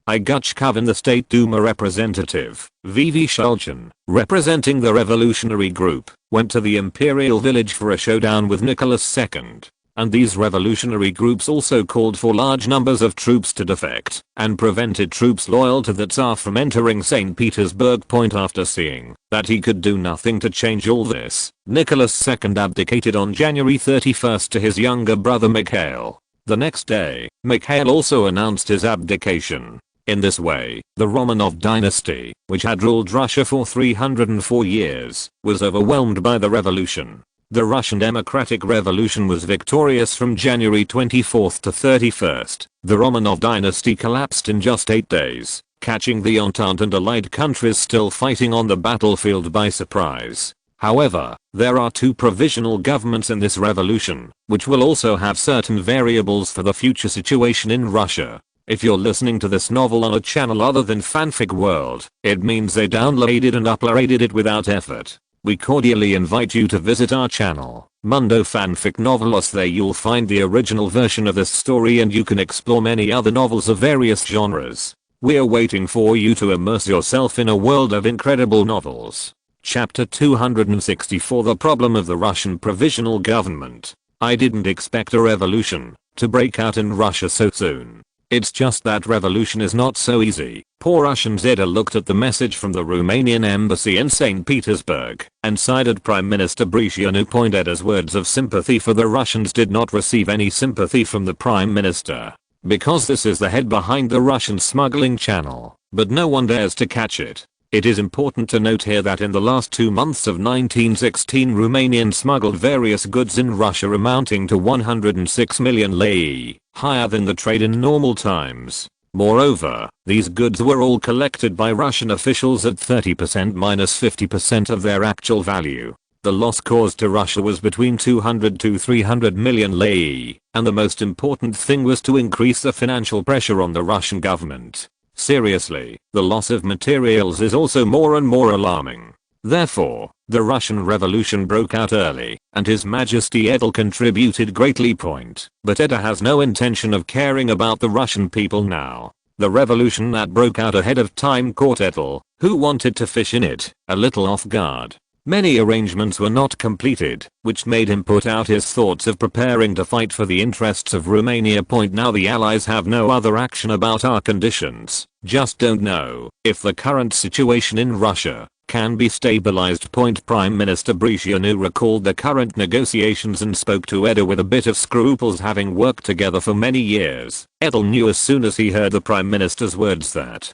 Igachkov, the State Duma representative, V.V. Shulchin, representing the revolutionary group, went to the imperial village for a showdown with Nicholas II. And these revolutionary groups also called for large numbers of troops to defect and prevented troops loyal to the Tsar from entering St. Petersburg. After seeing that he could do nothing to change all this, Nicholas II abdicated on January 31st to his younger brother Mikhail. The next day, Mikhail also announced his abdication. In this way, the Romanov dynasty, which had ruled Russia for 304 years, was overwhelmed by the revolution. The Russian Democratic Revolution was victorious from January 24th to 31st. The Romanov dynasty collapsed in just 8 days, catching the Entente and allied countries still fighting on the battlefield by surprise. However, there are 2 provisional governments in this revolution, which will also have certain variables for the future situation in Russia. If you're listening to this novel on a channel other than Fanfic World, it means they downloaded and uploaded it without effort. We cordially invite you to visit our channel, Mundo Fanfic Novelos. There you'll find the original version of this story and you can explore many other novels of various genres. We're waiting for you to immerse yourself in a world of incredible novels. Chapter 264, The Problem of the Russian Provisional Government. I didn't expect a revolution to break out in Russia so soon. It's just that revolution is not so easy. Poor Russians. Edel looked at the message from the Romanian embassy in St. Petersburg and sided Prime Minister Betrayal. Edda's words of sympathy for the Russians did not receive any sympathy from the Prime Minister, because this is the head behind the Russian smuggling channel, but no one dares to catch it. It is important to note here that in the last 2 months of 1916 Romanians smuggled various goods in Russia amounting to 106 million lei, higher than the trade in normal times. Moreover, these goods were all collected by Russian officials at 30% minus 50% of their actual value. The loss caused to Russia was between 200 to 300 million lei, and the most important thing was to increase the financial pressure on the Russian government. Seriously, the loss of materials is also more and more alarming. Therefore, the Russian Revolution broke out early, and His Majesty Edel contributed greatly. But Edel has no intention of caring about the Russian people now. The revolution that broke out ahead of time caught Edel, who wanted to fish in it, a little off guard. Many arrangements were not completed, which made him put out his thoughts of preparing to fight for the interests of Romania. Now the Allies have no other action about our conditions, just don't know if the current situation in Russia can be stabilized. Prime Minister Betrayal recalled the current negotiations and spoke to Edel with a bit of scruples, having worked together for many years. Edel knew as soon as he heard the Prime Minister's words that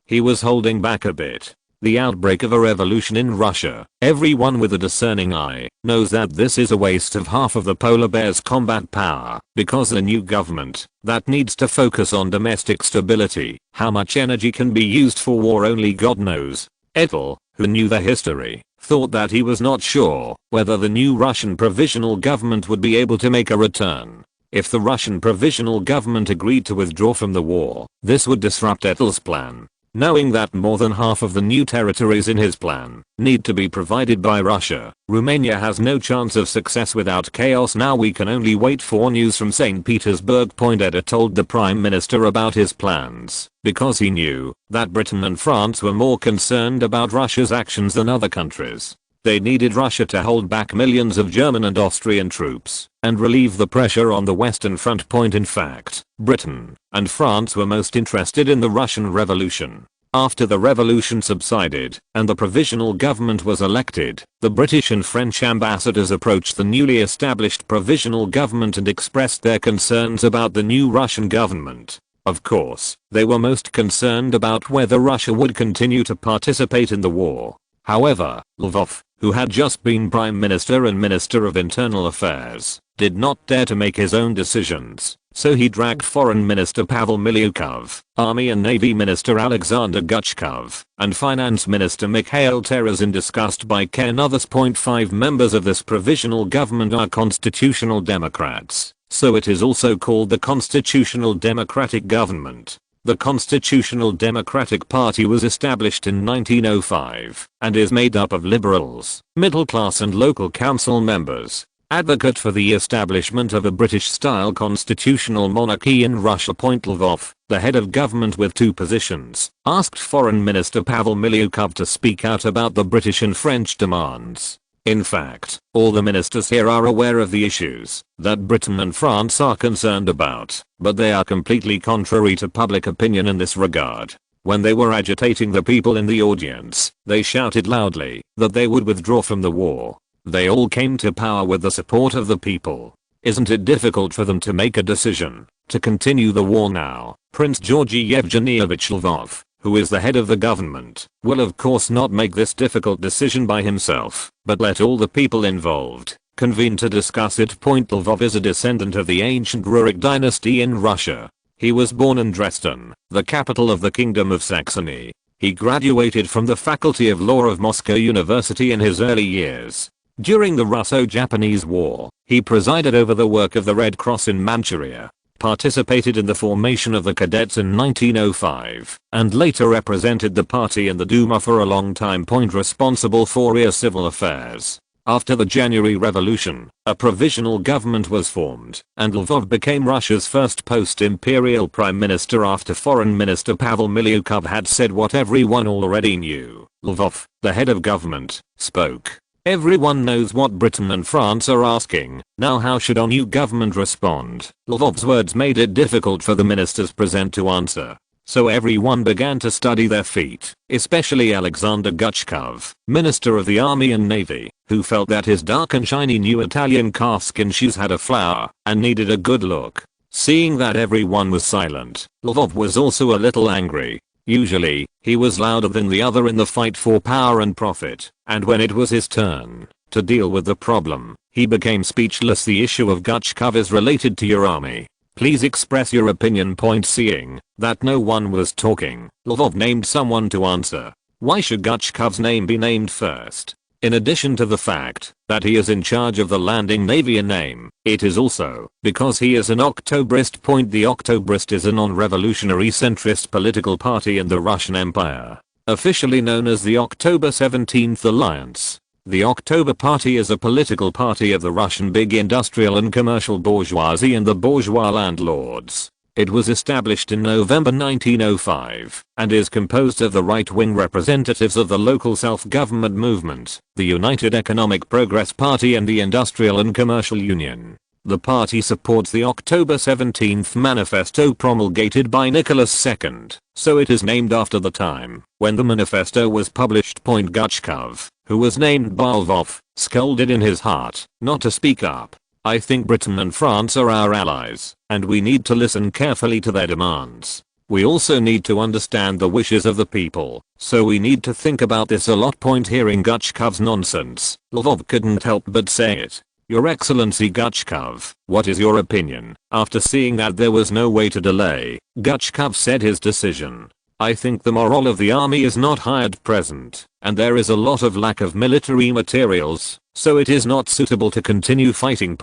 he was holding back a bit. The outbreak of a revolution in Russia, everyone with a discerning eye knows that this is a waste of half of the polar bear's combat power, because the new government that needs to focus on domestic stability. How much energy can be used for war only God knows. Edel, who knew the history, thought that he was not sure whether the new Russian provisional government would be able to make a return. If the Russian provisional government agreed to withdraw from the war, this would disrupt Edel's plan. Knowing that more than half of the new territories in his plan need to be provided by Russia, Romania has no chance of success without chaos. Now we can only wait for news from St. Petersburg. Edel told the Prime Minister about his plans, because he knew that Britain and France were more concerned about Russia's actions than other countries. They needed Russia to hold back millions of German and Austrian troops and relieve the pressure on the Western Front. In fact, Britain and France were most interested in the Russian Revolution. After the revolution subsided and the provisional government was elected, the British and French ambassadors approached the newly established provisional government and expressed their concerns about the new Russian government. Of course, they were most concerned about whether Russia would continue to participate in the war. However, Lvov, who had just been Prime Minister and Minister of Internal Affairs, did not dare to make his own decisions, so he dragged Foreign Minister Pavel Milyukov, Army and Navy Minister Alexander Guchkov, and Finance Minister Mikhail Terezin discussed by K. Another 5 members of this provisional government are constitutional Democrats, so it is also called the Constitutional Democratic Government. The Constitutional Democratic Party was established in 1905 and is made up of liberals, middle class and local council members. Advocate for the establishment of a British-style constitutional monarchy in Russia. Lvov, the head of government with 2 positions, asked Foreign Minister Pavel Milyukov to speak out about the British and French demands. In fact, all the ministers here are aware of the issues that Britain and France are concerned about, but they are completely contrary to public opinion in this regard. When they were agitating the people in the audience, they shouted loudly that they would withdraw from the war. They all came to power with the support of the people. Isn't it difficult for them to make a decision to continue the war now? Prince Georgy Yevgenyevich Lvov, who is the head of the government, will of course not make this difficult decision by himself, but let all the people involved convene to discuss it. Lvov is a descendant of the ancient Rurik dynasty in Russia. He was born in Dresden, the capital of the Kingdom of Saxony. He graduated from the Faculty of Law of Moscow University in his early years. During the Russo-Japanese War, he presided over the work of the Red Cross in Manchuria, participated in the formation of the cadets in 1905, and later represented the party in the Duma for a long time. Responsible for civil affairs. After the January Revolution, a provisional government was formed, and Lvov became Russia's first post-imperial prime minister after Foreign Minister Pavel Milyukov had said what everyone already knew. Lvov, the head of government, spoke. Everyone knows what Britain and France are asking. Now how should our new government respond? Lvov's words made it difficult for the ministers present to answer. So everyone began to study their feet, especially Alexander Guchkov, Minister of the Army and Navy, who felt that his dark and shiny new Italian calfskin shoes had a flower and needed a good look. Seeing that everyone was silent, Lvov was also a little angry. Usually, he was louder than the other in the fight for power and profit, and when it was his turn to deal with the problem, he became speechless. The issue of Guchkov is related to your army. Please express your opinion. Seeing that no one was talking, Lvov named someone to answer. Why should Guchkov's name be named first? In addition to the fact that he is in charge of the landing navy name, it is also because he is an Octobrist. The Octobrist is a non-revolutionary centrist political party in the Russian Empire, officially known as the October 17th Alliance. The October Party is a political party of the Russian big industrial and commercial bourgeoisie and the bourgeois landlords. It was established in November 1905 and is composed of the right-wing representatives of the local self-government movement, the United Economic Progress Party and the Industrial and Commercial Union. The party supports the October 17th manifesto promulgated by Nicholas II, so it is named after the time when the manifesto was published. Guchkov, who was named by Lvov, scolded in his heart not to speak up. I think Britain and France are our allies, and we need to listen carefully to their demands. We also need to understand the wishes of the people, so we need to think about this a lot. Hearing Guchkov's nonsense, Lvov couldn't help but say it. Your Excellency Guchkov, what is your opinion? After seeing that there was no way to delay, Guchkov said his decision. I think the morale of the army is not high at present, and there is a lot of lack of military materials, so it is not suitable to continue fighting.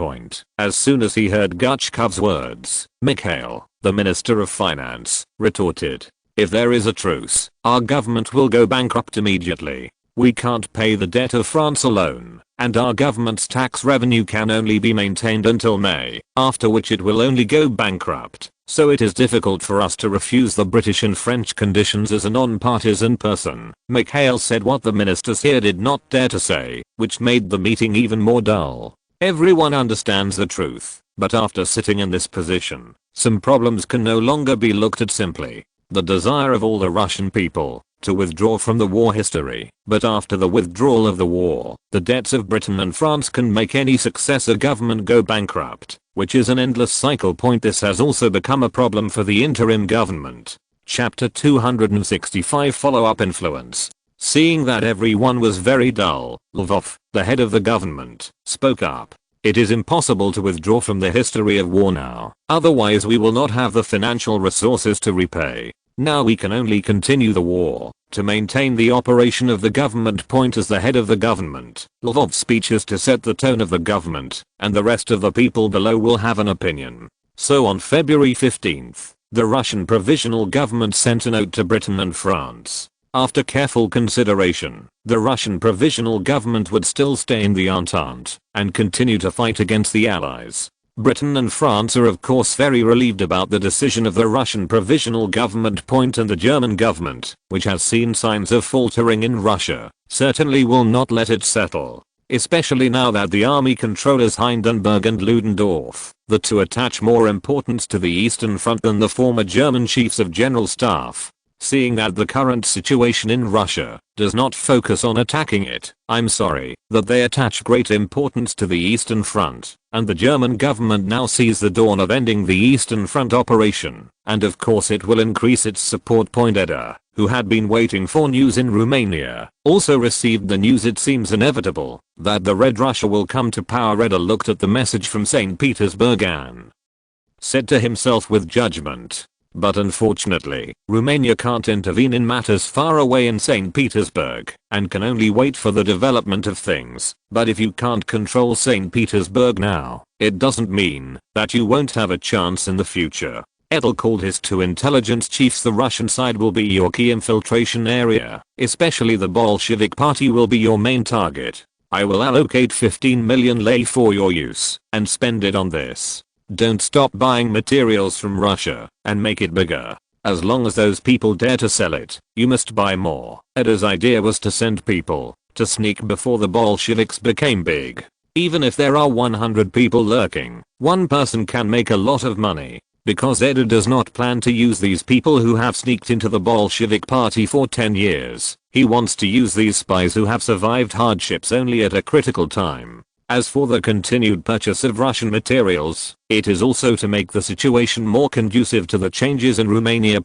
As soon as he heard Guchkov's words, Mikhail, the Minister of Finance, retorted. If there is a truce, our government will go bankrupt immediately. We can't pay the debt of France alone, and our government's tax revenue can only be maintained until May, after which it will only go bankrupt. So it is difficult for us to refuse the British and French conditions as a non-partisan person. Mikhail said what the ministers here did not dare to say, which made the meeting even more dull. Everyone understands the truth, but after sitting in this position, some problems can no longer be looked at simply. the desire of all the Russian people to withdraw from the war history. But after the withdrawal of the war, the debts of Britain and France can make any successor government go bankrupt, which is an endless cycle. This has also become a problem for the interim government. Chapter 265 Follow-up influence. Seeing that everyone was very dull, Lvov, the head of the government, spoke up. It is impossible to withdraw from the history of war now, otherwise we will not have the financial resources to repay. Now we can only continue the war to maintain the operation of the government. As the head of the government, Lvov's speech is to set the tone of the government, and the rest of the people below will have an opinion. So on February 15th, the Russian provisional government sent a note to Britain and France. After careful consideration, the Russian provisional government would still stay in the Entente and continue to fight against the Allies. Britain and France are of course very relieved about the decision of the Russian provisional government. And the German government, which has seen signs of faltering in Russia, certainly will not let it settle. Especially now that the army controllers Hindenburg and Ludendorff, the two attach more importance to the Eastern Front than the former German chiefs of general staff. Seeing that the current situation in Russia does not focus on attacking it, I'm sorry that they attach great importance to the Eastern Front, and the German government now sees the dawn of ending the Eastern Front operation, and of course it will increase its support. Edel, who had been waiting for news in Romania, also received the news. It seems inevitable that the Red Russia will come to power. Edel looked at the message from St. Petersburg and said to himself with judgment, but unfortunately, Romania can't intervene in matters far away in St. Petersburg, and can only wait for the development of things. But if you can't control St. Petersburg now, it doesn't mean that you won't have a chance in the future. Edel called his two intelligence chiefs. The Russian side will be your key infiltration area, especially the Bolshevik party will be your main target. I will allocate 15 million lei for your use, and spend it on this. Don't stop buying materials from Russia and make it bigger. As long as those people dare to sell it, you must buy more. Edel's idea was to send people to sneak before the Bolsheviks became big. Even if there are 100 people lurking, one person can make a lot of money. Because Edel does not plan to use these people who have sneaked into the Bolshevik party for 10 years. He wants to use these spies who have survived hardships only at a critical time. As for the continued purchase of Russian materials, it is also to make the situation more conducive to the changes in Romania.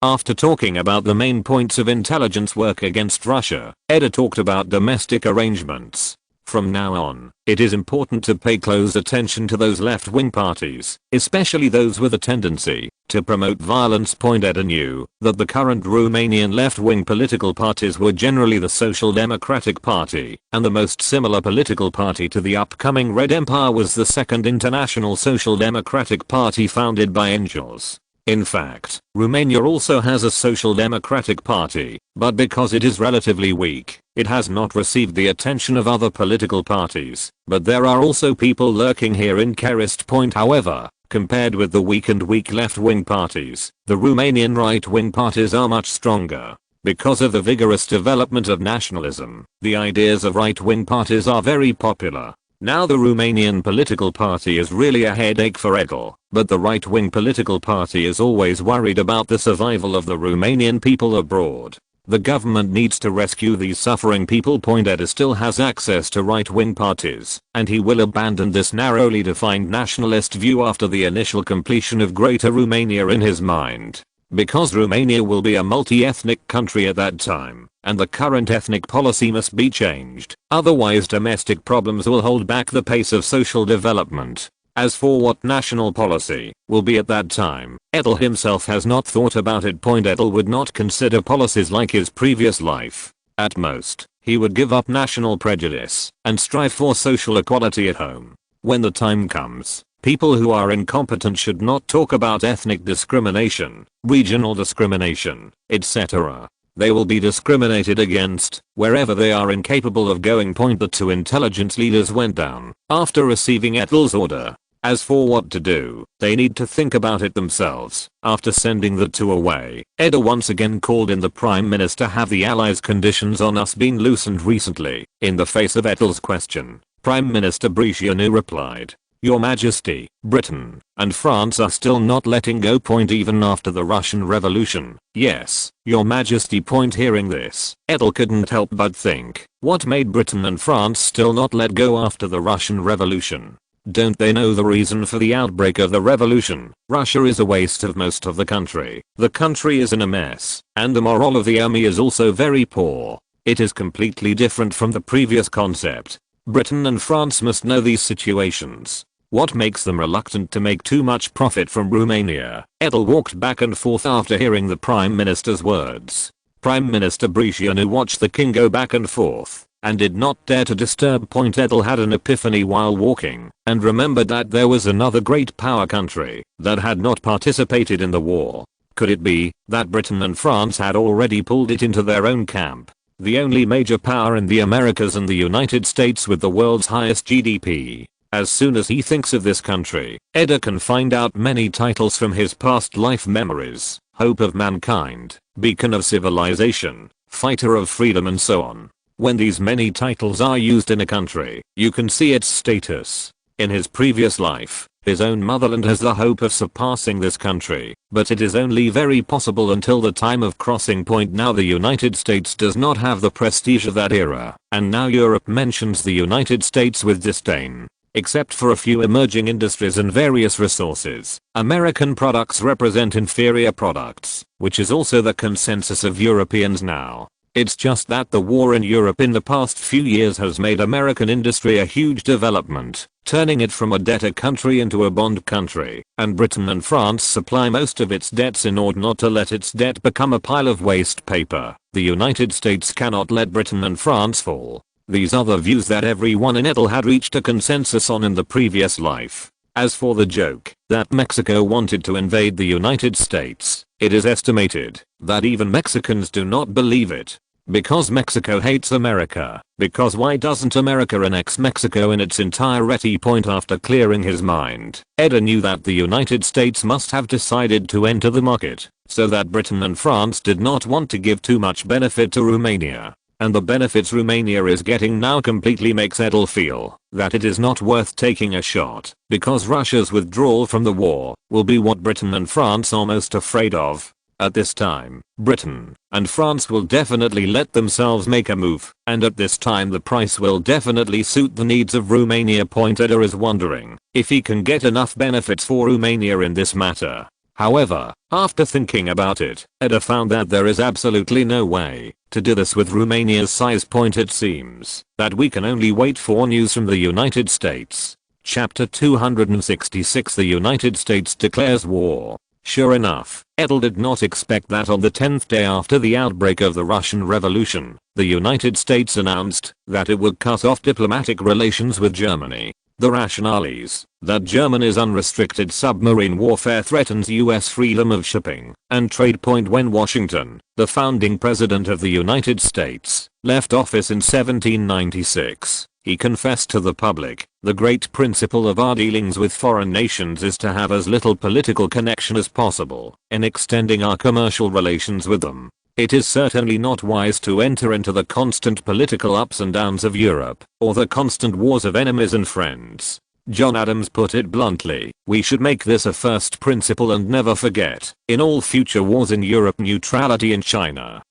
After talking about the main points of intelligence work against Russia, Edel talked about domestic arrangements. From now on, it is important to pay close attention to those left-wing parties, especially those with a tendency to promote violence. Edel knew that the current Romanian left-wing political parties were generally the Social Democratic Party, and the most similar political party to the upcoming Red Empire was the Second International Social Democratic Party founded by Engels. In fact, Romania also has a Social Democratic Party, but because it is relatively weak, it has not received the attention of other political parties. But there are also people lurking here in Kerest. However, compared with the weak left-wing parties, the Romanian right-wing parties are much stronger. Because of the vigorous development of nationalism, the ideas of right-wing parties are very popular. Now the Romanian political party is really a headache for Edel, but the right-wing political party is always worried about the survival of the Romanian people abroad. The government needs to rescue these suffering people. Edel still has access to right-wing parties, and he will abandon this narrowly defined nationalist view after the initial completion of Greater Romania in his mind. Because Romania will be a multi-ethnic country at that time, and the current ethnic policy must be changed, otherwise domestic problems will hold back the pace of social development. As for what national policy will be at that time, Edel himself has not thought about it. Edel would not consider policies like his previous life. At most, he would give up national prejudice and strive for social equality at home. When the time comes, people who are incompetent should not talk about ethnic discrimination, regional discrimination, etc. They will be discriminated against wherever they are incapable of going. The two intelligence leaders went down after receiving Edel's order. As for what to do, they need to think about it themselves. After sending the two away, Edel once again called in the Prime Minister. Have the Allies' conditions on us been loosened recently? In the face of Edel's question, Prime Minister Brătianu replied, Your Majesty, Britain and France are still not letting go. Point even after the Russian Revolution. Yes, Your Majesty. Point hearing this, Edel couldn't help but think, what made Britain and France still not let go after the Russian Revolution? Don't they know the reason for the outbreak of the revolution? Russia is a waste of most of the country. The country is in a mess, and the morale of the army is also very poor. It is completely different from the previous concept. Britain and France must know these situations. What makes them reluctant to make too much profit from Romania? Edel walked back and forth after hearing the Prime Minister's words. Prime Minister Bricianu watched the king go back and forth and did not dare to disturb. Edel had an epiphany while walking and remembered that there was another great power country that had not participated in the war. Could it be that Britain and France had already pulled it into their own camp? The only major power in the Americas and the United States with the world's highest GDP. As soon as he thinks of this country, Edel can find out many titles from his past life memories: hope of mankind, beacon of civilization, fighter of freedom, and so on. When these many titles are used in a country, you can see its status. In his previous life, his own motherland has the hope of surpassing this country, but it is only very possible until the time of crossing point. Now the United States does not have the prestige of that era, and now Europe mentions the United States with disdain. Except for a few emerging industries and various resources, American products represent inferior products, which is also the consensus of Europeans now. It's just that the war in Europe in the past few years has made American industry a huge development, turning it from a debtor country into a bond country, and Britain and France supply most of its debts in order not to let its debt become a pile of waste paper. The United States cannot let Britain and France fall. These are the views that everyone in Edel had reached a consensus on in the previous life. As for the joke that Mexico wanted to invade the United States, it is estimated that even Mexicans do not believe it. Because Mexico hates America. Because why doesn't America annex Mexico in its entirety? After clearing his mind, Edel knew that the United States must have decided to enter the market, so that Britain and France did not want to give too much benefit to Romania. And the benefits Romania is getting now completely makes Edel feel that it is not worth taking a shot, because Russia's withdrawal from the war will be what Britain and France are most afraid of. At this time, Britain and France will definitely let themselves make a move, and at this time the price will definitely suit the needs of Romania. Edel is wondering if he can get enough benefits for Romania in this matter. However, after thinking about it, Edel found that there is absolutely no way to do this with Romania's size. It seems that we can only wait for news from the United States. Chapter 266. The United States declares war. Sure enough, Edel did not expect that on the 10th day after the outbreak of the Russian Revolution, the United States announced that it would cut off diplomatic relations with Germany. The rationales that Germany's unrestricted submarine warfare threatens US freedom of shipping and trade. When Washington, the founding president of the United States, left office in 1796, he confessed to the public, the great principle of our dealings with foreign nations is to have as little political connection as possible in extending our commercial relations with them. It is certainly not wise to enter into the constant political ups and downs of Europe, or the constant wars of enemies and friends. John Adams put it bluntly, we should make this a first principle and never forget, in all future wars in Europe, neutrality in China.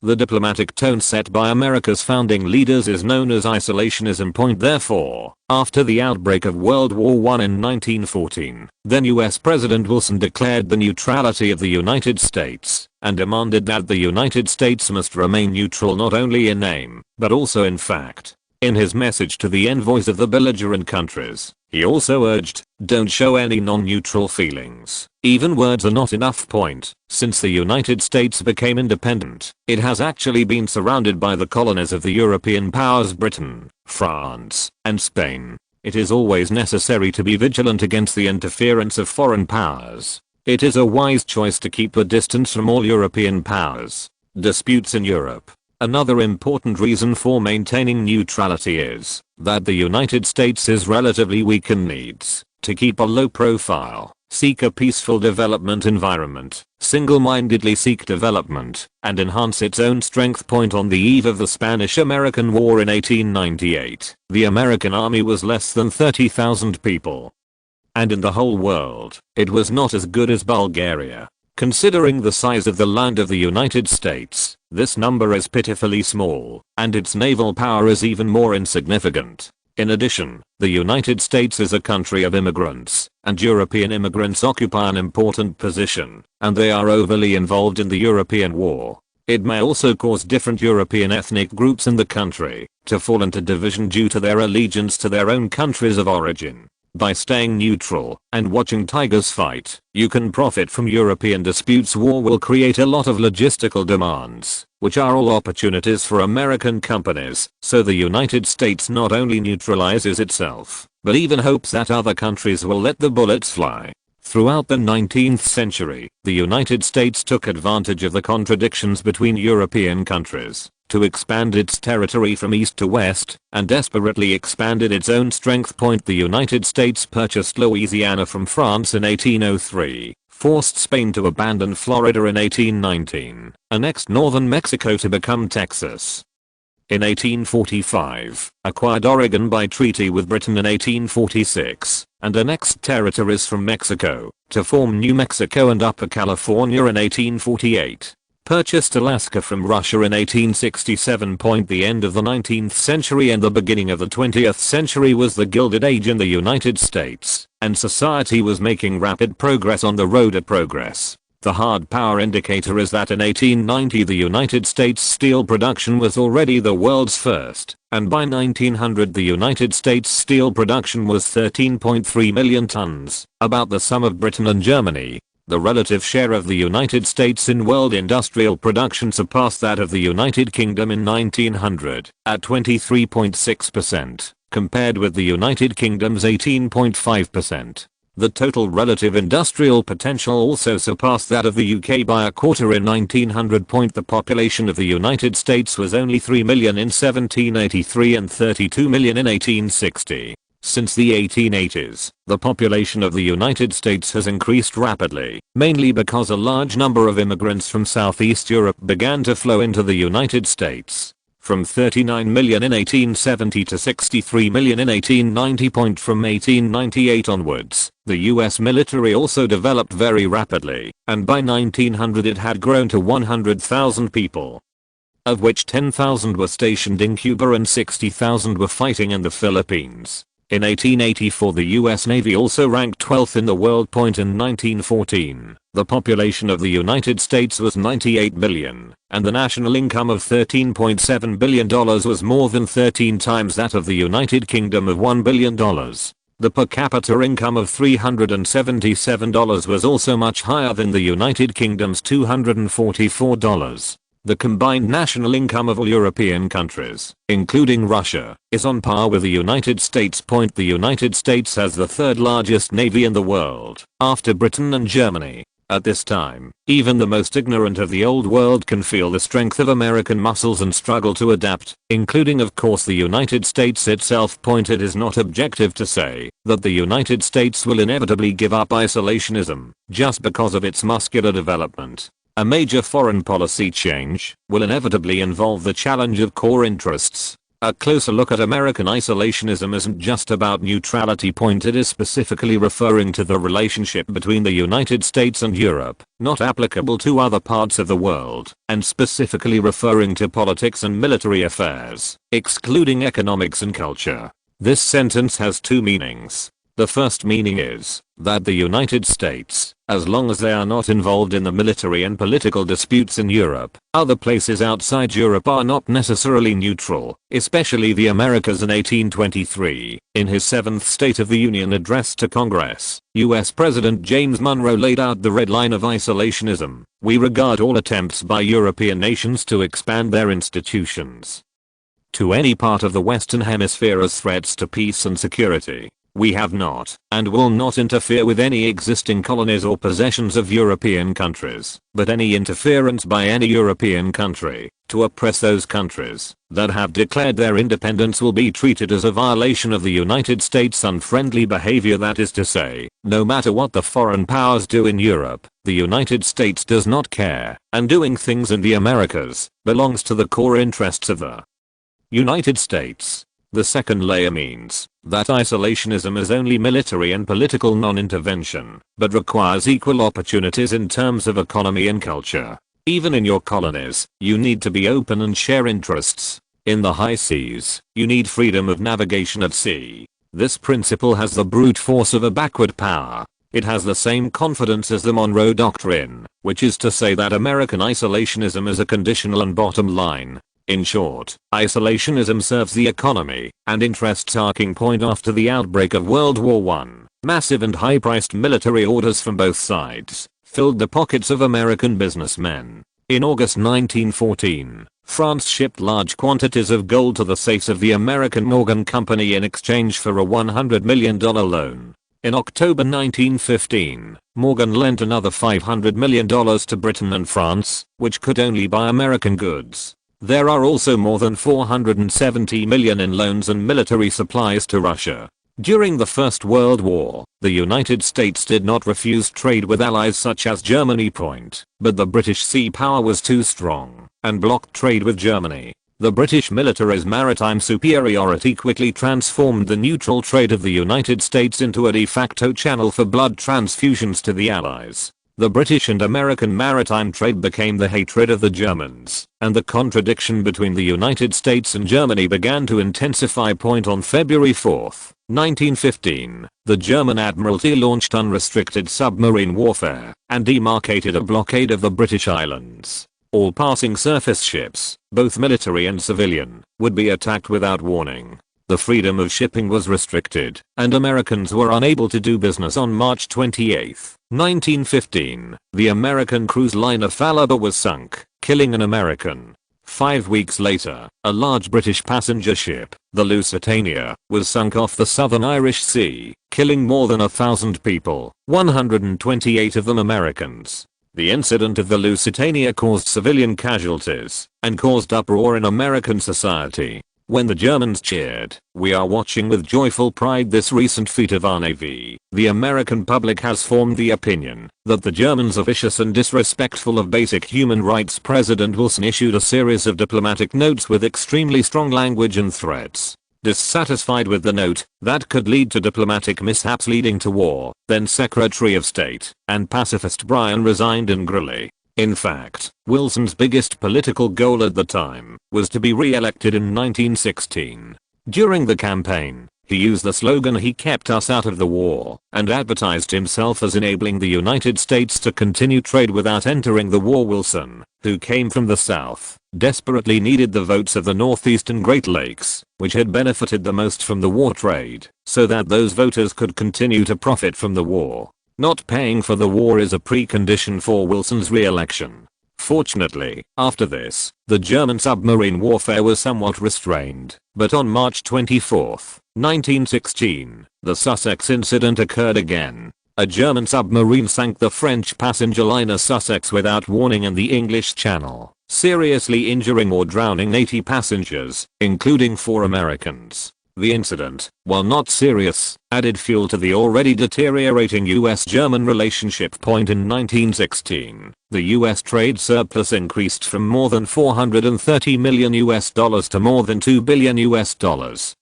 The diplomatic tone set by America's founding leaders is known as isolationism. Therefore, after the outbreak of World War I in 1914, then US President Wilson declared the neutrality of the United States and demanded that the United States must remain neutral not only in name, but also in fact. In his message to the envoys of the belligerent countries, he also urged, don't show any non-neutral feelings. Even words are not enough. Since the United States became independent, it has actually been surrounded by the colonies of the European powers Britain, France, and Spain. It is always necessary to be vigilant against the interference of foreign powers. It is a wise choice to keep a distance from all European powers. Disputes in Europe. Another important reason for maintaining neutrality is that the United States is relatively weak and needs to keep a low profile. seek a peaceful development environment, single-mindedly seek development, and enhance its own strength. On the eve of the Spanish-American War in 1898, the American army was less than 30,000 people. And in the whole world, it was not as good as Bulgaria. Considering the size of the land of the United States, this number is pitifully small, and its naval power is even more insignificant. In addition, the United States is a country of immigrants, and European immigrants occupy an important position, and they are overly involved in the European war. It may also cause different European ethnic groups in the country to fall into division due to their allegiance to their own countries of origin. By staying neutral and watching tigers fight, you can profit from European disputes. War will create a lot of logistical demands, which are all opportunities for American companies, so the United States not only neutralizes itself, but even hopes that other countries will let the bullets fly. Throughout the 19th century, the United States took advantage of the contradictions between European countries to expand its territory from east to west, and desperately expanded its own strength. The United States purchased Louisiana from France in 1803, forced Spain to abandon Florida in 1819, annexed northern Mexico to become Texas in 1845, acquired Oregon by treaty with Britain in 1846, and annexed territories from Mexico to form New Mexico and Upper California in 1848. Purchased Alaska from Russia in 1867. The end of the 19th century and the beginning of the 20th century was the Gilded Age in the United States, and society was making rapid progress on the road to progress. The hard power indicator is that in 1890 the United States steel production was already the world's first, and by 1900 the United States steel production was 13.3 million tons, about the sum of Britain and Germany. The relative share of the United States in world industrial production surpassed that of the United Kingdom in 1900, at 23.6%, compared with the United Kingdom's 18.5%. The total relative industrial potential also surpassed that of the UK by a quarter in 1900. The population of the United States was only 3 million in 1783 and 32 million in 1860. Since the 1880s, the population of the United States has increased rapidly, mainly because a large number of immigrants from Southeast Europe began to flow into the United States. From 39 million in 1870 to 63 million in 1890. From 1898 onwards, the US military also developed very rapidly, and by 1900 it had grown to 100,000 people, of which 10,000 were stationed in Cuba and 60,000 were fighting in the Philippines. In 1884 the US Navy also ranked 12th in the world. In 1914, the population of the United States was 98 million, and the national income of $13.7 billion was more than 13 times that of the United Kingdom of $1 billion. The per capita income of $377 was also much higher than the United Kingdom's $244. The combined national income of all European countries, including Russia, is on par with the United States. The United States has the third largest navy in the world, after Britain and Germany. At this time, even the most ignorant of the old world can feel the strength of American muscles and struggle to adapt, including of course the United States itself. It is not objective to say that the United States will inevitably give up isolationism just because of its muscular development. A major foreign policy change will inevitably involve the challenge of core interests. A closer look at American isolationism isn't just about neutrality. It is specifically referring to the relationship between the United States and Europe, not applicable to other parts of the world, and specifically referring to politics and military affairs, excluding economics and culture. This sentence has two meanings. The first meaning is that the United States, as long as they are not involved in the military and political disputes in Europe, other places outside Europe are not necessarily neutral, especially the Americas. In 1823, in his 7th State of the Union address to Congress, US President James Monroe laid out the red line of isolationism. We regard all attempts by European nations to expand their institutions to any part of the Western Hemisphere as threats to peace and security. We have not, and will not interfere with any existing colonies or possessions of European countries, but any interference by any European country to oppress those countries that have declared their independence will be treated as a violation of the United States' unfriendly behavior. That is to say, no matter what the foreign powers do in Europe, the United States does not care, and doing things in the Americas belongs to the core interests of the United States. The second layer means that isolationism is only military and political non-intervention, but requires equal opportunities in terms of economy and culture. Even in your colonies, you need to be open and share interests. In the high seas, you need freedom of navigation at sea. This principle has the brute force of a backward power. It has the same confidence as the Monroe Doctrine, which is to say that American isolationism is a conditional and bottom line. In short, isolationism serves the economy and interests. Arcing point after the outbreak of World War I, massive and high-priced military orders from both sides filled the pockets of American businessmen. In August 1914, France shipped large quantities of gold to the safes of the American Morgan Company in exchange for a $100 million loan. In October 1915, Morgan lent another $500 million to Britain and France, which could only buy American goods. There are also more than $470 million in loans and military supplies to Russia. During the First World War, the United States did not refuse trade with allies such as Germany. But the British sea power was too strong and blocked trade with Germany. The British military's maritime superiority quickly transformed the neutral trade of the United States into a de facto channel for blood transfusions to the Allies. The British and American maritime trade became the hatred of the Germans, and the contradiction between the United States and Germany began to intensify. On February 4, 1915, the German Admiralty launched unrestricted submarine warfare and demarcated a blockade of the British islands. All passing surface ships, both military and civilian, would be attacked without warning. The freedom of shipping was restricted, and Americans were unable to do business. On March 28, 1915, the American cruise liner Falaba was sunk, killing an American. 5 weeks later, a large British passenger ship, the Lusitania, was sunk off the southern Irish Sea, killing more than 1,000 people, 128 of them Americans. The incident of the Lusitania caused civilian casualties and caused uproar in American society. When the Germans cheered, "We are watching with joyful pride this recent feat of our navy," the American public has formed the opinion that the Germans are vicious and disrespectful of basic human rights. President Wilson issued a series of diplomatic notes with extremely strong language and threats. Dissatisfied with the note that could lead to diplomatic mishaps leading to war, then Secretary of State and pacifist Bryan resigned angrily. In fact, Wilson's biggest political goal at the time was to be re-elected in 1916. During the campaign, he used the slogan "He kept us out of the war" and advertised himself as enabling the United States to continue trade without entering the war. Wilson, who came from the South, desperately needed the votes of the Northeastern Great Lakes, which had benefited the most from the war trade, so that those voters could continue to profit from the war. Not paying for the war is a precondition for Wilson's re-election. Fortunately, after this, the German submarine warfare was somewhat restrained, but on March 24, 1916, the Sussex incident occurred again. A German submarine sank the French passenger liner Sussex without warning in the English Channel, seriously injuring or drowning 80 passengers, including 4 Americans. The incident, while not serious, added fuel to the already deteriorating US-German relationship. In 1916, the US trade surplus increased from more than $430 million to more than $2 billion.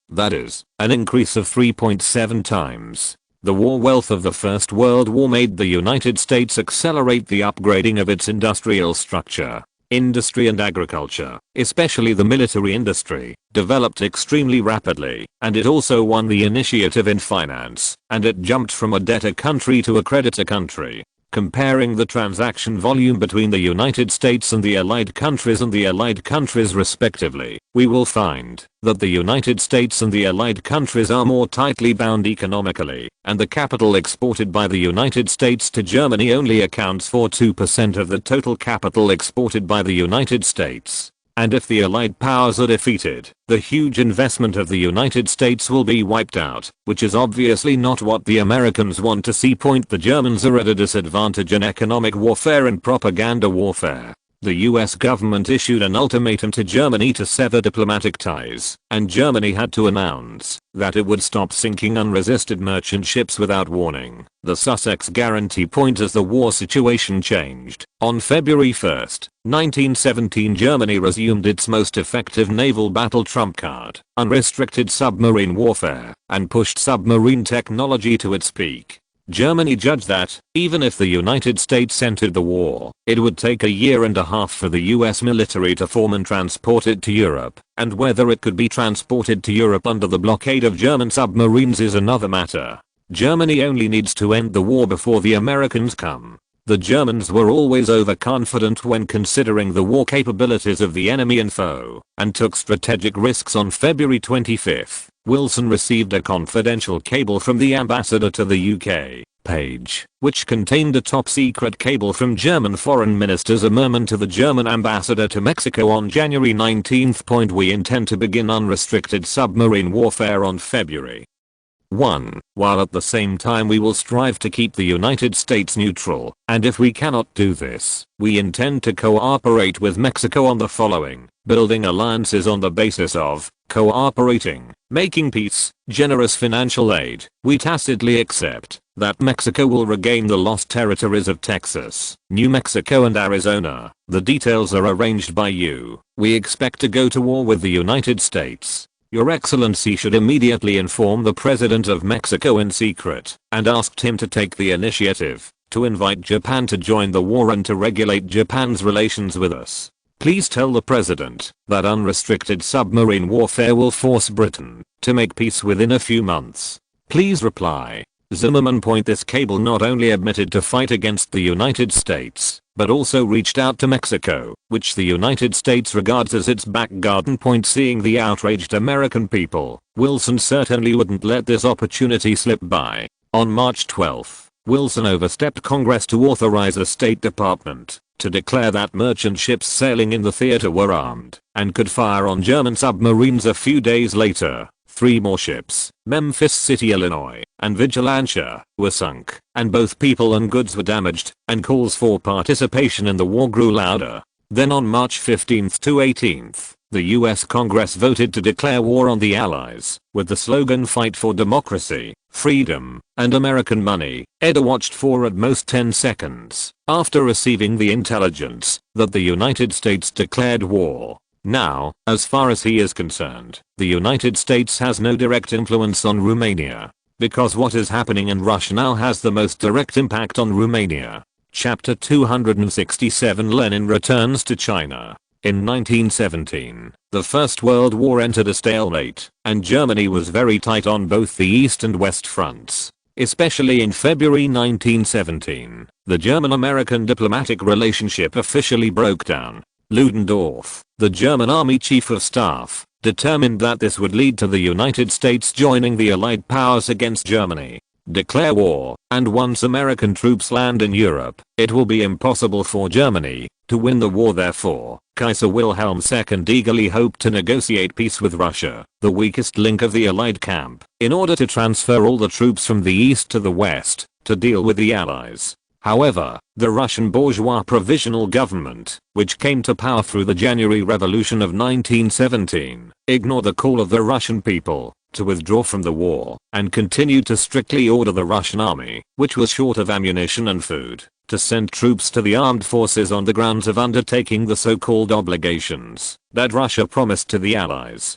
That is, an increase of 3.7 times. The war wealth of the First World War made the United States accelerate the upgrading of its industrial structure. Industry and agriculture, especially the military industry, developed extremely rapidly, and it also won the initiative in finance, and it jumped from a debtor country to a creditor country. Comparing the transaction volume between the United States and the Allied countries respectively, we will find that the United States and the Allied countries are more tightly bound economically, and the capital exported by the United States to Germany only accounts for 2% of the total capital exported by the United States. and if the Allied powers are defeated, the huge investment of the United States will be wiped out, which is obviously not what the Americans want to see. The Germans are at a disadvantage in economic warfare and propaganda warfare. The US government issued an ultimatum to Germany to sever diplomatic ties, and Germany had to announce that it would stop sinking unresisted merchant ships without warning. The Sussex Guarantee. As the war situation changed, on February 1, 1917, Germany resumed its most effective naval battle trump card, unrestricted submarine warfare, and pushed submarine technology to its peak. Germany judged that, even if the United States entered the war, it would take a year and a half for the US military to form and transport it to Europe, and whether it could be transported to Europe under the blockade of German submarines is another matter. Germany only needs to end the war before the Americans come. The Germans were always overconfident when considering the war capabilities of the enemy and foe, and took strategic risks. On February 25, Wilson received a confidential cable from the ambassador to the UK, Page, which contained a top-secret cable from German foreign minister Zimmermann to the German ambassador to Mexico on January 19. We intend to begin unrestricted submarine warfare on February 1, while at the same time we will strive to keep the United States neutral, and if we cannot do this, we intend to cooperate with Mexico on the following: building alliances on the basis of cooperating, making peace, generous financial aid. We tacitly accept that Mexico will regain the lost territories of Texas, New Mexico and Arizona. The details are arranged by you. We expect to go to war with the United States. Your Excellency should immediately inform the President of Mexico in secret and ask him to take the initiative to invite Japan to join the war and to regulate Japan's relations with us. Please tell the President that unrestricted submarine warfare will force Britain to make peace within a few months. Please reply. Zimmermann. This cable not only admitted to fight against the United States, but also reached out to Mexico, which the United States regards as its back garden. Seeing the outraged American people, Wilson certainly wouldn't let this opportunity slip by. On March 12, Wilson overstepped Congress to authorize a State Department to declare that merchant ships sailing in the theater were armed and could fire on German submarines. A few days later, 3 more ships, Memphis City, Illinois, and Vigilantia, were sunk, and both people and goods were damaged, and calls for participation in the war grew louder. Then on March 15 to 18, the US Congress voted to declare war on the Allies, with the slogan "Fight for Democracy, Freedom, and American Money." Edel watched for at most 10 seconds after receiving the intelligence that the United States declared war. Now, as far as he is concerned, the United States has no direct influence on Romania, because what is happening in Russia now has the most direct impact on Romania. Chapter 267. Lenin returns to China. In 1917, the First World War entered a stalemate, and Germany was very tight on both the East and West fronts. Especially in February 1917, the German-American diplomatic relationship officially broke down. Ludendorff, the German Army Chief of Staff, determined that this would lead to the United States joining the Allied powers against Germany. Declare war, and once American troops land in Europe, it will be impossible for Germany to win the war. Therefore, Kaiser Wilhelm II eagerly hoped to negotiate peace with Russia, the weakest link of the Allied camp, in order to transfer all the troops from the east to the west to deal with the Allies. However, the Russian bourgeois provisional government, which came to power through the January Revolution of 1917, ignored the call of the Russian people to withdraw from the war, and continued to strictly order the Russian army, which was short of ammunition and food, to send troops to the armed forces on the grounds of undertaking the so-called obligations that Russia promised to the Allies.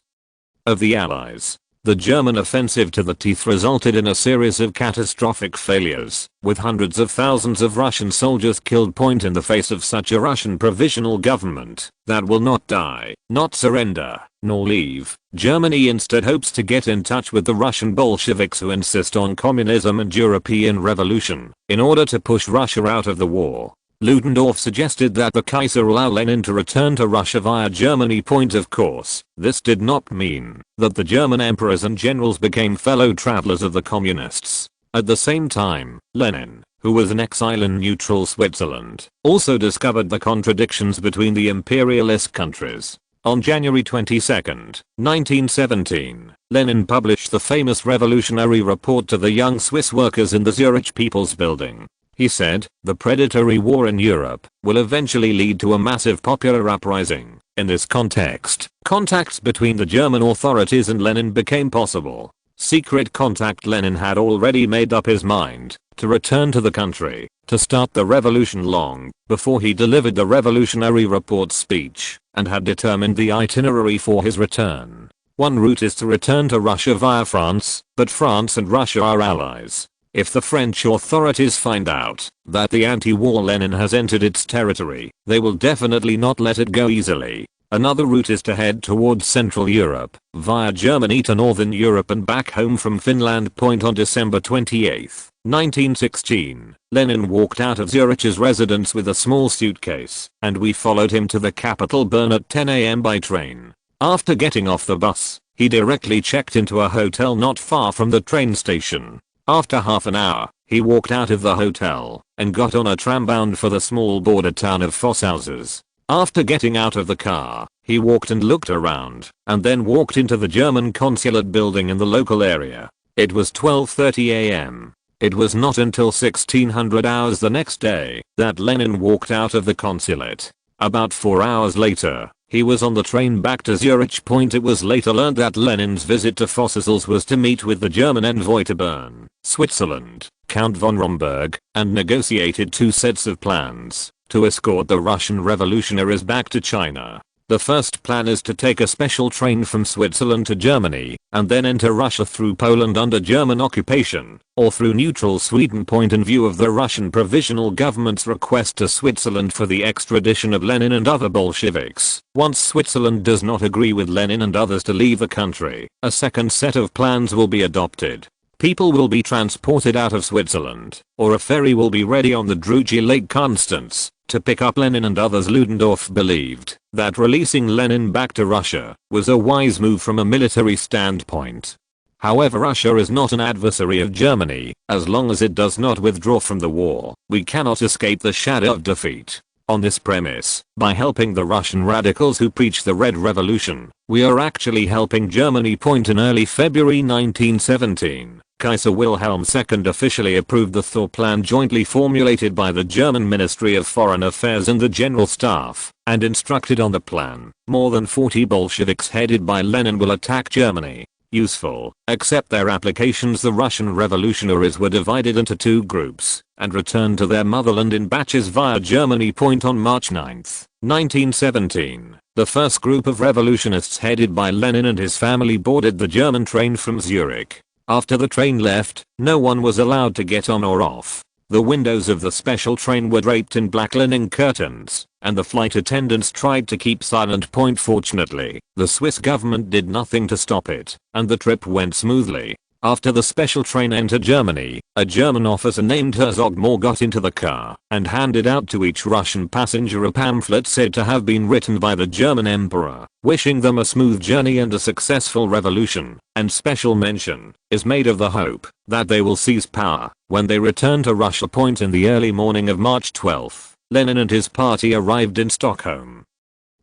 Of the Allies, the German offensive to the teeth resulted in a series of catastrophic failures, with hundreds of thousands of Russian soldiers killed. In the face of such a Russian provisional government that will not die, not surrender, nor leave, Germany instead hopes to get in touch with the Russian Bolsheviks who insist on communism and European revolution, in order to push Russia out of the war. Ludendorff suggested that the Kaiser allow Lenin to return to Russia via Germany. Of course, this did not mean that the German emperors and generals became fellow travelers of the communists. At the same time, Lenin, who was in exile in neutral Switzerland, also discovered the contradictions between the imperialist countries. On January 22, 1917, Lenin published the famous revolutionary report to the young Swiss workers in the Zurich People's Building. He said, "The predatory war in Europe will eventually lead to a massive popular uprising." In this context, contacts between the German authorities and Lenin became possible. Secret contact Lenin had already made up his mind to return to the country to start the revolution long before he delivered the revolutionary report speech, and had determined the itinerary for his return. One route is to return to Russia via France, but France and Russia are allies. If the French authorities find out that the anti-war Lenin has entered its territory, they will definitely not let it go easily. Another route is to head towards Central Europe, via Germany to Northern Europe and back home from Finland. On December 28, 1916, Lenin walked out of Zurich's residence with a small suitcase, and we followed him to the capital Bern at 10 a.m. by train. After getting off the bus, he directly checked into a hotel not far from the train station. After half an hour, he walked out of the hotel and got on a tram bound for the small border town of Vosshausen. After getting out of the car, he walked and looked around, and then walked into the German consulate building in the local area. It was 12:30 a.m. It was not until 1600 hours the next day that Lenin walked out of the consulate. About 4 hours later, he was on the train back to Zurich. It was later learned that Lenin's visit to Vosshausen was to meet with the German envoy to Bern, Switzerland, Count von Romberg, and negotiated two sets of plans to escort the Russian revolutionaries back to China. The first plan is to take a special train from Switzerland to Germany, and then enter Russia through Poland under German occupation, or through neutral Sweden. In view of the Russian provisional government's request to Switzerland for the extradition of Lenin and other Bolsheviks, once Switzerland does not agree with Lenin and others to leave the country, a second set of plans will be adopted. People will be transported out of Switzerland, or a ferry will be ready on the Drugi Lake Constance to pick up Lenin and others. Ludendorff believed that releasing Lenin back to Russia was a wise move from a military standpoint. However, Russia is not an adversary of Germany. As long as it does not withdraw from the war, we cannot escape the shadow of defeat. On this premise, by helping the Russian radicals who preach the Red Revolution, we are actually helping Germany. In early February 1917, Kaiser Wilhelm II officially approved the Thor Plan jointly formulated by the German Ministry of Foreign Affairs and the General Staff, and instructed on the plan. More than 40 Bolsheviks headed by Lenin will attack Germany. Useful, except their applications. The Russian revolutionaries were divided into two groups and returned to their motherland in batches via Germany. On March 9, 1917, the first group of revolutionists headed by Lenin and his family boarded the German train from Zurich. After the train left, no one was allowed to get on or off. The windows of the special train were draped in black linen curtains, and the flight attendants tried to keep silent. Fortunately, the Swiss government did nothing to stop it, and the trip went smoothly. After the special train entered Germany, a German officer named Herzog Mohr got into the car and handed out to each Russian passenger a pamphlet said to have been written by the German emperor, wishing them a smooth journey and a successful revolution, and special mention is made of the hope that they will seize power when they return to Russia. In the early morning of March 12, Lenin and his party arrived in Stockholm,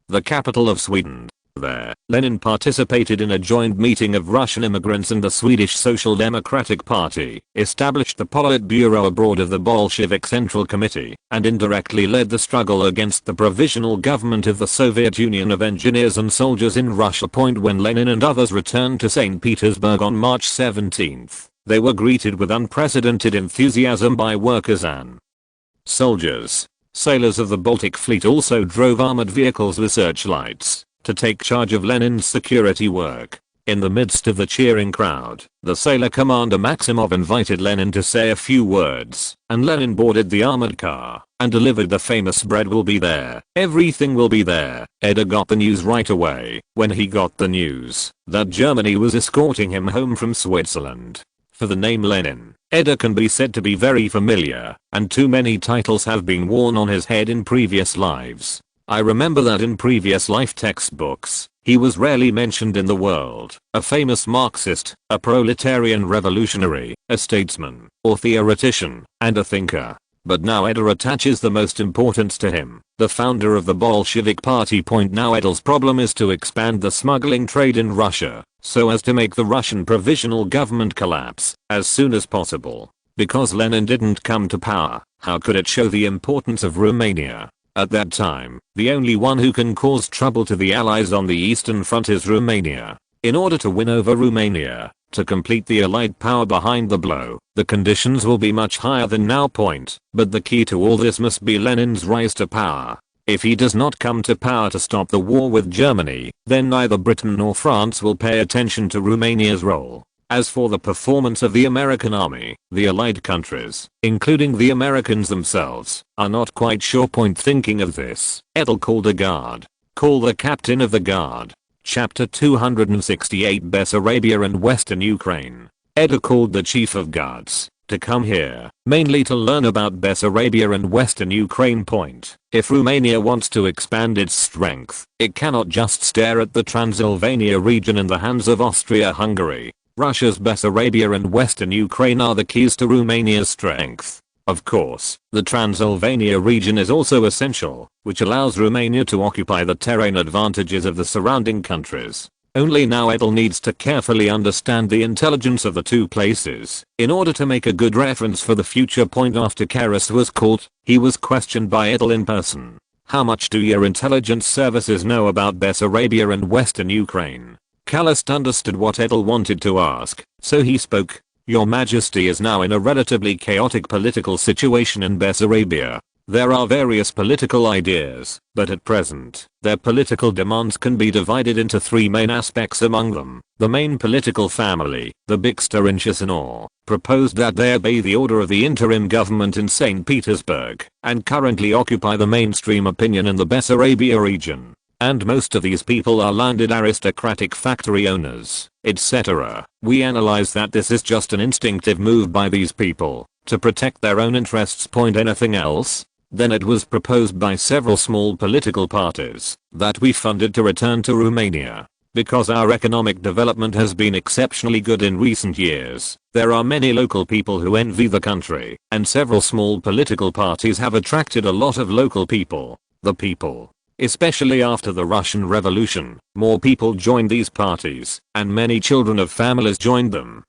the capital of Sweden. There, Lenin participated in a joint meeting of Russian immigrants and the Swedish Social Democratic Party, established the Politburo abroad of the Bolshevik Central Committee, and indirectly led the struggle against the provisional government of the Soviet Union of Engineers and Soldiers in Russia. When Lenin and others returned to St. Petersburg on March 17, they were greeted with unprecedented enthusiasm by workers and soldiers. Sailors of the Baltic Fleet also drove armored vehicles with searchlights to take charge of Lenin's security work. In the midst of the cheering crowd, the sailor commander Maximov invited Lenin to say a few words, and Lenin boarded the armored car and delivered the famous "Bread will be there, everything will be there." Edel got the news right away when he got the news that Germany was escorting him home from Switzerland. For the name Lenin, Edel can be said to be very familiar, and too many titles have been worn on his head in previous lives. I remember that in previous life textbooks, he was rarely mentioned in the world, a famous Marxist, a proletarian revolutionary, a statesman, or theoretician, and a thinker. But now Edel attaches the most importance to him, the founder of the Bolshevik party. Now Edel's problem is to expand the smuggling trade in Russia, so as to make the Russian provisional government collapse as soon as possible. Because Lenin didn't come to power, how could it show the importance of Romania? At that time, the only one who can cause trouble to the Allies on the Eastern Front is Romania. In order to win over Romania, to complete the Allied power behind the blow, the conditions will be much higher than now. But the key to all this must be Lenin's rise to power. If he does not come to power to stop the war with Germany, then neither Britain nor France will pay attention to Romania's role. As for the performance of the American army, the Allied countries, including the Americans themselves, are not quite sure. Thinking of this, Edel called a guard. Call the captain of the guard. Chapter 268 Bessarabia and Western Ukraine. Edel called the chief of guards to come here, mainly to learn about Bessarabia and Western Ukraine. If Romania wants to expand its strength, it cannot just stare at the Transylvania region in the hands of Austria-Hungary. Russia's Bessarabia and Western Ukraine are the keys to Romania's strength. Of course, the Transylvania region is also essential, which allows Romania to occupy the terrain advantages of the surrounding countries. Only now Edel needs to carefully understand the intelligence of the two places in order to make a good reference for the future. After Karras was caught, he was questioned by Edel in person. How much do your intelligence services know about Bessarabia and Western Ukraine? Karras understood what Edel wanted to ask, so he spoke. Your Majesty is now in a relatively chaotic political situation in Bessarabia. There are various political ideas, but at present, their political demands can be divided into three main aspects among them. The main political family, the Bixtarincianor, proposed that they obey the order of the interim government in St. Petersburg, and currently occupy the mainstream opinion in the Bessarabia region. And most of these people are landed aristocratic factory owners, etc. We analyze that this is just an instinctive move by these people to protect their own interests. Anything else? Then it was proposed by several small political parties that we funded to return to Romania. Because our economic development has been exceptionally good in recent years, there are many local people who envy the country, and several small political parties have attracted a lot of local people. The people. Especially after the Russian Revolution, more people joined these parties, and many children of families joined them.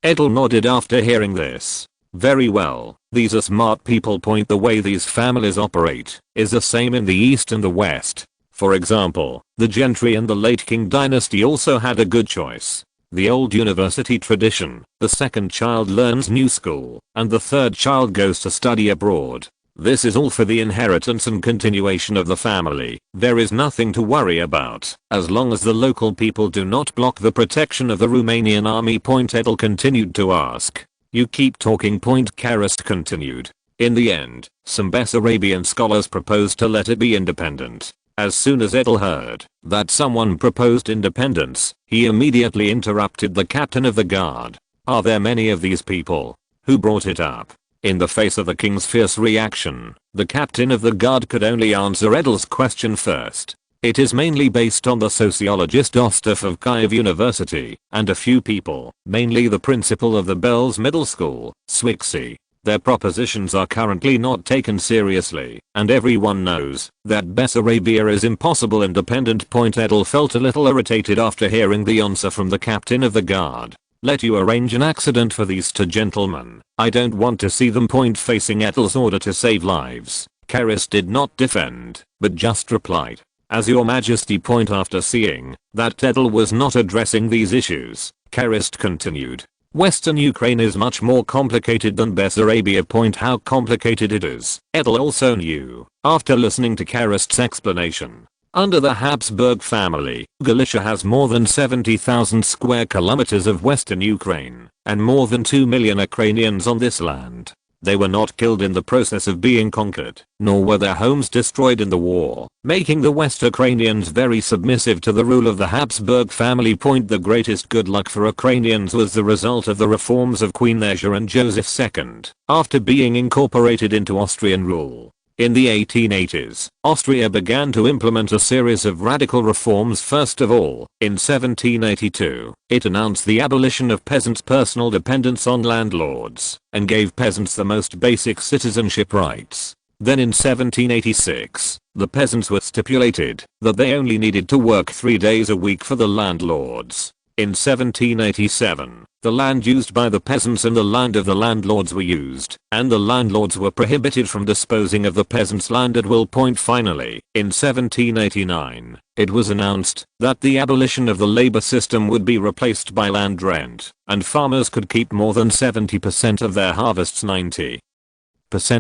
Edel nodded after hearing this. Very well, these are smart people. The way these families operate is the same in the East and the West. For example, the gentry and the late King dynasty also had a good choice. The old university tradition, the second child learns new school, and the third child goes to study abroad. This is all for the inheritance and continuation of the family. There is nothing to worry about, as long as the local people do not block the protection of the Romanian army. Edel continued to ask. You keep talking. Karras continued. In the end, some Bessarabian scholars proposed to let it be independent. As soon as Edel heard that someone proposed independence, he immediately interrupted the captain of the guard. Are there many of these people? Who brought it up? In the face of the king's fierce reaction, the captain of the guard could only answer Edel's question first. It is mainly based on the sociologist Ostaf of Kyiv University, and a few people, mainly the principal of the Belz Middle School, Swixi. Their propositions are currently not taken seriously, and everyone knows that Bessarabia is impossible independent. Edel felt a little irritated after hearing the answer from the captain of the guard. Let you arrange an accident for these two gentlemen. I don't want to see them. Facing Edel's order to save lives, Karras did not defend, but just replied. As your Majesty. After seeing that Edel was not addressing these issues, Karras continued. Western Ukraine is much more complicated than Bessarabia. How complicated it is, Edel also knew, after listening to Karras' explanation. Under the Habsburg family, Galicia has more than 70,000 square kilometers of Western Ukraine, and more than 2 million Ukrainians on this land. They were not killed in the process of being conquered, nor were their homes destroyed in the war, making the West Ukrainians very submissive to the rule of the Habsburg family. The greatest good luck for Ukrainians was the result of the reforms of Queen Nezha and Joseph II, after being incorporated into Austrian rule. In the 1880s, Austria began to implement a series of radical reforms. First of all, in 1782, it announced the abolition of peasants' personal dependence on landlords, and gave peasants the most basic citizenship rights. Then in 1786, the peasants were stipulated that they only needed to work 3 days a week for the landlords. In 1787, the land used by the peasants and the land of the landlords were used, and the landlords were prohibited from disposing of the peasants' land at will. Finally, in 1789, it was announced that the abolition of the labor system would be replaced by land rent, and farmers could keep more than 70% of their harvests. 90%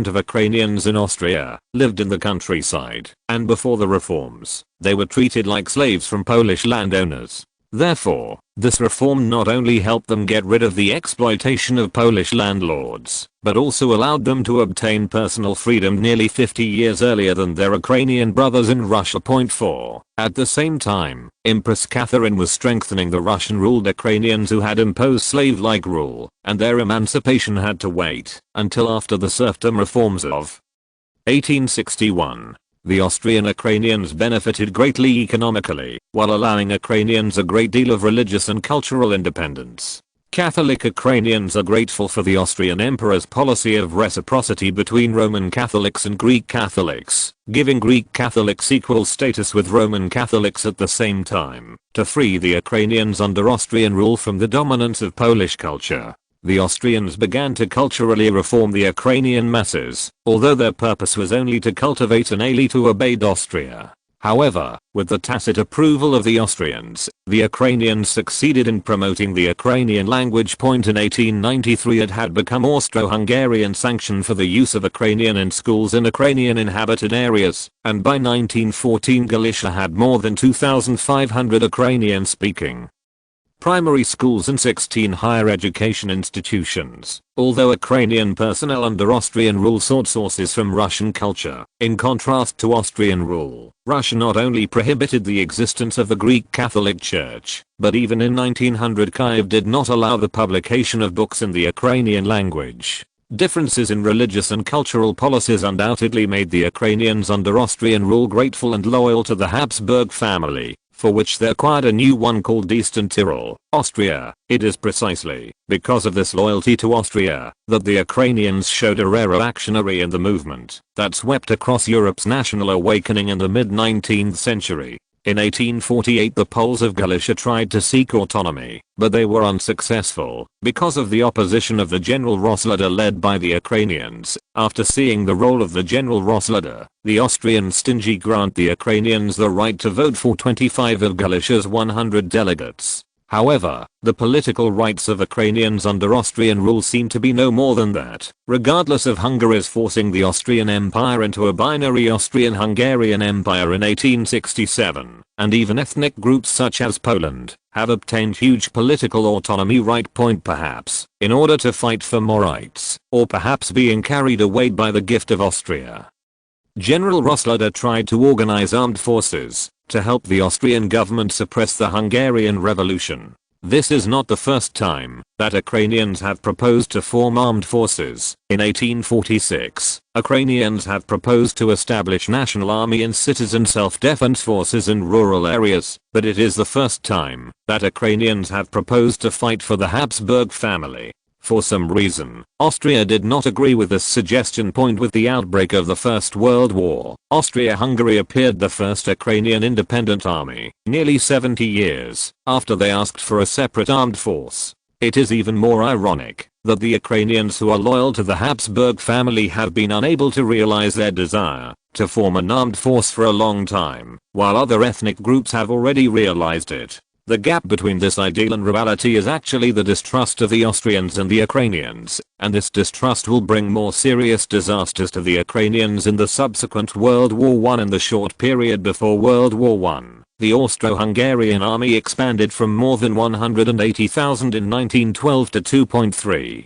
of Ukrainians in Austria lived in the countryside, and before the reforms, they were treated like slaves from Polish landowners. Therefore, this reform not only helped them get rid of the exploitation of Polish landlords, but also allowed them to obtain personal freedom nearly 50 years earlier than their Ukrainian brothers in Russia. 4. At the same time, Empress Catherine was strengthening the Russian-ruled Ukrainians who had imposed slave-like rule, and their emancipation had to wait until after the serfdom reforms of 1861. The Austrian Ukrainians benefited greatly economically, while allowing Ukrainians a great deal of religious and cultural independence. Catholic Ukrainians are grateful for the Austrian Emperor's policy of reciprocity between Roman Catholics and Greek Catholics, giving Greek Catholics equal status with Roman Catholics at the same time, to free the Ukrainians under Austrian rule from the dominance of Polish culture. The Austrians began to culturally reform the Ukrainian masses, although their purpose was only to cultivate an elite who obeyed Austria. However, with the tacit approval of the Austrians, the Ukrainians succeeded in promoting the Ukrainian language. In 1893 it had become Austro-Hungarian sanction for the use of Ukrainian in schools in Ukrainian inhabited areas, and by 1914 Galicia had more than 2,500 Ukrainian-speaking primary schools and 16 higher education institutions. Although Ukrainian personnel under Austrian rule sought sources from Russian culture, in contrast to Austrian rule, Russia not only prohibited the existence of the Greek Catholic Church, but even in 1900 Kiev did not allow the publication of books in the Ukrainian language. Differences in religious and cultural policies undoubtedly made the Ukrainians under Austrian rule grateful and loyal to the Habsburg family, for which they acquired a new one called Eastern Tyrol, Austria. It is precisely because of this loyalty to Austria that the Ukrainians showed a rare reactionary in the movement that swept across Europe's national awakening in the mid-19th century. In 1848 the Poles of Galicia tried to seek autonomy, but they were unsuccessful because of the opposition of the General Roslada led by the Ukrainians. After seeing the role of the General Roslada, the Austrians stingy grant the Ukrainians the right to vote for 25 of Galicia's 100 delegates. However, the political rights of Ukrainians under Austrian rule seem to be no more than that, regardless of Hungary's forcing the Austrian Empire into a binary Austrian-Hungarian Empire in 1867, and even ethnic groups such as Poland have obtained huge political autonomy. Perhaps in order to fight for more rights, or perhaps being carried away by the gift of Austria. General Roslada tried to organize armed forces to help the Austrian government suppress the Hungarian Revolution. This is not the first time that Ukrainians have proposed to form armed forces. In 1846, Ukrainians have proposed to establish national army and citizen self-defense forces in rural areas, but it is the first time that Ukrainians have proposed to fight for the Habsburg family. For some reason, Austria did not agree with this suggestion. With the outbreak of the First World War, Austria-Hungary appeared the first Ukrainian independent army, nearly 70 years after they asked for a separate armed force. It is even more ironic that the Ukrainians who are loyal to the Habsburg family have been unable to realize their desire to form an armed force for a long time, while other ethnic groups have already realized it. The gap between this ideal and reality is actually the distrust of the Austrians and the Ukrainians, and this distrust will bring more serious disasters to the Ukrainians in the subsequent World War I. In the short period before World War I, the Austro-Hungarian army expanded from more than 180,000 in 1912 to 2.3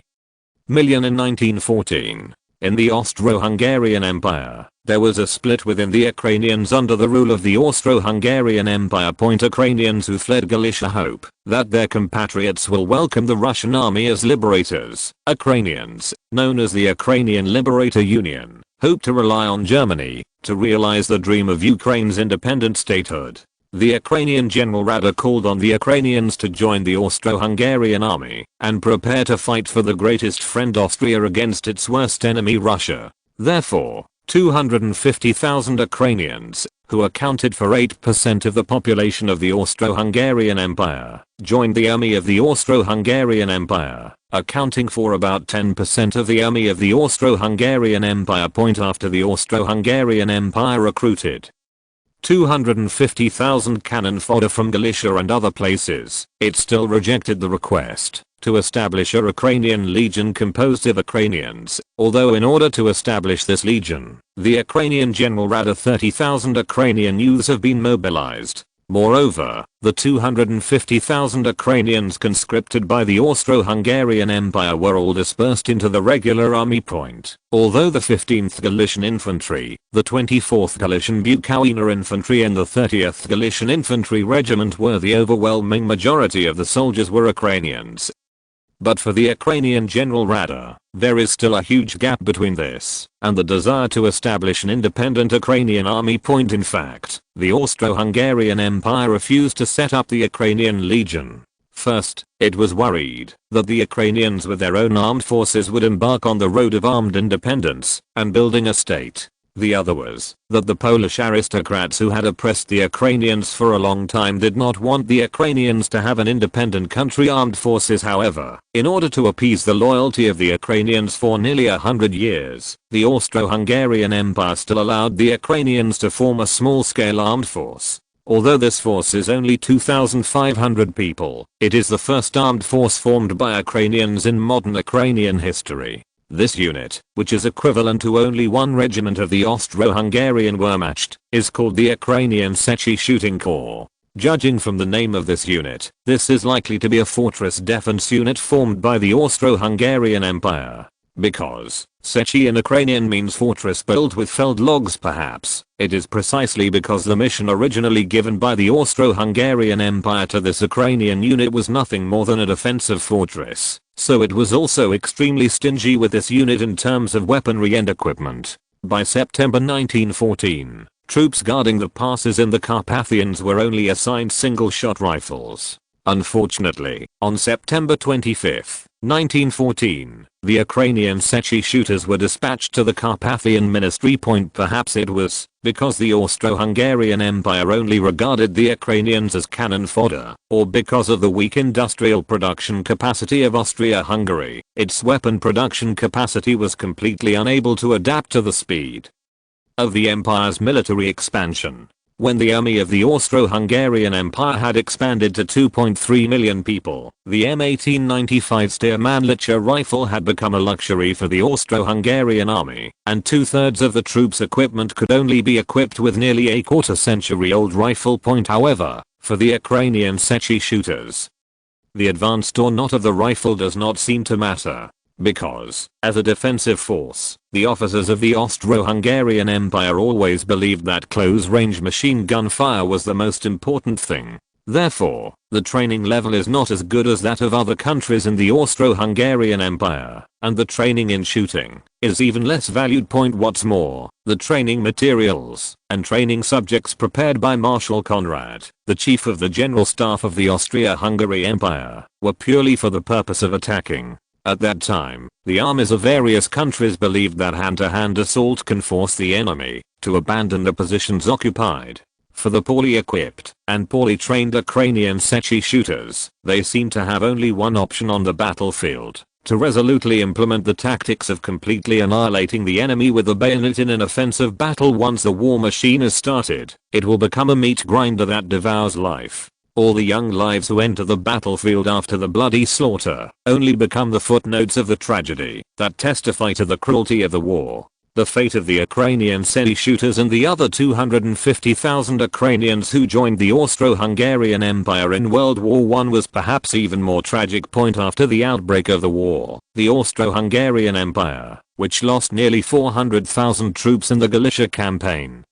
million in 1914. In the Austro-Hungarian Empire, there was a split within the Ukrainians under the rule of the Austro-Hungarian Empire. Ukrainians who fled Galicia hope that their compatriots will welcome the Russian army as liberators. Ukrainians, known as the Ukrainian Liberator Union, hoped to rely on Germany to realize the dream of Ukraine's independent statehood. The Ukrainian General Rada called on the Ukrainians to join the Austro-Hungarian army and prepare to fight for the greatest friend Austria against its worst enemy Russia. Therefore, 250,000 Ukrainians, who accounted for 8% of the population of the Austro-Hungarian Empire, joined the army of the Austro-Hungarian Empire, accounting for about 10% of the army of the Austro-Hungarian Empire. After the Austro-Hungarian Empire recruited 250,000 cannon fodder from Galicia and other places, it still rejected the request to establish a Ukrainian legion composed of Ukrainians, although in order to establish this legion, the Ukrainian General Rada 30,000 Ukrainian youths have been mobilized. Moreover, the 250,000 Ukrainians conscripted by the Austro-Hungarian Empire were all dispersed into the regular army. Although the 15th Galician Infantry, the 24th Galician Bukowina Infantry and the 30th Galician Infantry Regiment were the overwhelming majority of the soldiers were Ukrainians. But for the Ukrainian General Rada, there is still a huge gap between this and the desire to establish an independent Ukrainian army. In fact, the Austro-Hungarian Empire refused to set up the Ukrainian Legion. First, it was worried that the Ukrainians with their own armed forces would embark on the road of armed independence and building a state. The other was that the Polish aristocrats who had oppressed the Ukrainians for a long time did not want the Ukrainians to have an independent country armed forces. However, in order to appease the loyalty of the Ukrainians for nearly 100 years, the Austro-Hungarian Empire still allowed the Ukrainians to form a small-scale armed force. Although this force is only 2,500 people, it is the first armed force formed by Ukrainians in modern Ukrainian history. This unit, which is equivalent to only one regiment of the Austro-Hungarian Wehrmacht, is called the Ukrainian Secchi Shooting Corps. Judging from the name of this unit, this is likely to be a fortress defense unit formed by the Austro-Hungarian Empire. Because Secchi in Ukrainian means fortress built with felled logs. Perhaps it is precisely because the mission originally given by the Austro-Hungarian Empire to this Ukrainian unit was nothing more than a defensive fortress, so it was also extremely stingy with this unit in terms of weaponry and equipment. By September 1914, troops guarding the passes in the Carpathians were only assigned single-shot rifles. Unfortunately, on September 25, 1914, the Ukrainian Secchi shooters were dispatched to the Carpathian Ministry. Perhaps it was because the Austro-Hungarian Empire only regarded the Ukrainians as cannon fodder, or because of the weak industrial production capacity of Austria-Hungary. Its weapon production capacity was completely unable to adapt to the speed of the empire's military expansion. When the army of the Austro-Hungarian Empire had expanded to 2.3 million people, the M1895 Steiermannlicher rifle had become a luxury for the Austro-Hungarian army, and 2/3 of the troops' equipment could only be equipped with nearly a quarter-century-old rifle. However, for the Ukrainian Secchi shooters, the advanced or not of the rifle does not seem to matter. Because, as a defensive force, the officers of the Austro-Hungarian Empire always believed that close-range machine gun fire was the most important thing. Therefore, the training level is not as good as that of other countries in the Austro-Hungarian Empire, and the training in shooting is even less valued. What's more, the training materials and training subjects prepared by Marshal Conrad, the chief of the General Staff of the Austria-Hungary Empire, were purely for the purpose of attacking. At that time, the armies of various countries believed that hand-to-hand assault can force the enemy to abandon the positions occupied. For the poorly equipped and poorly trained Ukrainian Secchi shooters, they seem to have only one option on the battlefield: to resolutely implement the tactics of completely annihilating the enemy with the bayonet in an offensive battle. Once the war machine is started, it will become a meat grinder that devours life. All the young lives who enter the battlefield after the bloody slaughter only become the footnotes of the tragedy that testify to the cruelty of the war. The fate of the Ukrainian Secchi shooters and the other 250,000 Ukrainians who joined the Austro-Hungarian Empire in World War I was perhaps even more tragic. After the outbreak of the war, the Austro-Hungarian Empire, which lost nearly 400,000 troops in the Galicia campaign,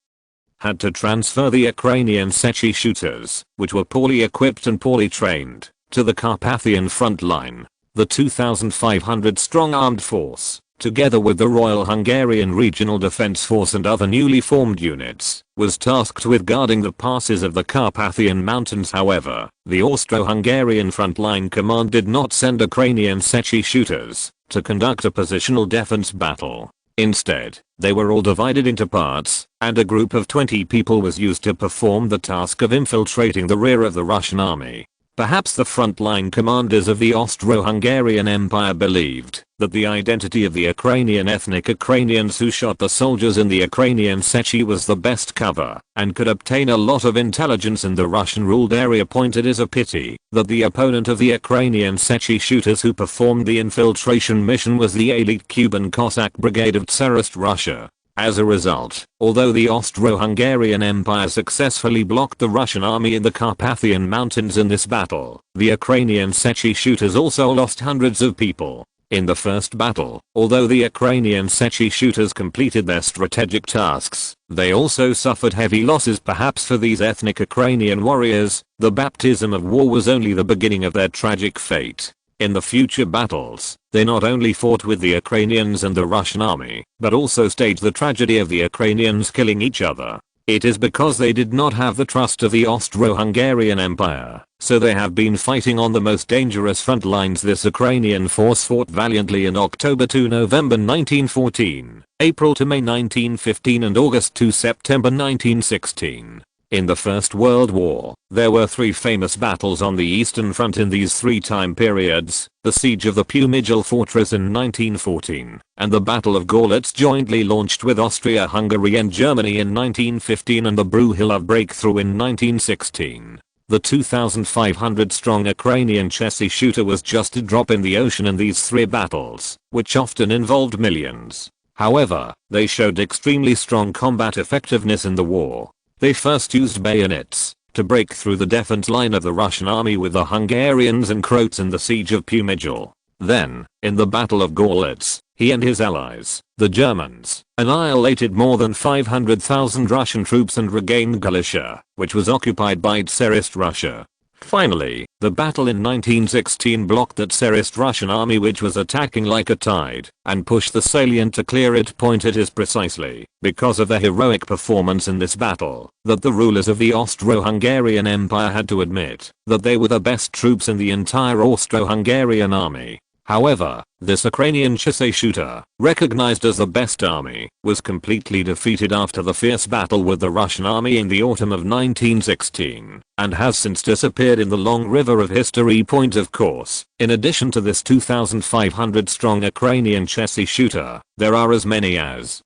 had to transfer the Ukrainian Secchi shooters, which were poorly equipped and poorly trained, to the Carpathian front line. The 2,500 strong armed force together with the Royal Hungarian Regional Defence Force and other newly formed units, was tasked with guarding the passes of the Carpathian Mountains. However, the Austro-Hungarian frontline command did not send Ukrainian Secchi shooters to conduct a positional defense battle. Instead, they were all divided into parts, and a group of 20 people was used to perform the task of infiltrating the rear of the Russian army. Perhaps the frontline commanders of the Austro-Hungarian Empire believed that the identity of the Ukrainian ethnic Ukrainians who shot the soldiers in the Ukrainian Secchi was the best cover, and could obtain a lot of intelligence in the Russian-ruled area. It is a pity that the opponent of the Ukrainian Secchi shooters who performed the infiltration mission was the elite Cuban Cossack Brigade of Tsarist Russia. As a result, although the Austro-Hungarian Empire successfully blocked the Russian army in the Carpathian Mountains in this battle, the Ukrainian Secchi shooters also lost hundreds of people. In the first battle, although the Ukrainian Secchi shooters completed their strategic tasks, they also suffered heavy losses. Perhaps for these ethnic Ukrainian warriors, the baptism of war was only the beginning of their tragic fate. In the future battles, they not only fought with the Ukrainians and the Russian army, but also staged the tragedy of the Ukrainians killing each other. It is because they did not have the trust of the Austro-Hungarian Empire, so they have been fighting on the most dangerous front lines. This Ukrainian force fought valiantly in October to November 1914, April to May 1915 and August to September 1916. In the First World War, there were 3 famous battles on the Eastern Front in these 3 time periods: the Siege of the Ploiesti Fortress in 1914, and the Battle of Gorlice jointly launched with Austria-Hungary and Germany in 1915, and the Brusilov breakthrough in 1916. The 2,500-strong Ukrainian Chessi shooter was just a drop in the ocean in these 3 battles, which often involved millions. However, they showed extremely strong combat effectiveness in the war. They first used bayonets to break through the defense line of the Russian army with the Hungarians and Croats in the Siege of Ploiesti. Then, in the Battle of Gorlice, he and his allies, the Germans, annihilated more than 500,000 Russian troops and regained Galicia, which was occupied by Tsarist Russia. Finally, the battle in 1916 blocked the Tsarist Russian army, which was attacking like a tide, and pushed the salient to clear it. It is precisely because of their heroic performance in this battle that the rulers of the Austro-Hungarian Empire had to admit that they were the best troops in the entire Austro-Hungarian army. However, this Ukrainian Chessi shooter, recognized as the best army, was completely defeated after the fierce battle with the Russian army in the autumn of 1916, and has since disappeared in the long river of history. Of course, in addition to this 2,500-strong Ukrainian Chessi shooter, there are as many as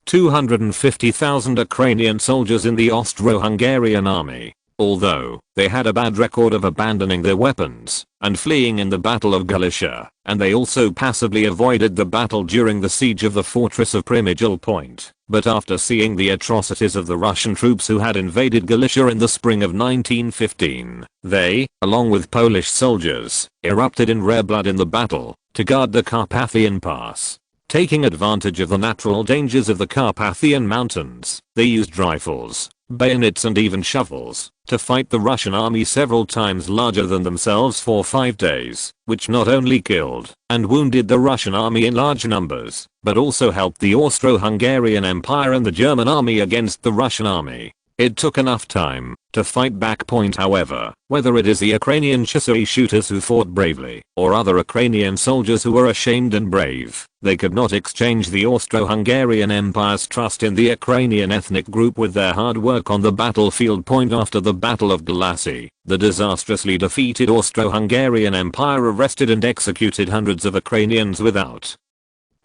250,000 Ukrainian soldiers in the Austro-Hungarian army. Although they had a bad record of abandoning their weapons and fleeing in the Battle of Galicia, and they also passively avoided the battle during the siege of the fortress of Przemysl. But after seeing the atrocities of the Russian troops who had invaded Galicia in the spring of 1915, they, along with Polish soldiers, erupted in rare blood in the battle to guard the Carpathian Pass. Taking advantage of the natural dangers of the Carpathian Mountains, they used rifles, bayonets and even shovels to fight the Russian army several times larger than themselves for 5 days, which not only killed and wounded the Russian army in large numbers, but also helped the Austro-Hungarian Empire and the German army against the Russian army. It took enough time to fight back. However, whether it is the Ukrainian Chessi shooters who fought bravely, or other Ukrainian soldiers who were ashamed and brave, they could not exchange the Austro-Hungarian Empire's trust in the Ukrainian ethnic group with their hard work on the battlefield. After the Battle of Galaci, the disastrously defeated Austro-Hungarian Empire arrested and executed hundreds of Ukrainians without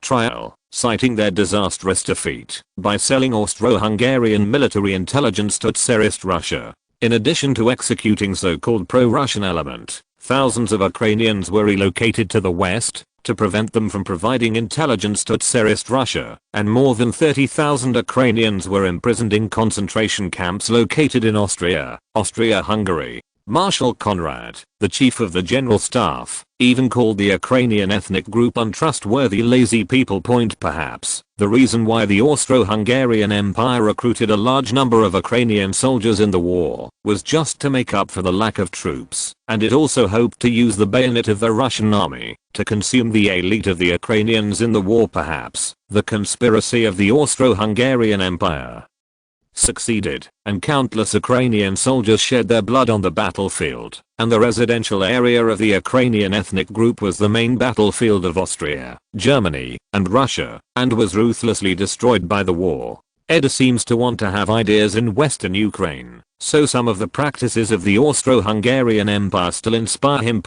trial, citing their disastrous defeat by selling Austro-Hungarian military intelligence to Tsarist Russia. In addition to executing so-called pro-Russian element, thousands of Ukrainians were relocated to the west to prevent them from providing intelligence to Tsarist Russia, and more than 30,000 Ukrainians were imprisoned in concentration camps located in Austria, Austria-Hungary. Marshal Conrad, the chief of the general staff, even called the Ukrainian ethnic group untrustworthy lazy people. Perhaps the reason why the Austro-Hungarian Empire recruited a large number of Ukrainian soldiers in the war was just to make up for the lack of troops, and it also hoped to use the bayonet of the Russian army to consume the elite of the Ukrainians in the war. Perhaps the conspiracy of the Austro-Hungarian Empire succeeded, and countless Ukrainian soldiers shed their blood on the battlefield, and the residential area of the Ukrainian ethnic group was the main battlefield of Austria, Germany, and Russia, and was ruthlessly destroyed by the war. Edel seems to want to have ideas in Western Ukraine, so some of the practices of the Austro-Hungarian Empire still inspire him.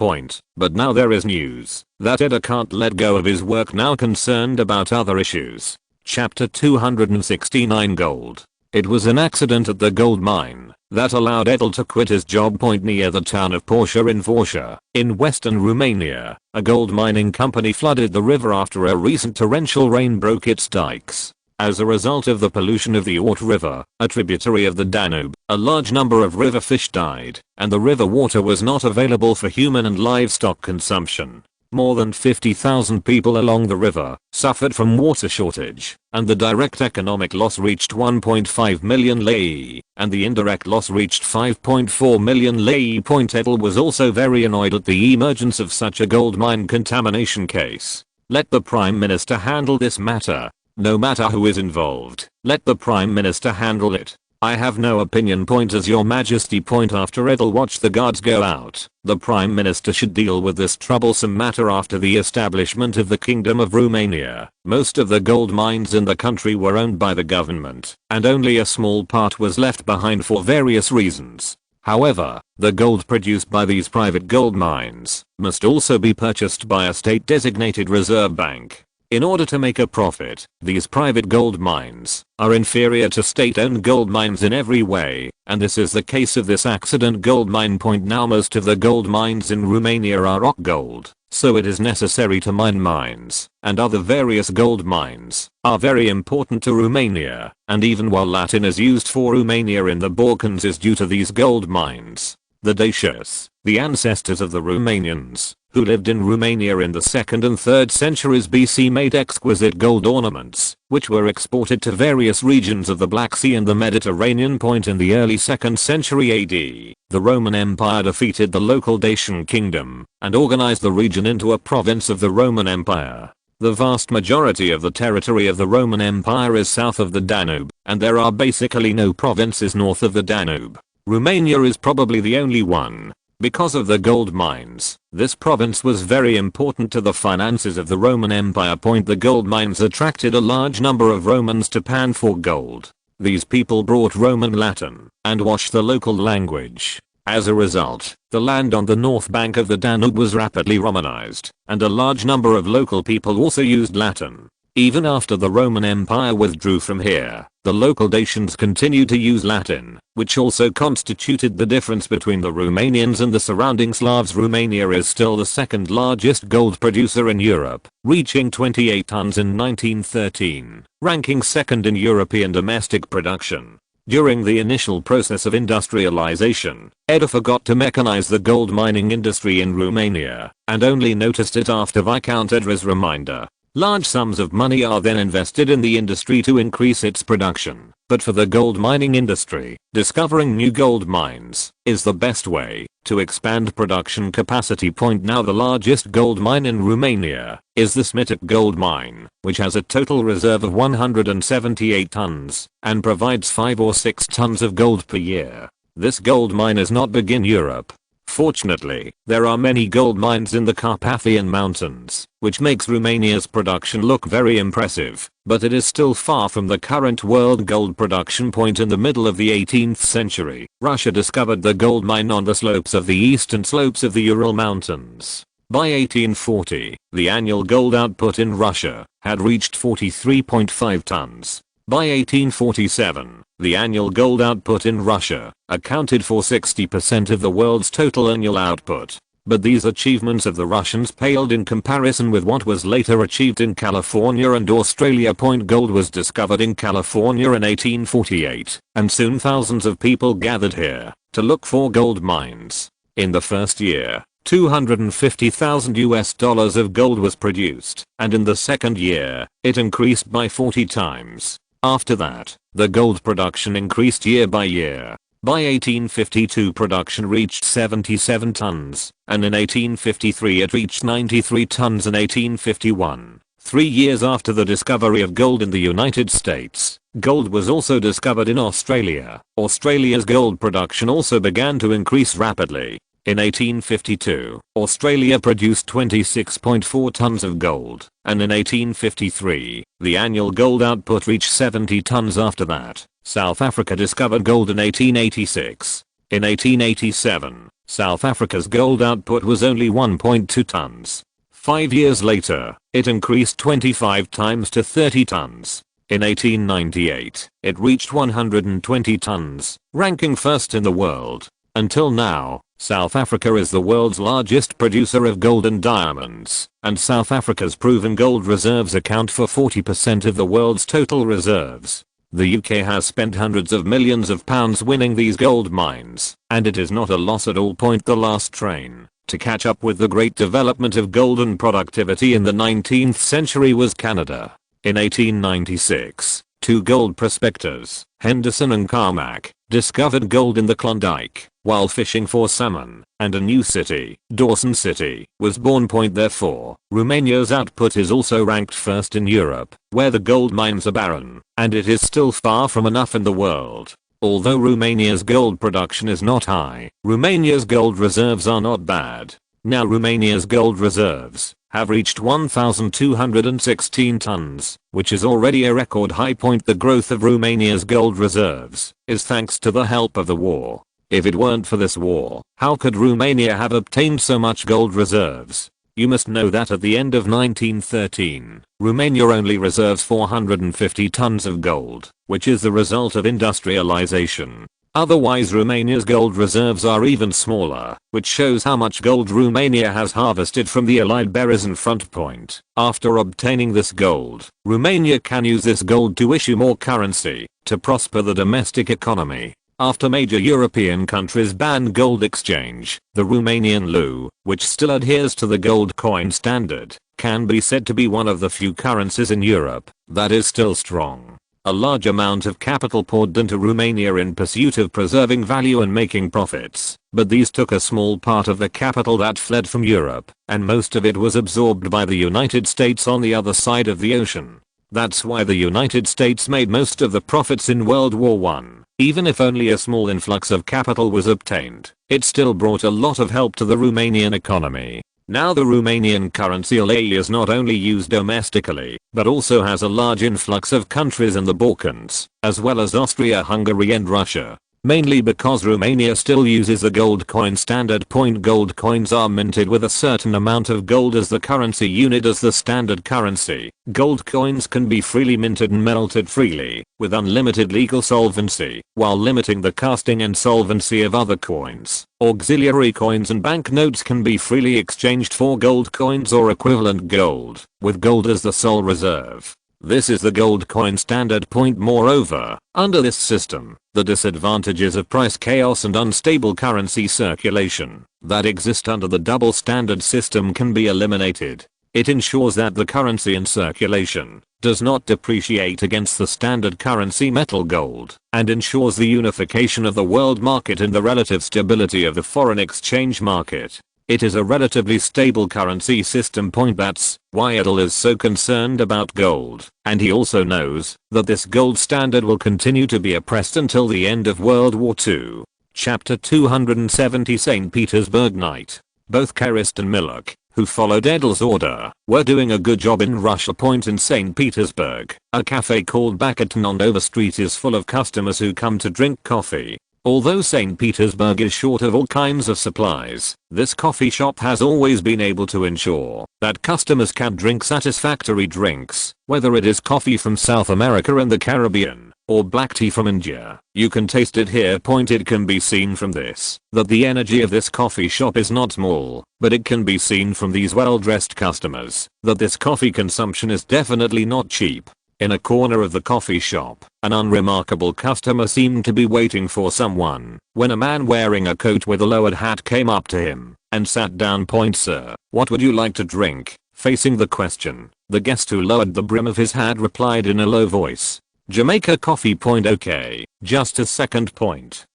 But now there is news that Edel can't let go of his work, now concerned about other issues. Chapter 269 Gold. It was an accident at the gold mine that allowed Edel to quit his job. Near the town of Portia in Vorsa, in western Romania, a gold mining company flooded the river after a recent torrential rain broke its dikes. As a result of the pollution of the Ort River, a tributary of the Danube, a large number of river fish died, and the river water was not available for human and livestock consumption. More than 50,000 people along the river suffered from water shortage, and the direct economic loss reached 1.5 million lei, and the indirect loss reached 5.4 million lei. Edel was also very annoyed at the emergence of such a gold mine contamination case. Let the Prime Minister handle this matter. No matter who is involved, let the Prime Minister handle it. I have no opinion. As your majesty. After Edel watched the guards go out, the Prime Minister should deal with this troublesome matter. After the establishment of the Kingdom of Romania, most of the gold mines in the country were owned by the government, and only a small part was left behind for various reasons. However, the gold produced by these private gold mines must also be purchased by a state-designated reserve bank. In order to make a profit, these private gold mines are inferior to state-owned gold mines in every way, and this is the case of this accident gold mine. Now most of the gold mines in Romania are rock gold, so it is necessary to mine mines, and other various gold mines are very important to Romania, and even while Latin is used for Romania in the Balkans is due to these gold mines. The Dacians, the ancestors of the Romanians, who lived in Romania in the 2nd and 3rd centuries BC, made exquisite gold ornaments, which were exported to various regions of the Black Sea and the Mediterranean. In the early 2nd century AD, the Roman Empire defeated the local Dacian kingdom and organized the region into a province of the Roman Empire. The vast majority of the territory of the Roman Empire is south of the Danube, and there are basically no provinces north of the Danube. Romania is probably the only one. Because of the gold mines, this province was very important to the finances of the Roman Empire. The gold mines attracted a large number of Romans to pan for gold. These people brought Roman Latin and washed the local language. As a result, the land on the north bank of the Danube was rapidly Romanized, and a large number of local people also used Latin. Even after the Roman Empire withdrew from here, the local Dacians continued to use Latin, which also constituted the difference between the Romanians and the surrounding Slavs. Romania is still the second largest gold producer in Europe, reaching 28 tons in 1913, ranking second in European domestic production. During the initial process of industrialization, Edel forgot to mechanize the gold mining industry in Romania, and only noticed it after Viscount Edre's reminder. Large sums of money are then invested in the industry to increase its production, but for the gold mining industry, discovering new gold mines is the best way to expand production capacity. Now the largest gold mine in Romania is the Smitip gold mine, which has a total reserve of 178 tons and provides 5 or 6 tons of gold per year. This gold mine is not big in Europe. Fortunately, there are many gold mines in the Carpathian Mountains, which makes Romania's production look very impressive, but it is still far from the current world gold production. In the middle of the 18th century, Russia discovered the gold mine on the slopes of the eastern slopes of the Ural Mountains. By 1840, the annual gold output in Russia had reached 43.5 tons. By 1847, the annual gold output in Russia accounted for 60% of the world's total annual output. But these achievements of the Russians paled in comparison with what was later achieved in California and Australia. Gold was discovered in California in 1848, and soon thousands of people gathered here to look for gold mines. In the first year, $250,000 of gold was produced, and in the second year, it increased by 40 times. After that, the gold production increased year by year. By 1852 production reached 77 tons, and in 1853 it reached 93 tons in 1851. 3 years after the discovery of gold in the United States, gold was also discovered in Australia. Australia's gold production also began to increase rapidly. In 1852, Australia produced 26.4 tons of gold, and in 1853, the annual gold output reached 70 tons. After that, South Africa discovered gold in 1886. In 1887, South Africa's gold output was only 1.2 tons. 5 years later, it increased 25 times to 30 tons. In 1898, it reached 120 tons, ranking first in the world. Until now, South Africa is the world's largest producer of gold and diamonds, and South Africa's proven gold reserves account for 40% of the world's total reserves. The UK has spent hundreds of millions of pounds winning these gold mines, and it is not a loss at all. The last train to catch up with the great development of gold and productivity in the 19th century was Canada. In 1896, two gold prospectors, Henderson and Carmack, discovered gold in the Klondike while fishing for salmon, and a new city, Dawson City, was born. Therefore, Romania's output is also ranked first in Europe, where the gold mines are barren, and it is still far from enough in the world. Although Romania's gold production is not high, Romania's gold reserves are not bad. Now Romania's gold reserves have reached 1,216 tons, which is already a record high. The growth of Romania's gold reserves is thanks to the help of the war. If it weren't for this war, how could Romania have obtained so much gold reserves? You must know that at the end of 1913, Romania only reserves 450 tons of gold, which is the result of industrialization. Otherwise Romania's gold reserves are even smaller, which shows how much gold Romania has harvested from the Allied berries and front point. After obtaining this gold, Romania can use this gold to issue more currency, to prosper the domestic economy. After major European countries banned gold exchange, the Romanian leu, which still adheres to the gold coin standard, can be said to be one of the few currencies in Europe that is still strong. A large amount of capital poured into Romania in pursuit of preserving value and making profits, but these took a small part of the capital that fled from Europe, and most of it was absorbed by the United States on the other side of the ocean. That's why the United States made most of the profits in World War I. Even if only a small influx of capital was obtained, it still brought a lot of help to the Romanian economy. Now the Romanian currency lei is not only used domestically, but also has a large influx of countries in the Balkans, as well as Austria, Hungary and Russia. Mainly because Romania still uses the gold coin standard. Gold coins are minted with a certain amount of gold as the currency unit as the standard currency. Gold coins can be freely minted and melted freely, with unlimited legal solvency, while limiting the casting and solvency of other coins. Auxiliary coins and banknotes can be freely exchanged for gold coins or equivalent gold, with gold as the sole reserve. This is the gold coin standard. Moreover, under this system, the disadvantages of price chaos and unstable currency circulation that exist under the double standard system can be eliminated. It ensures that the currency in circulation does not depreciate against the standard currency metal gold, and ensures the unification of the world market and the relative stability of the foreign exchange market. It is a relatively stable currency system. That's why Edel is so concerned about gold, and he also knows that this gold standard will continue to be oppressed until the end of World War II. Chapter 270 St. Petersburg Night. Both Karist and Miluk, who followed Edel's order, were doing a good job in Russia. In St. Petersburg, a cafe called Bakaton on Overstreet is full of customers who come to drink coffee. Although St. Petersburg is short of all kinds of supplies, this coffee shop has always been able to ensure that customers can drink satisfactory drinks, whether it is coffee from South America and the Caribbean, or black tea from India. You can taste it here. It can be seen from this that the energy of this coffee shop is not small, but it can be seen from these well-dressed customers that this coffee consumption is definitely not cheap. In a corner of the coffee shop, an unremarkable customer seemed to be waiting for someone when a man wearing a coat with a lowered hat came up to him and sat down. Sir, what would you like to drink? Facing the question, the guest who lowered the brim of his hat replied in a low voice, Jamaica coffee. Okay, just a second.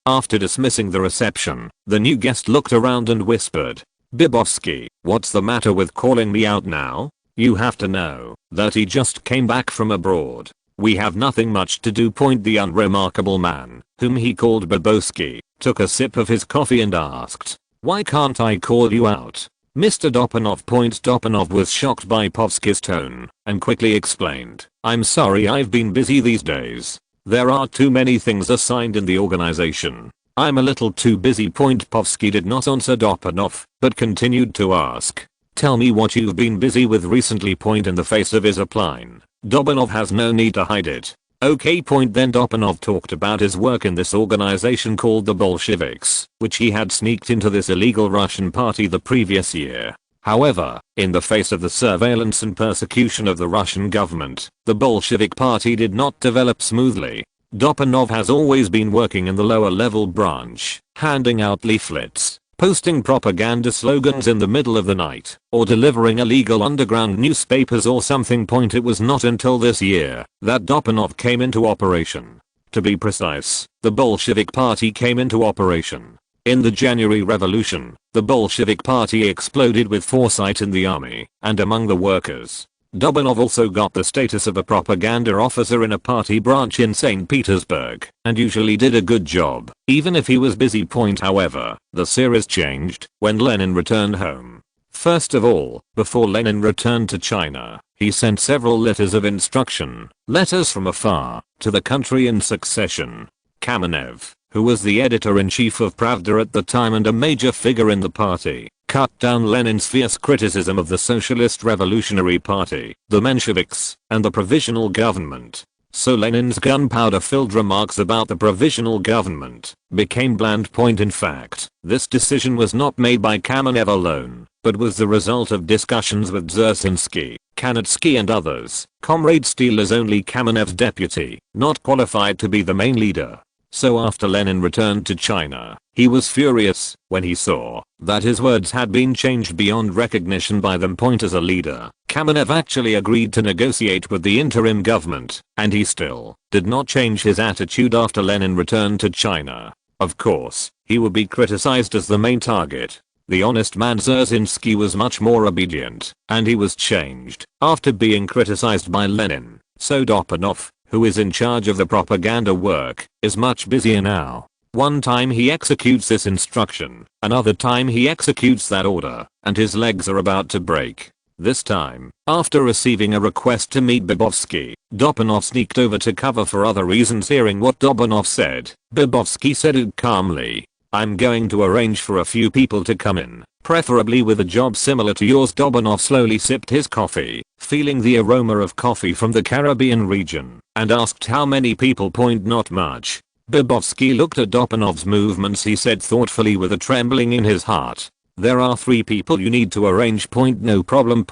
After dismissing the reception, the new guest looked around and whispered, Bibovsky, what's the matter with calling me out now? You have to know that he just came back from abroad. We have nothing much to do. The unremarkable man, whom he called Bibovsky, took a sip of his coffee and asked, why can't I call you out, Mr. Dopanov? Dopanov was shocked by Povsky's tone and quickly explained, I'm sorry, I've been busy these days. There are too many things assigned in the organization. I'm a little too busy. Povsky did not answer Dopanov, but continued to ask, tell me what you've been busy with recently. In the face of his reply, Dopanov has no need to hide it. Okay. Then Dopanov talked about his work in this organization called the Bolsheviks, which he had sneaked into this illegal Russian party the previous year. However, in the face of the surveillance and persecution of the Russian government, the Bolshevik party did not develop smoothly. Dopanov has always been working in the lower level branch, handing out leaflets, posting propaganda slogans in the middle of the night, or delivering illegal underground newspapers or something. It was not until this year that Dopanov came into operation. To be precise, the Bolshevik party came into operation. In the January Revolution, the Bolshevik party exploded with foresight in the army and among the workers. Dopanov also got the status of a propaganda officer in a party branch in St. Petersburg and usually did a good job, even if he was busy. However, the series changed when Lenin returned home. First of all, before Lenin returned to China, he sent several letters of instruction, letters from afar, to the country in succession. Kamenev, who was the editor-in-chief of Pravda at the time and a major figure in the party, cut down Lenin's fierce criticism of the Socialist Revolutionary Party, the Mensheviks, and the Provisional Government. So Lenin's gunpowder-filled remarks about the Provisional Government became bland. In fact, this decision was not made by Kamenev alone, but was the result of discussions with Dzerzhinsky, Kanetsky and others. Comrade Steele is only Kamenev's deputy, not qualified to be the main leader. So after Lenin returned to China, he was furious when he saw that his words had been changed beyond recognition by them. As a leader, Kamenev actually agreed to negotiate with the interim government, and he still did not change his attitude after Lenin returned to China. Of course, he would be criticized as the main target. The honest man Dzerzhinsky was much more obedient, and he was changed after being criticized by Lenin. So Dopanov, who is in charge of the propaganda work, is much busier now. One time he executes this instruction, another time he executes that order, and his legs are about to break. This time, after receiving a request to meet Bibovsky, Dopanov sneaked over to cover for other reasons. Hearing what Dopanov said, Bibovsky said it calmly, I'm going to arrange for a few people to come in, preferably with a job similar to yours. Dopanov slowly sipped his coffee, feeling the aroma of coffee from the Caribbean region, and asked how many people. Not much. Bibovsky looked at Dopanov's movements. He said thoughtfully with a trembling in his heart, there are 3 people you need to arrange. No problem.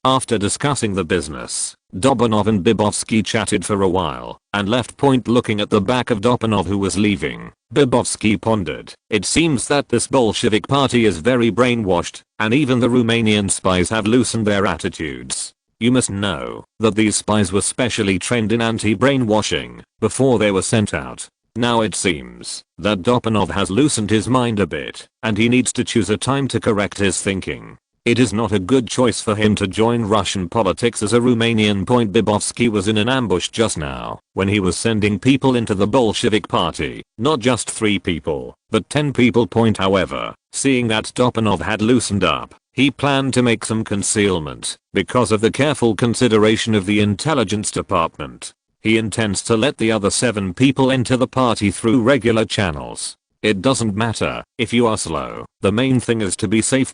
After discussing the business, Dopanov and Bibovsky chatted for a while and left. Looking at the back of Dopanov who was leaving, Bibovsky pondered, it seems that this Bolshevik party is very brainwashed, and even the Romanian spies have loosened their attitudes. You must know that these spies were specially trained in anti-brainwashing before they were sent out. Now it seems that Dopanov has loosened his mind a bit, and he needs to choose a time to correct his thinking. It is not a good choice for him to join Russian politics as a Romanian. Bibovsky was in an ambush just now when he was sending people into the Bolshevik party, not just 3 people, but 10 people. However, seeing that Dopanov had loosened up, he planned to make some concealment because of the careful consideration of the intelligence department. He intends to let the other 7 people enter the party through regular channels. It doesn't matter if you are slow, the main thing is to be safe.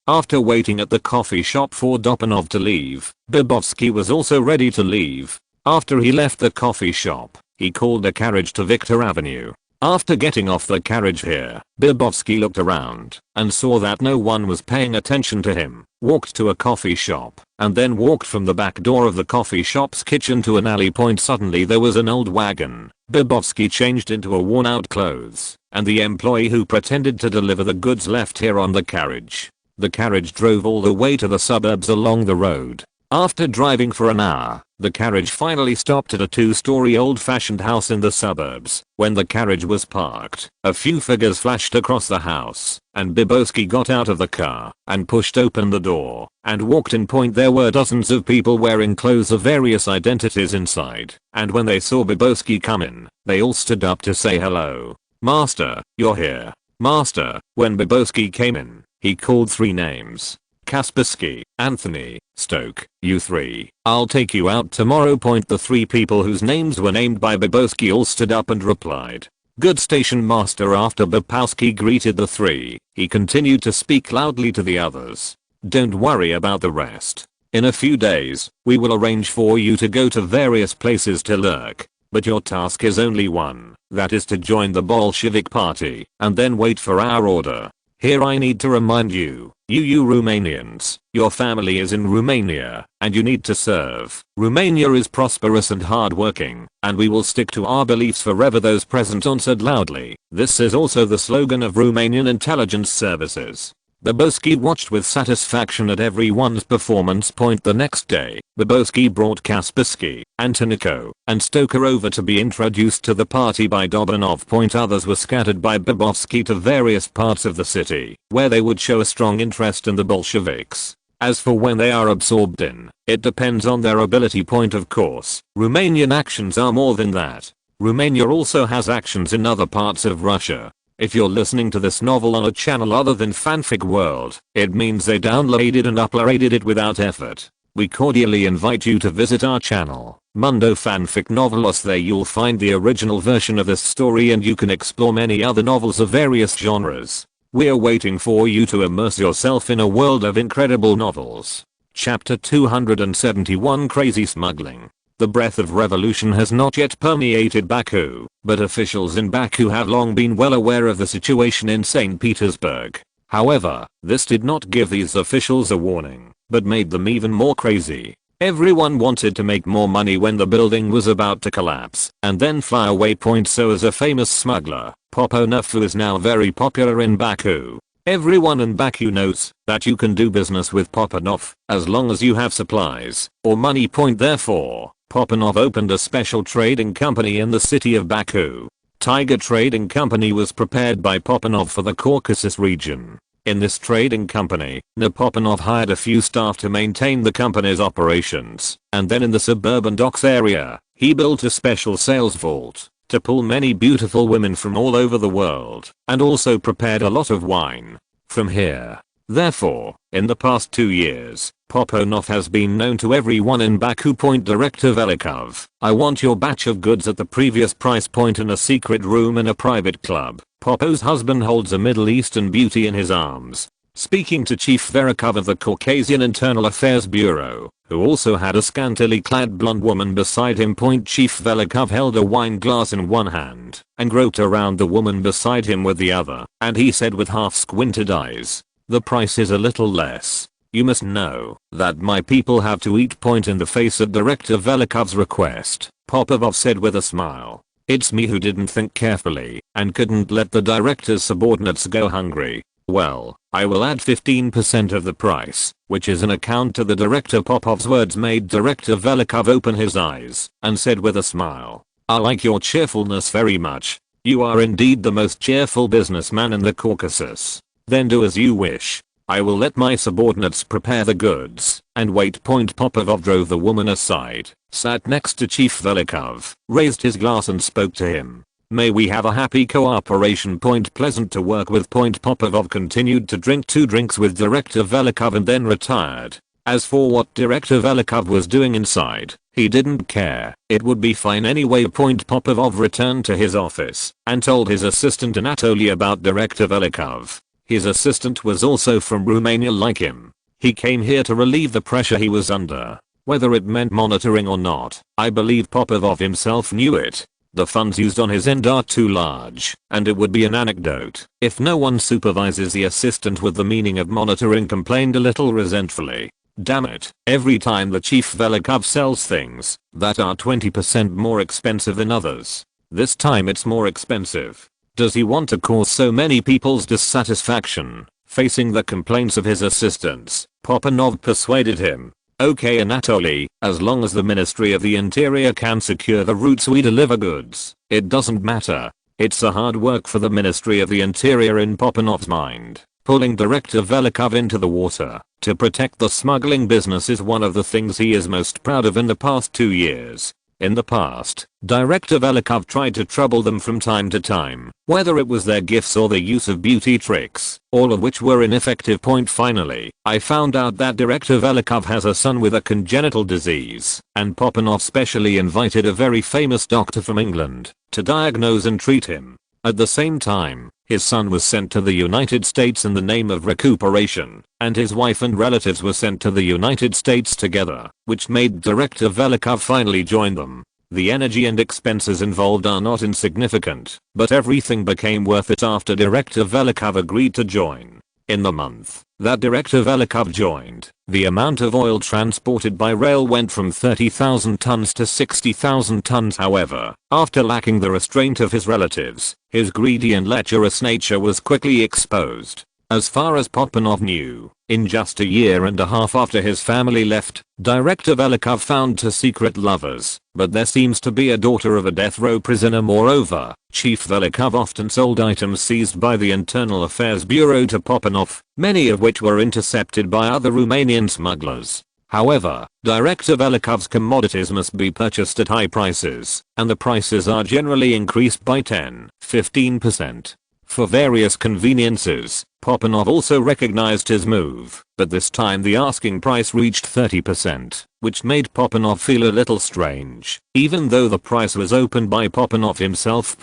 After waiting at the coffee shop for Dopanov to leave, Bibovsky was also ready to leave. After he left the coffee shop, he called a carriage to Victor Avenue. After getting off the carriage here, Bybowski looked around and saw that no one was paying attention to him, walked to a coffee shop, and then walked from the back door of the coffee shop's kitchen to an alley point. Suddenly there was an old wagon. Bybowski changed into a worn-out clothes, and the employee who pretended to deliver the goods left here on the carriage. The carriage drove all the way to the suburbs along the road. After driving for an hour, the carriage finally stopped at a 2-story old-fashioned house in the suburbs. When the carriage was parked, a few figures flashed across the house, and Bybowski got out of the car and pushed open the door and walked in. There were dozens of people wearing clothes of various identities inside, and when they saw Bybowski come in, they all stood up to say hello. "Master, you're here. Master." When Bybowski came in, he called 3 names. Kaspersky, Anthony, Stoke, you 3. "I'll take you out tomorrow." The 3 people whose names were named by Bybowski all stood up and replied, "Good station master." After Bybowski greeted the 3, he continued to speak loudly to the others. "Don't worry about the rest. In a few days, we will arrange for you to go to various places to lurk. But your task is only one, that is to join the Bolshevik party and then wait for our order. Here I need to remind you, you Romanians, your family is in Romania, and you need to serve. Romania is prosperous and hardworking, and we will stick to our beliefs forever." Those present said loudly. This is also the slogan of Romanian intelligence services. Bybowski watched with satisfaction at everyone's performance. The next day, Bybowski brought Kaspersky, Antonico, and Stoker over to be introduced to the party by Dobanov. Others were scattered by Bybowski to various parts of the city, where they would show a strong interest in the Bolsheviks. As for when they are absorbed in, it depends on their ability. Of course, Romanian actions are more than that. Romania also has actions in other parts of Russia. If you're listening to this novel on a channel other than Fanfic World, it means they downloaded and uploaded it without effort. We cordially invite you to visit our channel, Mundo Fanfic Novelos. There you'll find the original version of this story, and you can explore many other novels of various genres. We're waiting for you to immerse yourself in a world of incredible novels. Chapter 271, Crazy Smuggling. The breath of revolution has not yet permeated Baku, but officials in Baku have long been well aware of the situation in St. Petersburg. However, this did not give these officials a warning, but made them even more crazy. Everyone wanted to make more money when the building was about to collapse, and then fly away. So as a famous smuggler, Poponov, who is now very popular in Baku. Everyone in Baku knows that you can do business with Poponov as long as you have supplies or money. Therefore, Poponov opened a special trading company in the city of Baku. Tiger Trading Company was prepared by Poponov for the Caucasus region. In this trading company, Poponov hired a few staff to maintain the company's operations, and then in the suburban docks area, he built a special sales vault to pull many beautiful women from all over the world, and also prepared a lot of wine from here. Therefore, in the past 2 years, Poponov has been known to everyone in Baku. Director Velikov, I want your batch of goods at the previous price. In a secret room in a private club, Popo's husband holds a Middle Eastern beauty in his arms, speaking to Chief Velikov of the Caucasian Internal Affairs Bureau, who also had a scantily clad blonde woman beside him. Chief Velikov held a wine glass in one hand and groped around the woman beside him with the other, and he said with half squinted eyes, "The price is a little less. You must know that my people have to eat." In the face at Director Velikov's request, Popov said with a smile, "It's me who didn't think carefully and couldn't let the director's subordinates go hungry. Well, I will add 15% of the price, which is an account to the director." Popov's words made Director Velikov open his eyes and said with a smile, "I like your cheerfulness very much. You are indeed the most cheerful businessman in the Caucasus. Then do as you wish. I will let my subordinates prepare the goods and wait." Popov drove the woman aside, sat next to Chief Velikov, raised his glass and spoke to him. "May we have a happy cooperation. Pleasant to work with." Popov continued to drink 2 drinks with Director Velikov and then retired. As for what Director Velikov was doing inside, he didn't care. It would be fine anyway. Popov returned to his office and told his assistant Anatoly about Director Velikov. His assistant was also from Romania like him. He came here to relieve the pressure he was under. Whether it meant monitoring or not, I believe Popov himself knew it. The funds used on his end are too large, and it would be an anecdote if no one supervises the assistant with the meaning of monitoring complained a little resentfully. Damn it, every time the chief Velikov sells things that are 20% more expensive than others. This time it's more expensive. Does he want to cause so many people's dissatisfaction? Facing the complaints of his assistants, Popanov persuaded him. Okay Anatoly, as long as the Ministry of the Interior can secure the routes we deliver goods, it doesn't matter. It's a hard work for the Ministry of the Interior in Popanov's mind. Pulling Director Velikov into the water to protect the smuggling business is one of the things he is most proud of in the past 2 years. In the past, Director Velikov tried to trouble them from time to time, whether it was their gifts or the use of beauty tricks, all of which were ineffective. Finally, I found out that Director Velikov has a son with a congenital disease, and Popanov specially invited a very famous doctor from England to diagnose and treat him. At the same time, his son was sent to the United States in the name of recuperation, and his wife and relatives were sent to the United States together, which made Director Velikov finally join them. The energy and expenses involved are not insignificant, but everything became worth it after Director Velikov agreed to join. In the month that Director Velikov joined, the amount of oil transported by rail went from 30,000 tons to 60,000 tons. However, after lacking the restraint of his relatives, his greedy and lecherous nature was quickly exposed. As far as Popanov knew, in just a year and a half after his family left, Director Velikov found 2 secret lovers, but there seems to be a daughter of a death row prisoner. Moreover, Chief Velikov often sold items seized by the Internal Affairs Bureau to Popanov, many of which were intercepted by other Romanian smugglers. However, Director Velikov's commodities must be purchased at high prices, and the prices are generally increased by 10-15%. For various conveniences, Popanov also recognized his move, but this time the asking price reached 30%, which made Popanov feel a little strange, even though the price was opened by Popanov himself.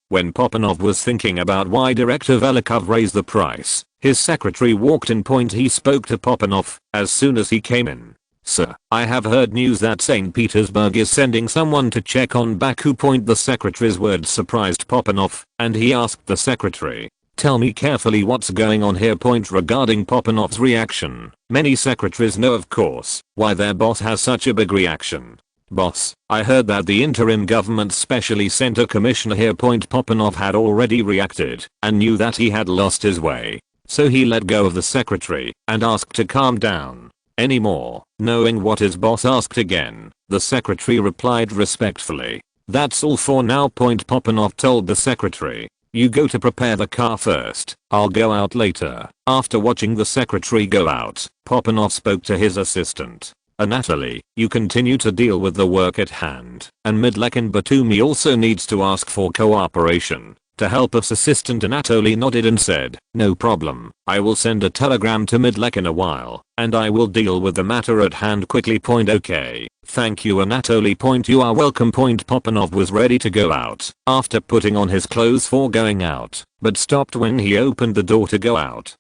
When Popanov was thinking about why Director Velikov raised the price, his secretary walked in. He spoke to Popanov as soon as he came in. Sir, I have heard news that St. Petersburg is sending someone to check on Baku. The secretary's words surprised Popanov, and he asked the secretary, tell me carefully what's going on here. Regarding Popanov's reaction, many secretaries know of course why their boss has such a big reaction. Boss, I heard that the interim government specially sent a commissioner here. Popanov had already reacted and knew that he had lost his way, so he let go of the secretary and asked to calm down. Anymore, knowing what his boss asked again, the secretary replied respectfully, that's all for now. Popanov told the secretary, you go to prepare the car first, I'll go out later. After watching the secretary go out, Popanov spoke to his assistant. Anatoly, you continue to deal with the work at hand, and Midlekin Batumi also needs to ask for cooperation to help us. Assistant Anatoly nodded and said, no problem, I will send a telegram to Midlek in a while, and I will deal with the matter at hand quickly. Okay, thank you Anatoly. You are welcome. Popanov was ready to go out after putting on his clothes for going out, but stopped when he opened the door to go out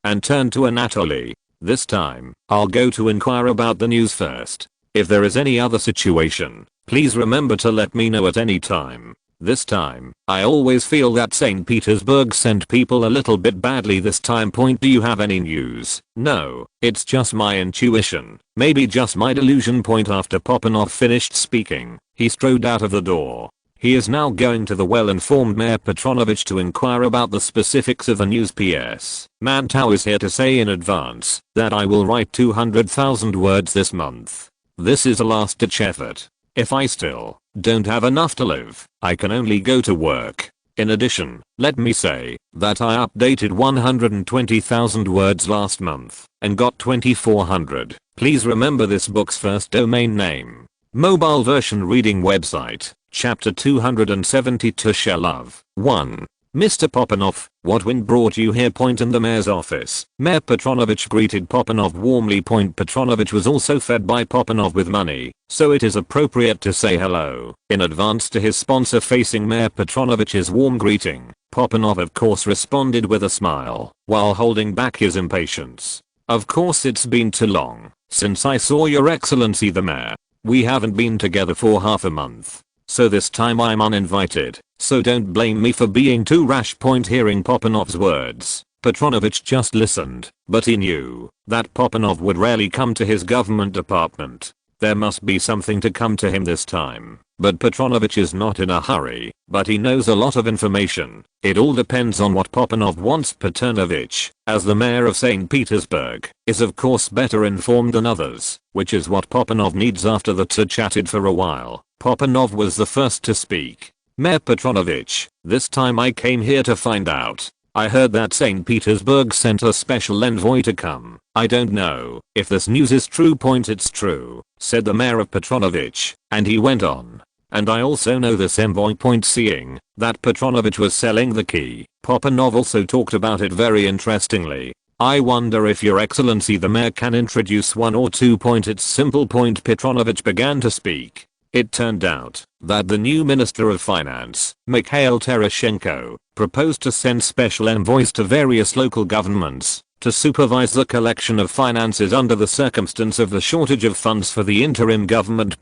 and turned to Anatoly. This time, I'll go to inquire about the news first. If there is any other situation, please remember to let me know at any time. This time, I always feel that St. Petersburg sent people a little bit badly this time. Do you have any news? No, it's just my intuition, maybe just my delusion. After Popanov finished speaking, he strode out of the door. He is now going to the well-informed Mayor Petronovich to inquire about the specifics of the news. PS. Mantow is here to say in advance that I will write 200,000 words this month. This is a last-ditch effort. If I still don't have enough to live, I can only go to work. In addition, let me say that I updated 120,000 words last month and got 2400. Please remember this book's first domain name. Mobile version reading website, chapter 272 Shelov. 1. Mr. Popanov, what wind brought you here? In the mayor's office, Mayor Petronovich greeted Popanov warmly. Petronovich was also fed by Popanov with money, so it is appropriate to say hello in advance to his sponsor. Facing Mayor Petronovich's warm greeting, Popanov of course responded with a smile, while holding back his impatience. Of course it's been too long since I saw your excellency the mayor. We haven't been together for half a month. so this time I'm uninvited, so don't blame me for being too rash. Hearing Popanov's words, Petronovich just listened, but he knew that Popanov would rarely come to his government department. There must be something to come to him this time. But Petronovich is not in a hurry, but he knows a lot of information. It all depends on what Popanov wants. Petronovich, as the mayor of St. Petersburg, is of course better informed than others, which is what Popanov needs. After the two chatted for a while, Popanov was the first to speak. Mayor Petronovich, this time I came here to find out. I heard that St. Petersburg sent a special envoy to come. I don't know if this news is true. It's true, said the mayor of Petronovich, and he went on. And I also know this envoy. Seeing that Petronovich was selling the key, Popanov also talked about it very interestingly. I wonder if your excellency the mayor can introduce one or two. It's simple. Petronovich began to speak. It turned out that the new Minister of Finance, Mikhail Tereshchenko, proposed to send special envoys to various local governments to supervise the collection of finances under the circumstance of the shortage of funds for the interim government.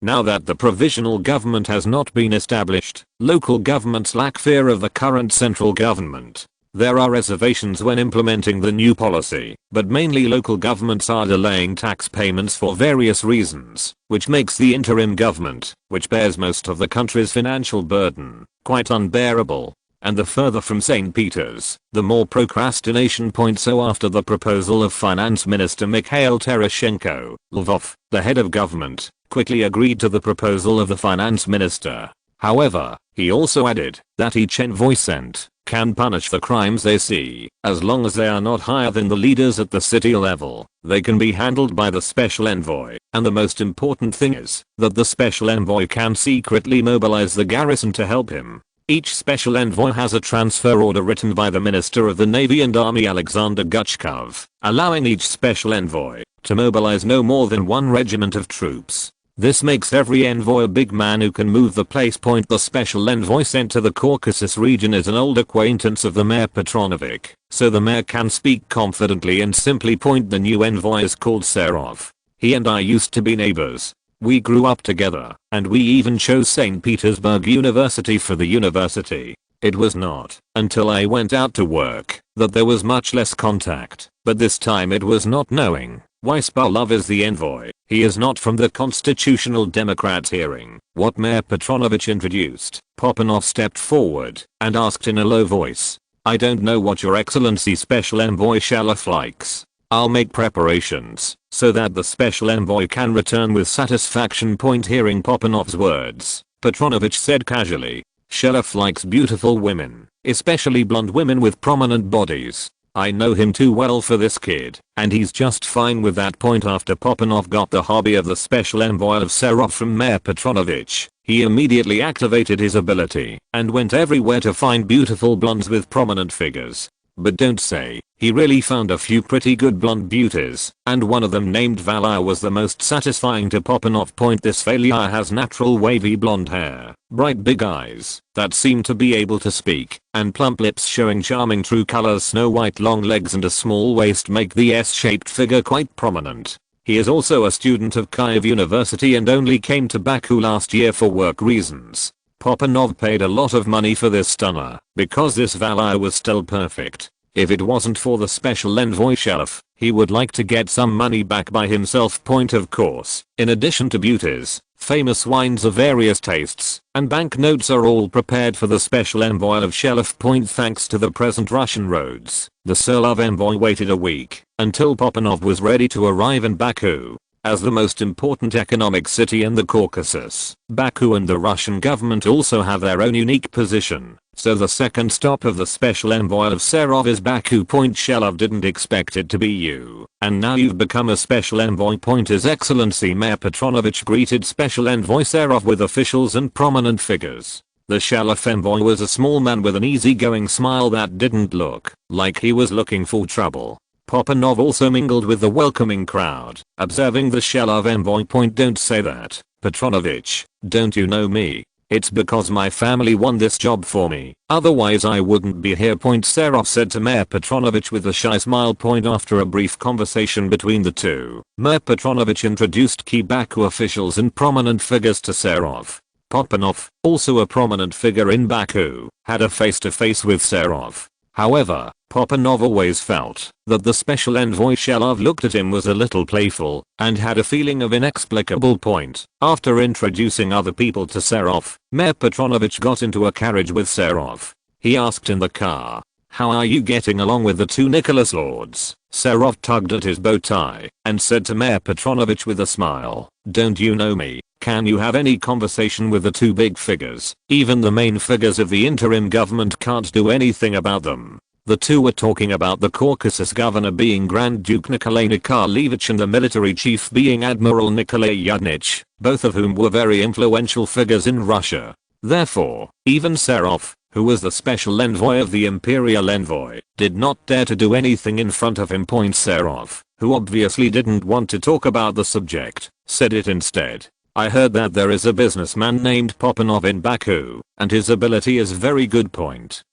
Now that the provisional government has not been established, local governments lack fear of the current central government. There are reservations when implementing the new policy, but mainly local governments are delaying tax payments for various reasons, which makes the interim government, which bears most of the country's financial burden, quite unbearable. And the further from St. Peters, the more procrastination. So after the proposal of Finance Minister Mikhail Tereshchenko, Lvov, the head of government, quickly agreed to the proposal of the finance minister. However, he also added that each envoy sent can punish the crimes they see, as long as they are not higher than the leaders at the city level. They can be handled by the special envoy, and the most important thing is that the special envoy can secretly mobilize the garrison to help him. Each special envoy has a transfer order written by the Minister of the Navy and Army Alexander Guchkov, allowing each special envoy to mobilize no more than one regiment of troops. This makes every envoy a big man who can move the place. The special envoy sent to the Caucasus region is an old acquaintance of the mayor Petronovich, so the mayor can speak confidently and simply. The new envoy is called Serov. He and I used to be neighbors. We grew up together, and we even chose St. Petersburg University for the university. It was not until I went out to work that there was much less contact, but this time it was not knowing why Spalov is the envoy. He is not from the Constitutional Democrats. Hearing what Mayor Petronovich introduced, Popanov stepped forward and asked in a low voice, I don't know what your excellency special envoy Shalov likes. I'll make preparations so that the special envoy can return with satisfaction. Hearing Popanov's words, Petronovich said casually, Shalov likes beautiful women, especially blonde women with prominent bodies. I know him too well for this kid, and he's just fine with that. After Popanov got the hobby of the special envoy of Serov from Mayor Petronovich, he immediately activated his ability and went everywhere to find beautiful blondes with prominent figures. But don't say, he really found a few pretty good blonde beauties, and one of them named Valia was the most satisfying to Popanov. This Valia has natural wavy blonde hair, bright big eyes that seem to be able to speak, and plump lips showing charming true colors. Snow white long legs and a small waist make the S-shaped figure quite prominent. He is also a student of Kyiv University and only came to Baku last year for work reasons. Popanov paid a lot of money for this stunner because this Valia was still perfect. If it wasn't for the special envoy Shalov, he would like to get some money back by himself. Of course, in addition to beauties, famous wines of various tastes, and banknotes are all prepared for the special envoy of Shalov. Thanks to the present Russian roads, the Serov envoy waited a week until Popanov was ready to arrive in Baku. As the most important economic city in the Caucasus, Baku and the Russian government also have their own unique position, so the second stop of the special envoy of Serov is Baku. Shalov didn't expect it to be you, and now you've become a special envoy. His Excellency Mayor Petronovich greeted special envoy Serov with officials and prominent figures. The Shalov envoy was a small man with an easygoing smile that didn't look like he was looking for trouble. Popanov also mingled with the welcoming crowd, observing the Shalov envoy. Don't say that, Petronovich, don't you know me? It's because my family won this job for me, otherwise I wouldn't be here. Serov said to Mayor Petronovich with a shy smile. After a brief conversation between the two, Mayor Petronovich introduced key Baku officials and prominent figures to Serov. Popanov, also a prominent figure in Baku, had a face-to-face with Serov. However, Popanov always felt that the special envoy Shelov looked at him was a little playful and had a feeling of inexplicable point. After introducing other people to Serov, Mayor Petronovich got into a carriage with Serov. He asked in the car, "How are you getting along with the two Nicholas lords?" Serov tugged at his bow tie and said to Mayor Petronovich with a smile, "Don't you know me? Can you have any conversation with the two big figures? Even the main figures of the interim government can't do anything about them." The two were talking about the Caucasus governor being Grand Duke Nikolai Nikolaevich and the military chief being Admiral Nikolai Yudnich, both of whom were very influential figures in Russia. Therefore, even Serov, who was the special envoy of the imperial envoy, did not dare to do anything in front of him. Serov, who obviously didn't want to talk about the subject, said it instead. "I heard that there is a businessman named Popanov in Baku, and his ability is very good."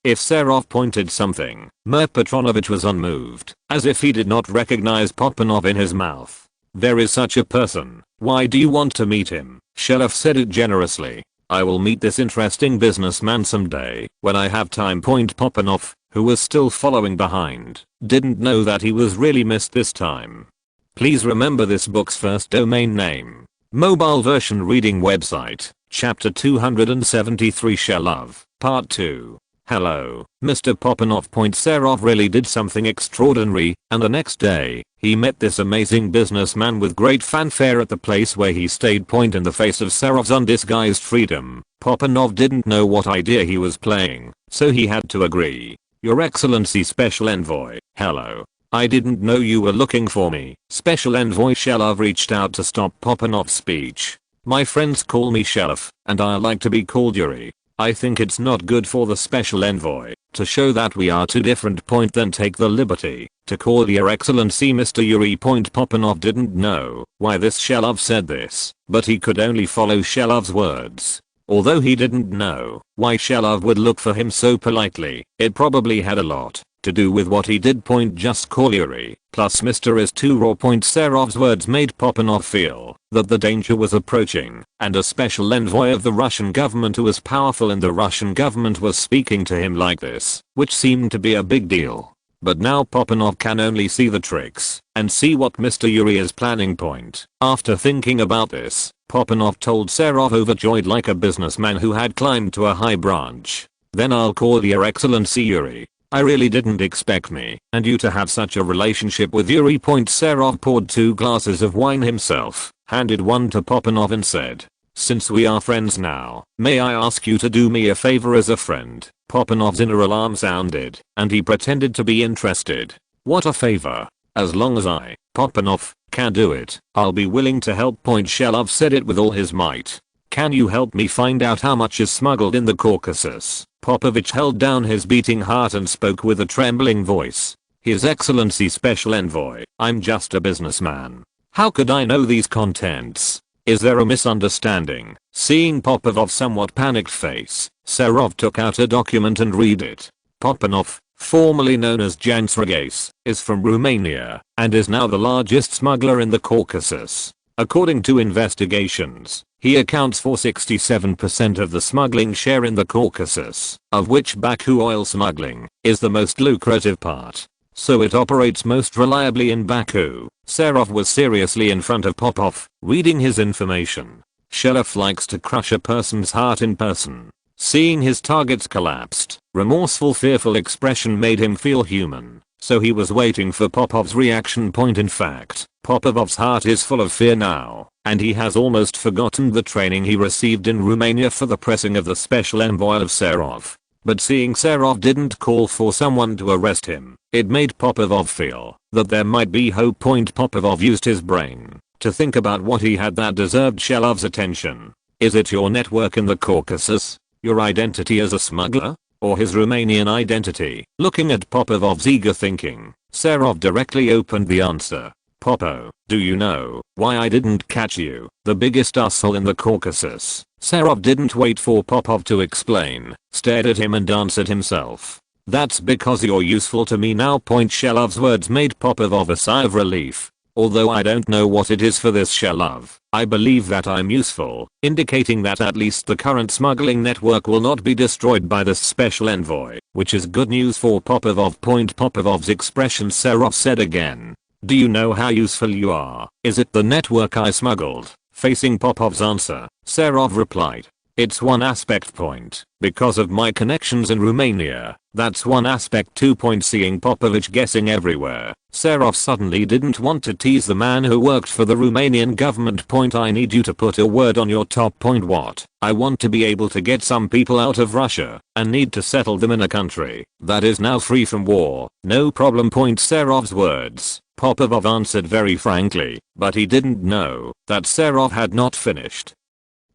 If Serov pointed something, Mayor Petronovich was unmoved, as if he did not recognize Popanov in his mouth. "There is such a person. Why do you want to meet him?" Shelov said it generously. "I will meet this interesting businessman someday, when I have time." Popanov, who was still following behind, didn't know that he was really missed this time. Please remember this book's first domain name. Mobile version reading website, chapter 273 Shelov, part 2. "Hello, Mr. Popanov." Serov really did something extraordinary, and the next day, he met this amazing businessman with great fanfare at the place where he stayed. In the face of Serov's undisguised freedom, Popanov didn't know what idea he was playing, so he had to agree. "Your Excellency Special Envoy, hello. I didn't know you were looking for me." Special Envoy Shelov reached out to stop Popanov's speech. "My friends call me Shelov, and I like to be called Yuri. I think it's not good for the Special Envoy to show that we are too different. Then take the liberty to call Your Excellency Mr. Yuri." Popanov didn't know why this Shelov said this, but he could only follow Shelov's words. Although he didn't know why Shelov would look for him so politely, it probably had a lot to do with what he did. Just call Yuri, plus Mr. is too raw. Serov's words made Popanov feel that the danger was approaching, and a special envoy of the Russian government who was powerful in the Russian government was speaking to him like this, which seemed to be a big deal. But now Popanov can only see the tricks and see what Mr. Yuri is planning. After thinking about this, Popanov told Serov, overjoyed like a businessman who had climbed to a high branch, "Then I'll call Your Excellency Yuri. I really didn't expect me and you to have such a relationship with Yuri." Serov poured 2 glasses of wine himself, handed one to Popanov and said, "Since we are friends now, may I ask you to do me a favor as a friend?" Popanov's inner alarm sounded, and he pretended to be interested. "What a favor? As long as I, Popanov, can do it, I'll be willing to help." Shelov said it with all his might. "Can you help me find out how much is smuggled in the Caucasus?" Popovich held down his beating heart and spoke with a trembling voice. "His Excellency Special Envoy, I'm just a businessman. How could I know these contents? Is there a misunderstanding?" Seeing Popov's somewhat panicked face, Serov took out a document and read it. Popanov, formerly known as Jan Sragais, is from Romania and is now the largest smuggler in the Caucasus. According to investigations, he accounts for 67% of the smuggling share in the Caucasus, of which Baku oil smuggling is the most lucrative part. So it operates most reliably in Baku. Serov was seriously in front of Popov, reading his information. Shelov likes to crush a person's heart in person. Seeing his targets collapsed, remorseful, fearful expression made him feel human. So he was waiting for Popov's reaction. In fact, Popov's heart is full of fear now, and he has almost forgotten the training he received in Romania for the pressing of the special envoy of Serov. But seeing Serov didn't call for someone to arrest him, it made Popov feel that there might be hope. Popov used his brain to think about what he had that deserved Shelov's attention. Is it your network in the Caucasus? Your identity as a smuggler? Or his Romanian identity? Looking at Popov's eager thinking, Serov directly opened the answer. "Popo, do you know why I didn't catch you, the biggest asshole in the Caucasus?" Serov didn't wait for Popov to explain, stared at him and answered himself. "That's because you're useful to me now." Shelov's words made Popov a sigh of relief. Although I don't know what it is for this Shelov, I believe that I'm useful, indicating that at least the current smuggling network will not be destroyed by this special envoy, which is good news for Popovov. Popovov's expression, Serov said again. Do you know how useful you are? Is it the network I smuggled? Facing Popov's answer, Serov replied. It's one aspect. Because of my connections in Romania, that's one aspect. 2. Seeing Popovich guessing everywhere, Serov suddenly didn't want to tease the man who worked for the Romanian government. I need you to put a word on your top. What? I want to be able to get some people out of Russia and need to settle them in a country that is now free from war. No problem. Serov's words. Popovov answered very frankly, but he didn't know that Serov had not finished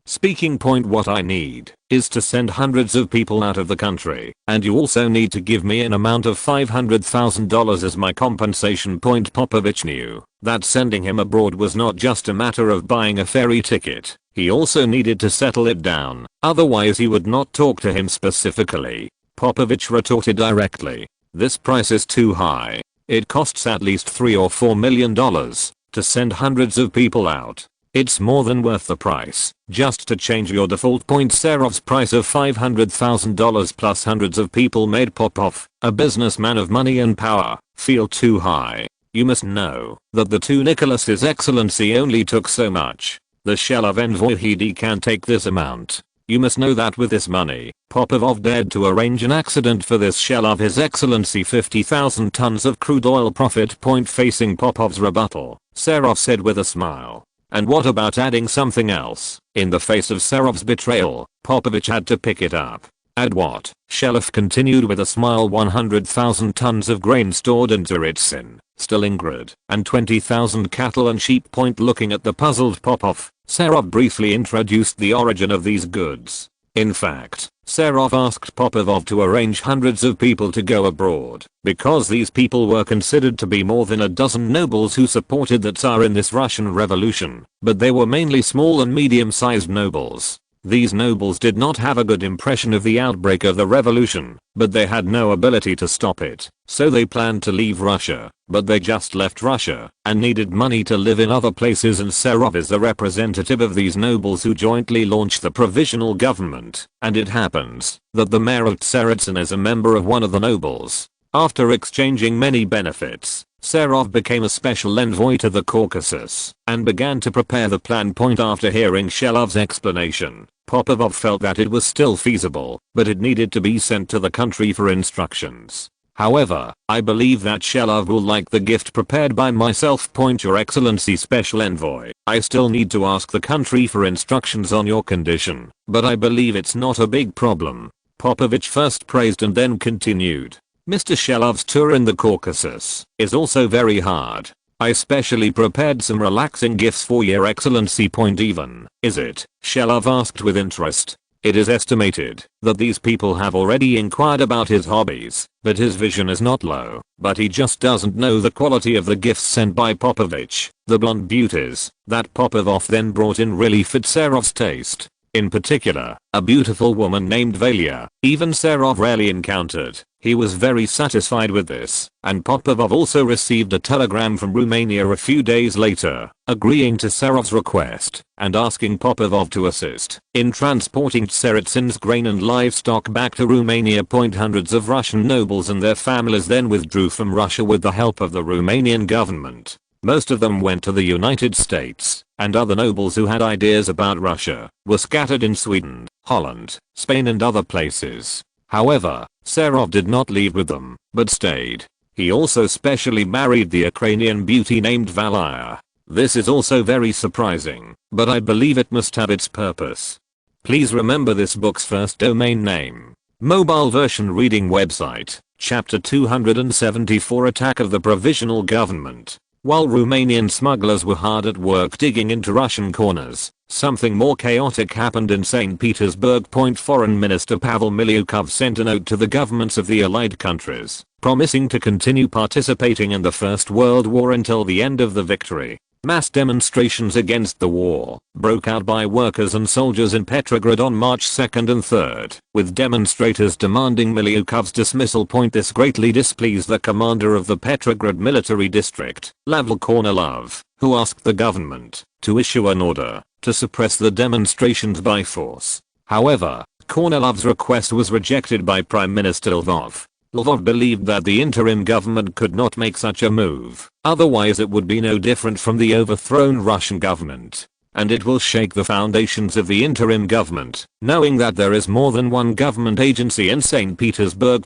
speaking. What I need is to send hundreds of people out of the country, and you also need to give me an amount of $500,000 as my compensation. Popovich knew that sending him abroad was not just a matter of buying a ferry ticket, he also needed to settle it down, otherwise he would not talk to him specifically. Popovich retorted directly. This price is too high. It costs at least $3 or $4 million to send hundreds of people out. It's more than worth the price just to change your default. Serov's price of $500,000 plus hundreds of people made Popov, a businessman of money and power, feel too high. You must know that the two Nicholas's excellency only took so much. The Shelov envoy he can't take this amount. You must know that with this money, Popovov dared to arrange an accident for this Shelov his excellency 50,000 tons of crude oil profit. Facing Popov's rebuttal, Serov said with a smile. And what about adding something else? In the face of Serov's betrayal, Popovich had to pick it up. Add what? Shelov continued with a smile. 100,000 tons of grain stored in Tsaritsyn, Stalingrad, and 20,000 cattle and sheep. Looking at the puzzled Popov, Serov briefly introduced the origin of these goods. In fact, Serov asked Popovov to arrange hundreds of people to go abroad, because these people were considered to be more than a dozen nobles who supported the Tsar in this Russian revolution, but they were mainly small and medium-sized nobles. These nobles did not have a good impression of the outbreak of the revolution, but they had no ability to stop it, so they planned to leave Russia, but they just left Russia and needed money to live in other places, and Serov is the representative of these nobles who jointly launched the provisional government, and it happens that the mayor of Tsaritsyn is a member of one of the nobles. After exchanging many benefits, Serov became a special envoy to the Caucasus and began to prepare the plan. After hearing Shelov's explanation, Popovov felt that it was still feasible, but it needed to be sent to the country for instructions. However, I believe that Shelov will like the gift prepared by myself. Your Excellency Special Envoy, I still need to ask the country for instructions on your condition, but I believe it's not a big problem. Popovich first praised and then continued. Mr. Shelov's tour in the Caucasus is also very hard. I specially prepared some relaxing gifts for your excellency. Even, is it? Shelov asked with interest. It is estimated that these people have already inquired about his hobbies, but his vision is not low, but he just doesn't know the quality of the gifts sent by Popovich. The blonde beauties that Popovov then brought in really fit Serov's taste. In particular, a beautiful woman named Valia, even Serov rarely encountered. He was very satisfied with this, and Popovov also received a telegram from Romania a few days later, agreeing to Serov's request and asking Popovov to assist in transporting Tsaritsyn's grain and livestock back to Romania. Hundreds of Russian nobles and their families then withdrew from Russia with the help of the Romanian government. Most of them went to the United States, and other nobles who had ideas about Russia were scattered in Sweden, Holland, Spain and other places. However, Serov did not leave with them, but stayed. He also specially married the Ukrainian beauty named Valia. This is also very surprising, but I believe it must have its purpose. Please remember this book's first domain name. Mobile version reading website, chapter 274 Attack of the Provisional Government. While Romanian smugglers were hard at work digging into Russian corners, something more chaotic happened in St. Petersburg. Foreign Minister Pavel Milyukov sent a note to the governments of the Allied countries, promising to continue participating in the First World War until the end of the victory. Mass demonstrations against the war broke out by workers and soldiers in Petrograd on March 2nd and 3rd, with demonstrators demanding Miliukov's dismissal. This greatly displeased the commander of the Petrograd military district, Lavl Kornilov, who asked the government to issue an order to suppress the demonstrations by force. However, Kornilov's request was rejected by Prime Minister Lvov. Lvov believed that the interim government could not make such a move, otherwise it would be no different from the overthrown Russian government, and it will shake the foundations of the interim government, knowing that there is more than one government agency in St. Petersburg.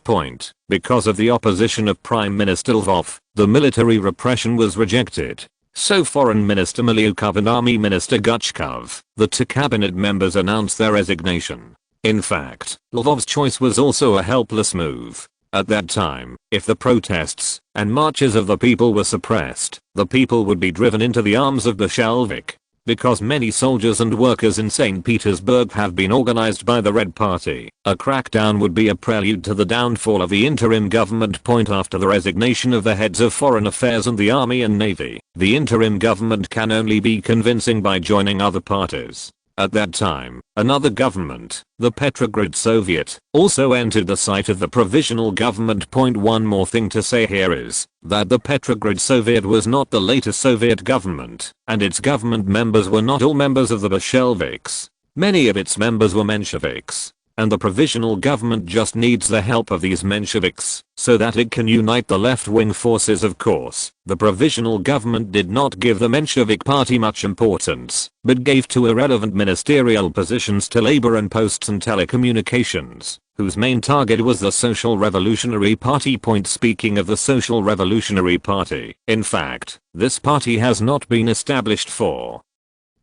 Because of the opposition of Prime Minister Lvov, the military repression was rejected. So Foreign Minister Miliukov and Army Minister Guchkov, the two cabinet members, announced their resignation. In fact, Lvov's choice was also a helpless move. At that time, if the protests and marches of the people were suppressed, the people would be driven into the arms of Bolshevik. Because many soldiers and workers in St. Petersburg have been organized by the Red Party, a crackdown would be a prelude to the downfall of the interim government. After the resignation of the heads of foreign affairs and the army and navy, the interim government can only be convincing by joining other parties. At that time, another government, the Petrograd Soviet, also entered the site of the provisional government. One more thing to say here is that the Petrograd Soviet was not the later Soviet government, and its government members were not all members of the Bolsheviks. Many of its members were Mensheviks, and the provisional government just needs the help of these Mensheviks so that it can unite the left-wing forces. Of course, the provisional government did not give the Menshevik party much importance, but gave two irrelevant ministerial positions to labor and posts and telecommunications, whose main target was the Social Revolutionary Party. Speaking of the Social Revolutionary Party, in fact, this party has not been established for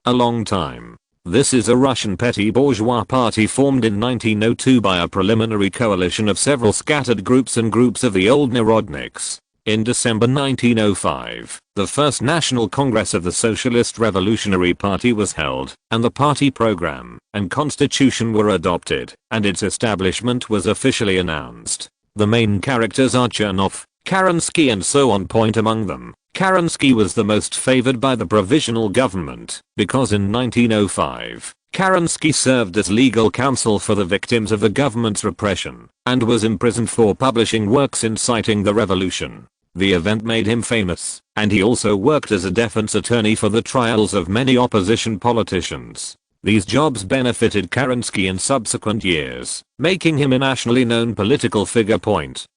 a long time. This is a Russian petty bourgeois party formed in 1902 by a preliminary coalition of several scattered groups and groups of the old Narodniks. In December 1905, the first National Congress of the Socialist Revolutionary Party was held, and the party program and constitution were adopted, and its establishment was officially announced. The main characters are Chernov, Kerensky and so on. Among them, Kerensky was the most favored by the provisional government, because in 1905, Kerensky served as legal counsel for the victims of the government's repression, and was imprisoned for publishing works inciting the revolution. The event made him famous, and he also worked as a defense attorney for the trials of many opposition politicians. These jobs benefited Kerensky in subsequent years, making him a nationally known political figure.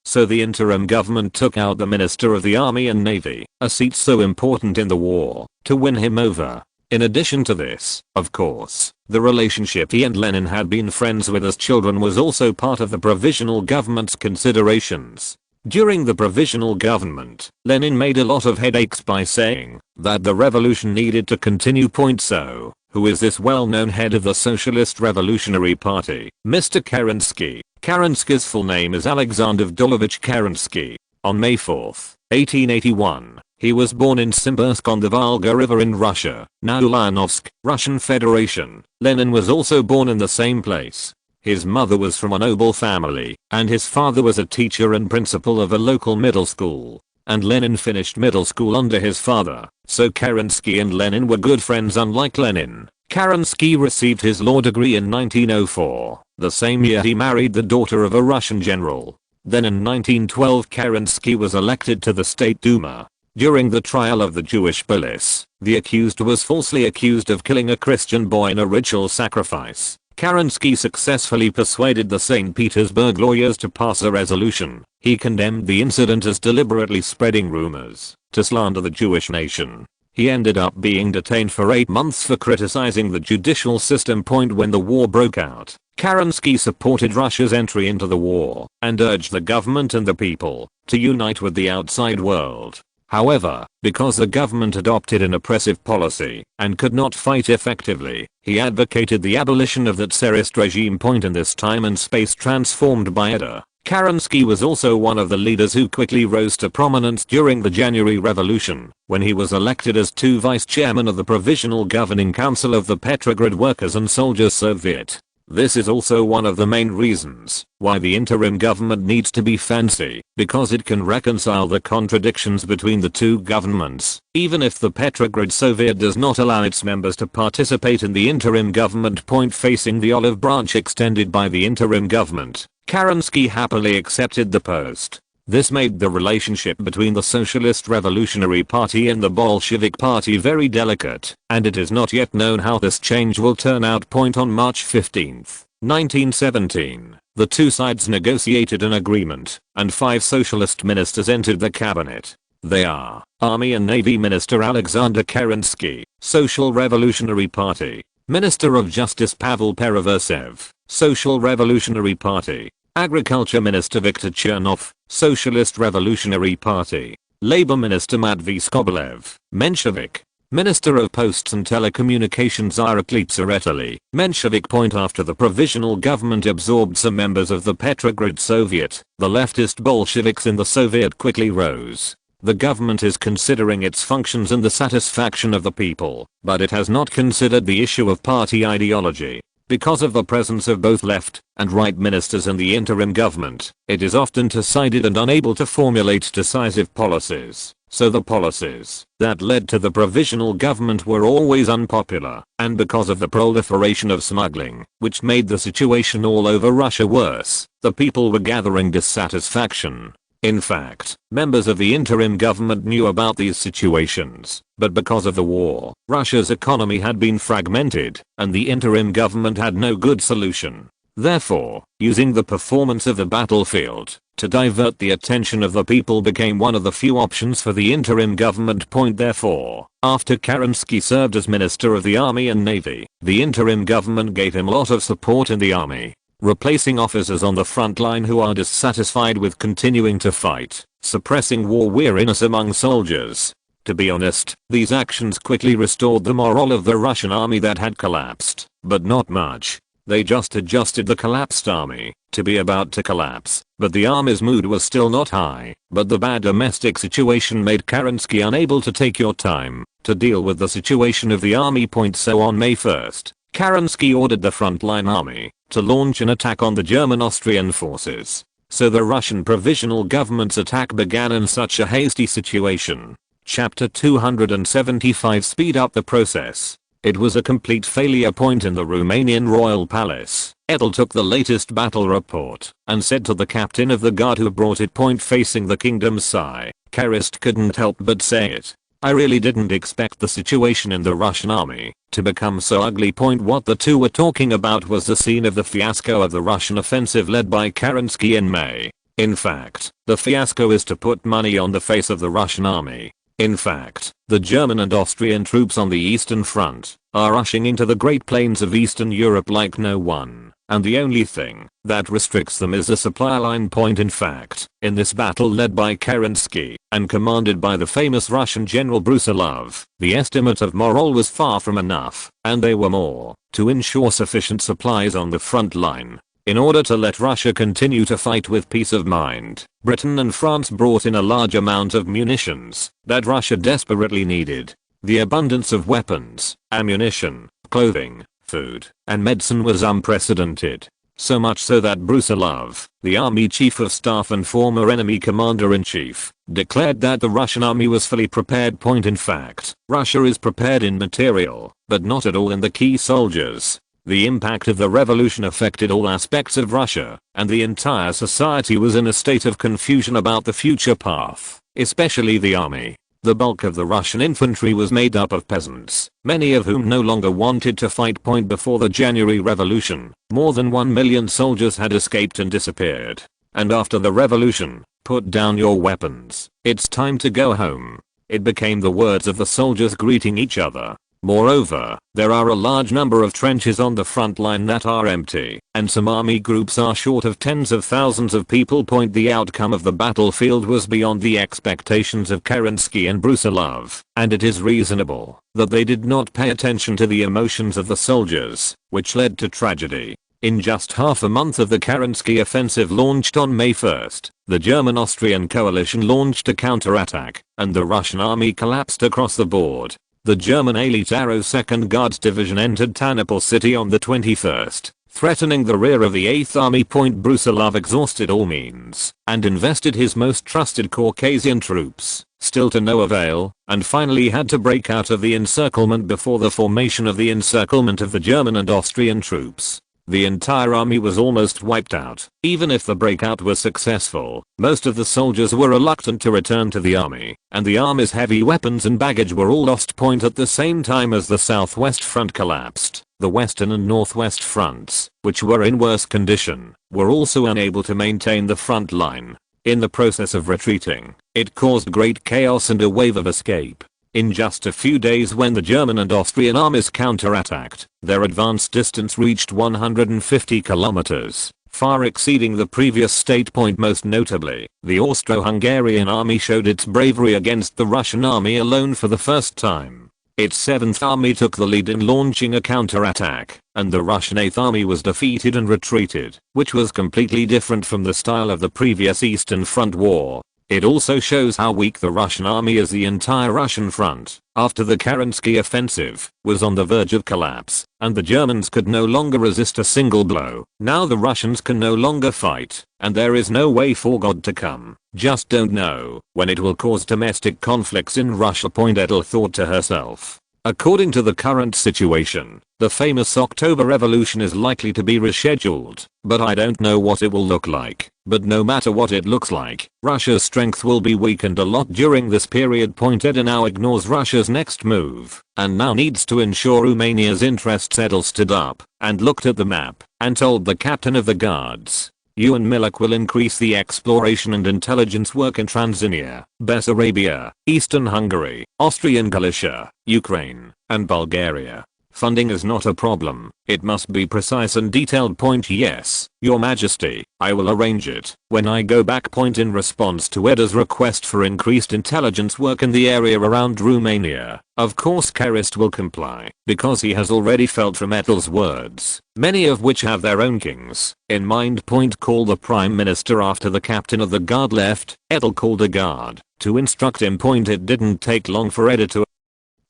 So the interim government took out the Minister of the Army and Navy, a seat so important in the war, to win him over. In addition to this, of course, the relationship he and Lenin had been friends with as children was also part of the provisional government's considerations. During the provisional government, Lenin made a lot of headaches by saying that the revolution needed to continue. So, who is this well-known head of the Socialist Revolutionary Party? Mr. Kerensky. Kerensky's full name is Alexander Vdolovich Kerensky. On May 4, 1881, he was born in Simbirsk on the Volga River in Russia, now Ulanovsk, Russian Federation. Lenin was also born in the same place. His mother was from a noble family, and his father was a teacher and principal of a local middle school. And Lenin finished middle school under his father, so Kerensky and Lenin were good friends. Unlike Lenin, Kerensky received his law degree in 1904, the same year he married the daughter of a Russian general. Then in 1912 Kerensky was elected to the State Duma. During the trial of the Jewish police, the accused was falsely accused of killing a Christian boy in a ritual sacrifice. Kerensky successfully persuaded the St. Petersburg lawyers to pass a resolution. He condemned the incident as deliberately spreading rumors to slander the Jewish nation. He ended up being detained for 8 months for criticizing the judicial system. When the war broke out, Kerensky supported Russia's entry into the war and urged the government and the people to unite with the outside world. However, because the government adopted an oppressive policy and could not fight effectively, he advocated the abolition of that Tsarist regime. In this time and space transformed by Edel, Kerensky was also one of the leaders who quickly rose to prominence during the January Revolution, when he was elected as vice chairman of the Provisional Governing Council of the Petrograd Workers' and Soldiers' Soviet. This is also one of the main reasons why the interim government needs to be fancy, because it can reconcile the contradictions between the two governments, even if the Petrograd Soviet does not allow its members to participate in the interim government. Facing the olive branch extended by the interim government, Kerensky happily accepted the post. This made the relationship between the Socialist Revolutionary Party and the Bolshevik Party very delicate, and it is not yet known how this change will turn out. On March 15, 1917, the two sides negotiated an agreement, and 5 socialist ministers entered the cabinet. They are Army and Navy Minister Alexander Kerensky, Social Revolutionary Party; Minister of Justice Pavel Pereversev, Social Revolutionary Party; Agriculture Minister Viktor Chernov, Socialist Revolutionary Party; Labor Minister Matvey Skobelev, Menshevik; Minister of Posts and Telecommunications Irakli Tsereteli, Menshevik. After the provisional government absorbed some members of the Petrograd Soviet, the leftist Bolsheviks in the Soviet quickly rose. The government is considering its functions and the satisfaction of the people, but it has not considered the issue of party ideology. Because of the presence of both left and right ministers in the interim government, it is often two-sided and unable to formulate decisive policies. So the policies that led to the provisional government were always unpopular, and because of the proliferation of smuggling, which made the situation all over Russia worse, the people were gathering dissatisfaction. In fact, members of the interim government knew about these situations, but because of the war, Russia's economy had been fragmented, and the interim government had no good solution. Therefore, using the performance of the battlefield to divert the attention of the people became one of the few options for the interim government. Therefore, after Kerensky served as Minister of the Army and Navy, the interim government gave him a lot of support in the army, replacing officers on the front line who are dissatisfied with continuing to fight, suppressing war weariness among soldiers. To be honest, these actions quickly restored the morale of the Russian army that had collapsed, but not much. They just adjusted the collapsed army to be about to collapse, but the army's mood was still not high. But the bad domestic situation made Kerensky unable to take your time to deal with the situation of the army. So on May 1st, Kerensky ordered the frontline army to launch an attack on the German-Austrian forces. So the Russian provisional government's attack began in such a hasty situation. Chapter 275 Speed up the process. It was a complete failure. In the Romanian royal palace, Edel took the latest battle report and said to the captain of the guard who brought it. Facing the kingdom's sigh, Kerensky couldn't help but say it. I really didn't expect the situation in the Russian army to become so ugly. What the two were talking about was the scene of the fiasco of the Russian offensive led by Kerensky in May. In fact, the fiasco is to put money on the face of the Russian army. In fact, the German and Austrian troops on the Eastern Front are rushing into the Great Plains of Eastern Europe like no one, and the only thing that restricts them is the supply line. In fact, in this battle led by Kerensky and commanded by the famous Russian General Brusilov, the estimate of morale was far from enough, and they were more to ensure sufficient supplies on the front line. In order to let Russia continue to fight with peace of mind, Britain and France brought in a large amount of munitions that Russia desperately needed. The abundance of weapons, ammunition, clothing, food, and medicine was unprecedented. So much so that Brusilov, the army chief of staff and former enemy commander-in-chief, declared that the Russian army was fully prepared. In fact, Russia is prepared in material, but not at all in the key soldiers. The impact of the revolution affected all aspects of Russia, and the entire society was in a state of confusion about the future path, especially the army. The bulk of the Russian infantry was made up of peasants, many of whom no longer wanted to fight. Before the January Revolution, more than 1 million soldiers had escaped and disappeared. And after the revolution, put down your weapons, it's time to go home. It became the words of the soldiers greeting each other. Moreover, there are a large number of trenches on the front line that are empty, and some army groups are short of tens of thousands of people. The outcome of the battlefield was beyond the expectations of Kerensky and Brusilov, and it is reasonable that they did not pay attention to the emotions of the soldiers, which led to tragedy. In just half a month of the Kerensky offensive launched on May 1st, the German-Austrian coalition launched a counterattack, and the Russian army collapsed across the board. The German elite Arrow 2nd Guards Division entered Ternopil city on the 21st, threatening the rear of the 8th Army. Brusilov exhausted all means and invested his most trusted Caucasian troops, still to no avail, and finally had to break out of the encirclement before the formation of the encirclement of the German and Austrian troops. The entire army was almost wiped out. Even if the breakout was successful, most of the soldiers were reluctant to return to the army, and the army's heavy weapons and baggage were all lost. At the same time as the southwest front collapsed, the western and northwest fronts, which were in worse condition, were also unable to maintain the front line. In the process of retreating, it caused great chaos and a wave of escape. In just a few days, when the German and Austrian armies counterattacked, their advance distance reached 150 kilometers, far exceeding the previous state. Most notably, the Austro-Hungarian army showed its bravery against the Russian army alone for the first time. Its 7th Army took the lead in launching a counterattack, and the Russian 8th Army was defeated and retreated, which was completely different from the style of the previous Eastern Front war. It also shows how weak the Russian army is. The entire Russian front, after the Kerensky offensive, was on the verge of collapse, and the Germans could no longer resist a single blow. Now the Russians can no longer fight, and there is no way for God to come. Just don't know when it will cause domestic conflicts in Russia. Edel thought to herself. According to the current situation, the famous October Revolution is likely to be rescheduled, but I don't know what it will look like. But no matter what it looks like, Russia's strength will be weakened a lot during this period. Edel now ignores Russia's next move, and now needs to ensure Romania's interests. Edel stood up, and looked at the map, and told the captain of the guards, "You and Milak will increase the exploration and intelligence work in Transylvania, Bessarabia, Eastern Hungary, Austrian Galicia, Ukraine, and Bulgaria. Funding is not a problem, it must be precise and detailed. Yes, Your Majesty, I will arrange it when I go back." In response to Edel's request for increased intelligence work in the area around Romania, of course Karist will comply, because he has already felt from Edel's words, many of which have their own kings in mind. Call the Prime Minister. After the captain of the guard left, Edel called a guard to instruct him. It didn't take long for Edel to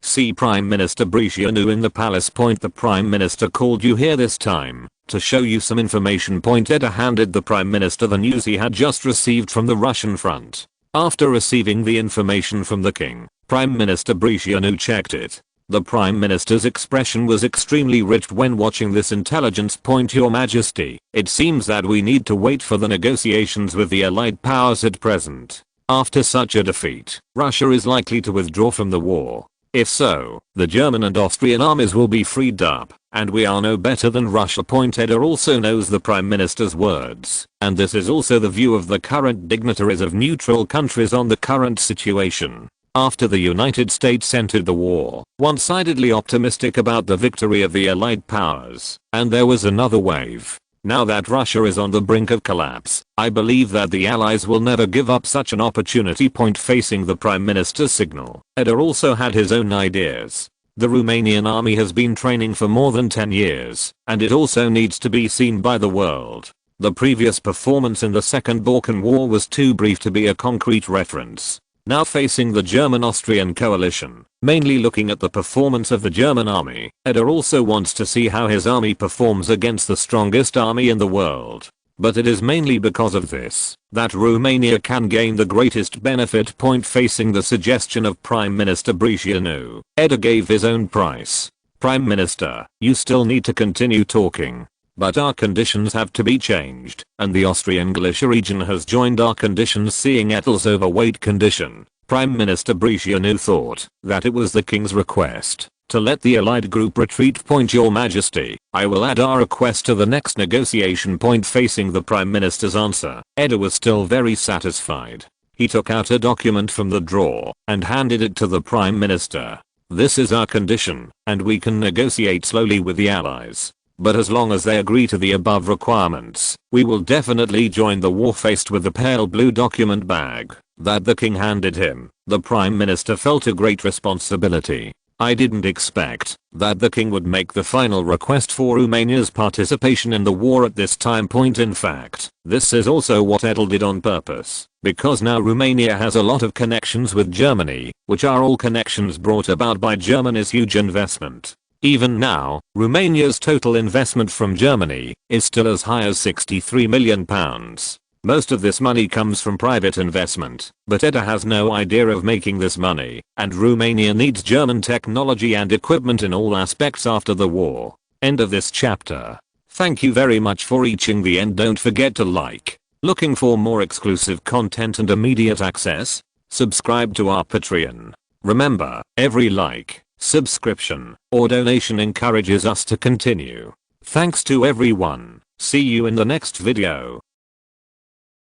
see Prime Minister Bricianu in the palace. The Prime Minister called you here this time to show you some information. Edel handed the Prime Minister the news he had just received from the Russian front. After receiving the information from the king, Prime Minister Bricianu checked it. The Prime Minister's expression was extremely rich when watching this intelligence. Your Majesty, it seems that we need to wait for the negotiations with the Allied powers at present. After such a defeat, Russia is likely to withdraw from the war. If so, the German and Austrian armies will be freed up, and we are no better than Russia. Edel also knows the Prime Minister's words, and this is also the view of the current dignitaries of neutral countries on the current situation. After the United States entered the war, one-sidedly optimistic about the victory of the Allied powers, and there was another wave. Now that Russia is on the brink of collapse, I believe that the Allies will never give up such an opportunity. Facing the Prime Minister's signal, Edel also had his own ideas. The Romanian army has been training for more than 10 years, and it also needs to be seen by the world. The previous performance in the Second Balkan War was too brief to be a concrete reference. Now facing the German-Austrian coalition, mainly looking at the performance of the German army, Edel also wants to see how his army performs against the strongest army in the world. But it is mainly because of this that Romania can gain the greatest benefit. Facing the suggestion of Prime Minister Bricianu, Edel gave his own price. Prime Minister, you still need to continue talking. But our conditions have to be changed, and the Austrian Galicia region has joined our conditions. Seeing Edel's overweight condition, Prime Minister Bricianu thought that it was the king's request to let the allied group retreat. Your Majesty, I will add our request to the next negotiation. Facing the Prime Minister's answer, Edel was still very satisfied. He took out a document from the drawer and handed it to the Prime Minister. This is our condition, and we can negotiate slowly with the allies. But as long as they agree to the above requirements, we will definitely join the war. Faced with the pale blue document bag that the king handed him, the Prime Minister felt a great responsibility. I didn't expect that the king would make the final request for Romania's participation in the war at this time. In fact, this is also what Edel did on purpose, because now Romania has a lot of connections with Germany, which are all connections brought about by Germany's huge investment. Even now, Romania's total investment from Germany is still as high as £63 million. Most of this money comes from private investment, but Edel has no idea of making this money, and Romania needs German technology and equipment in all aspects after the war. End of this chapter. Thank you very much for reaching the end. Don't forget to like. Looking for more exclusive content and immediate access? Subscribe to our Patreon. Remember, every like, subscription, or donation encourages us to continue. Thanks to everyone. See you in the next video.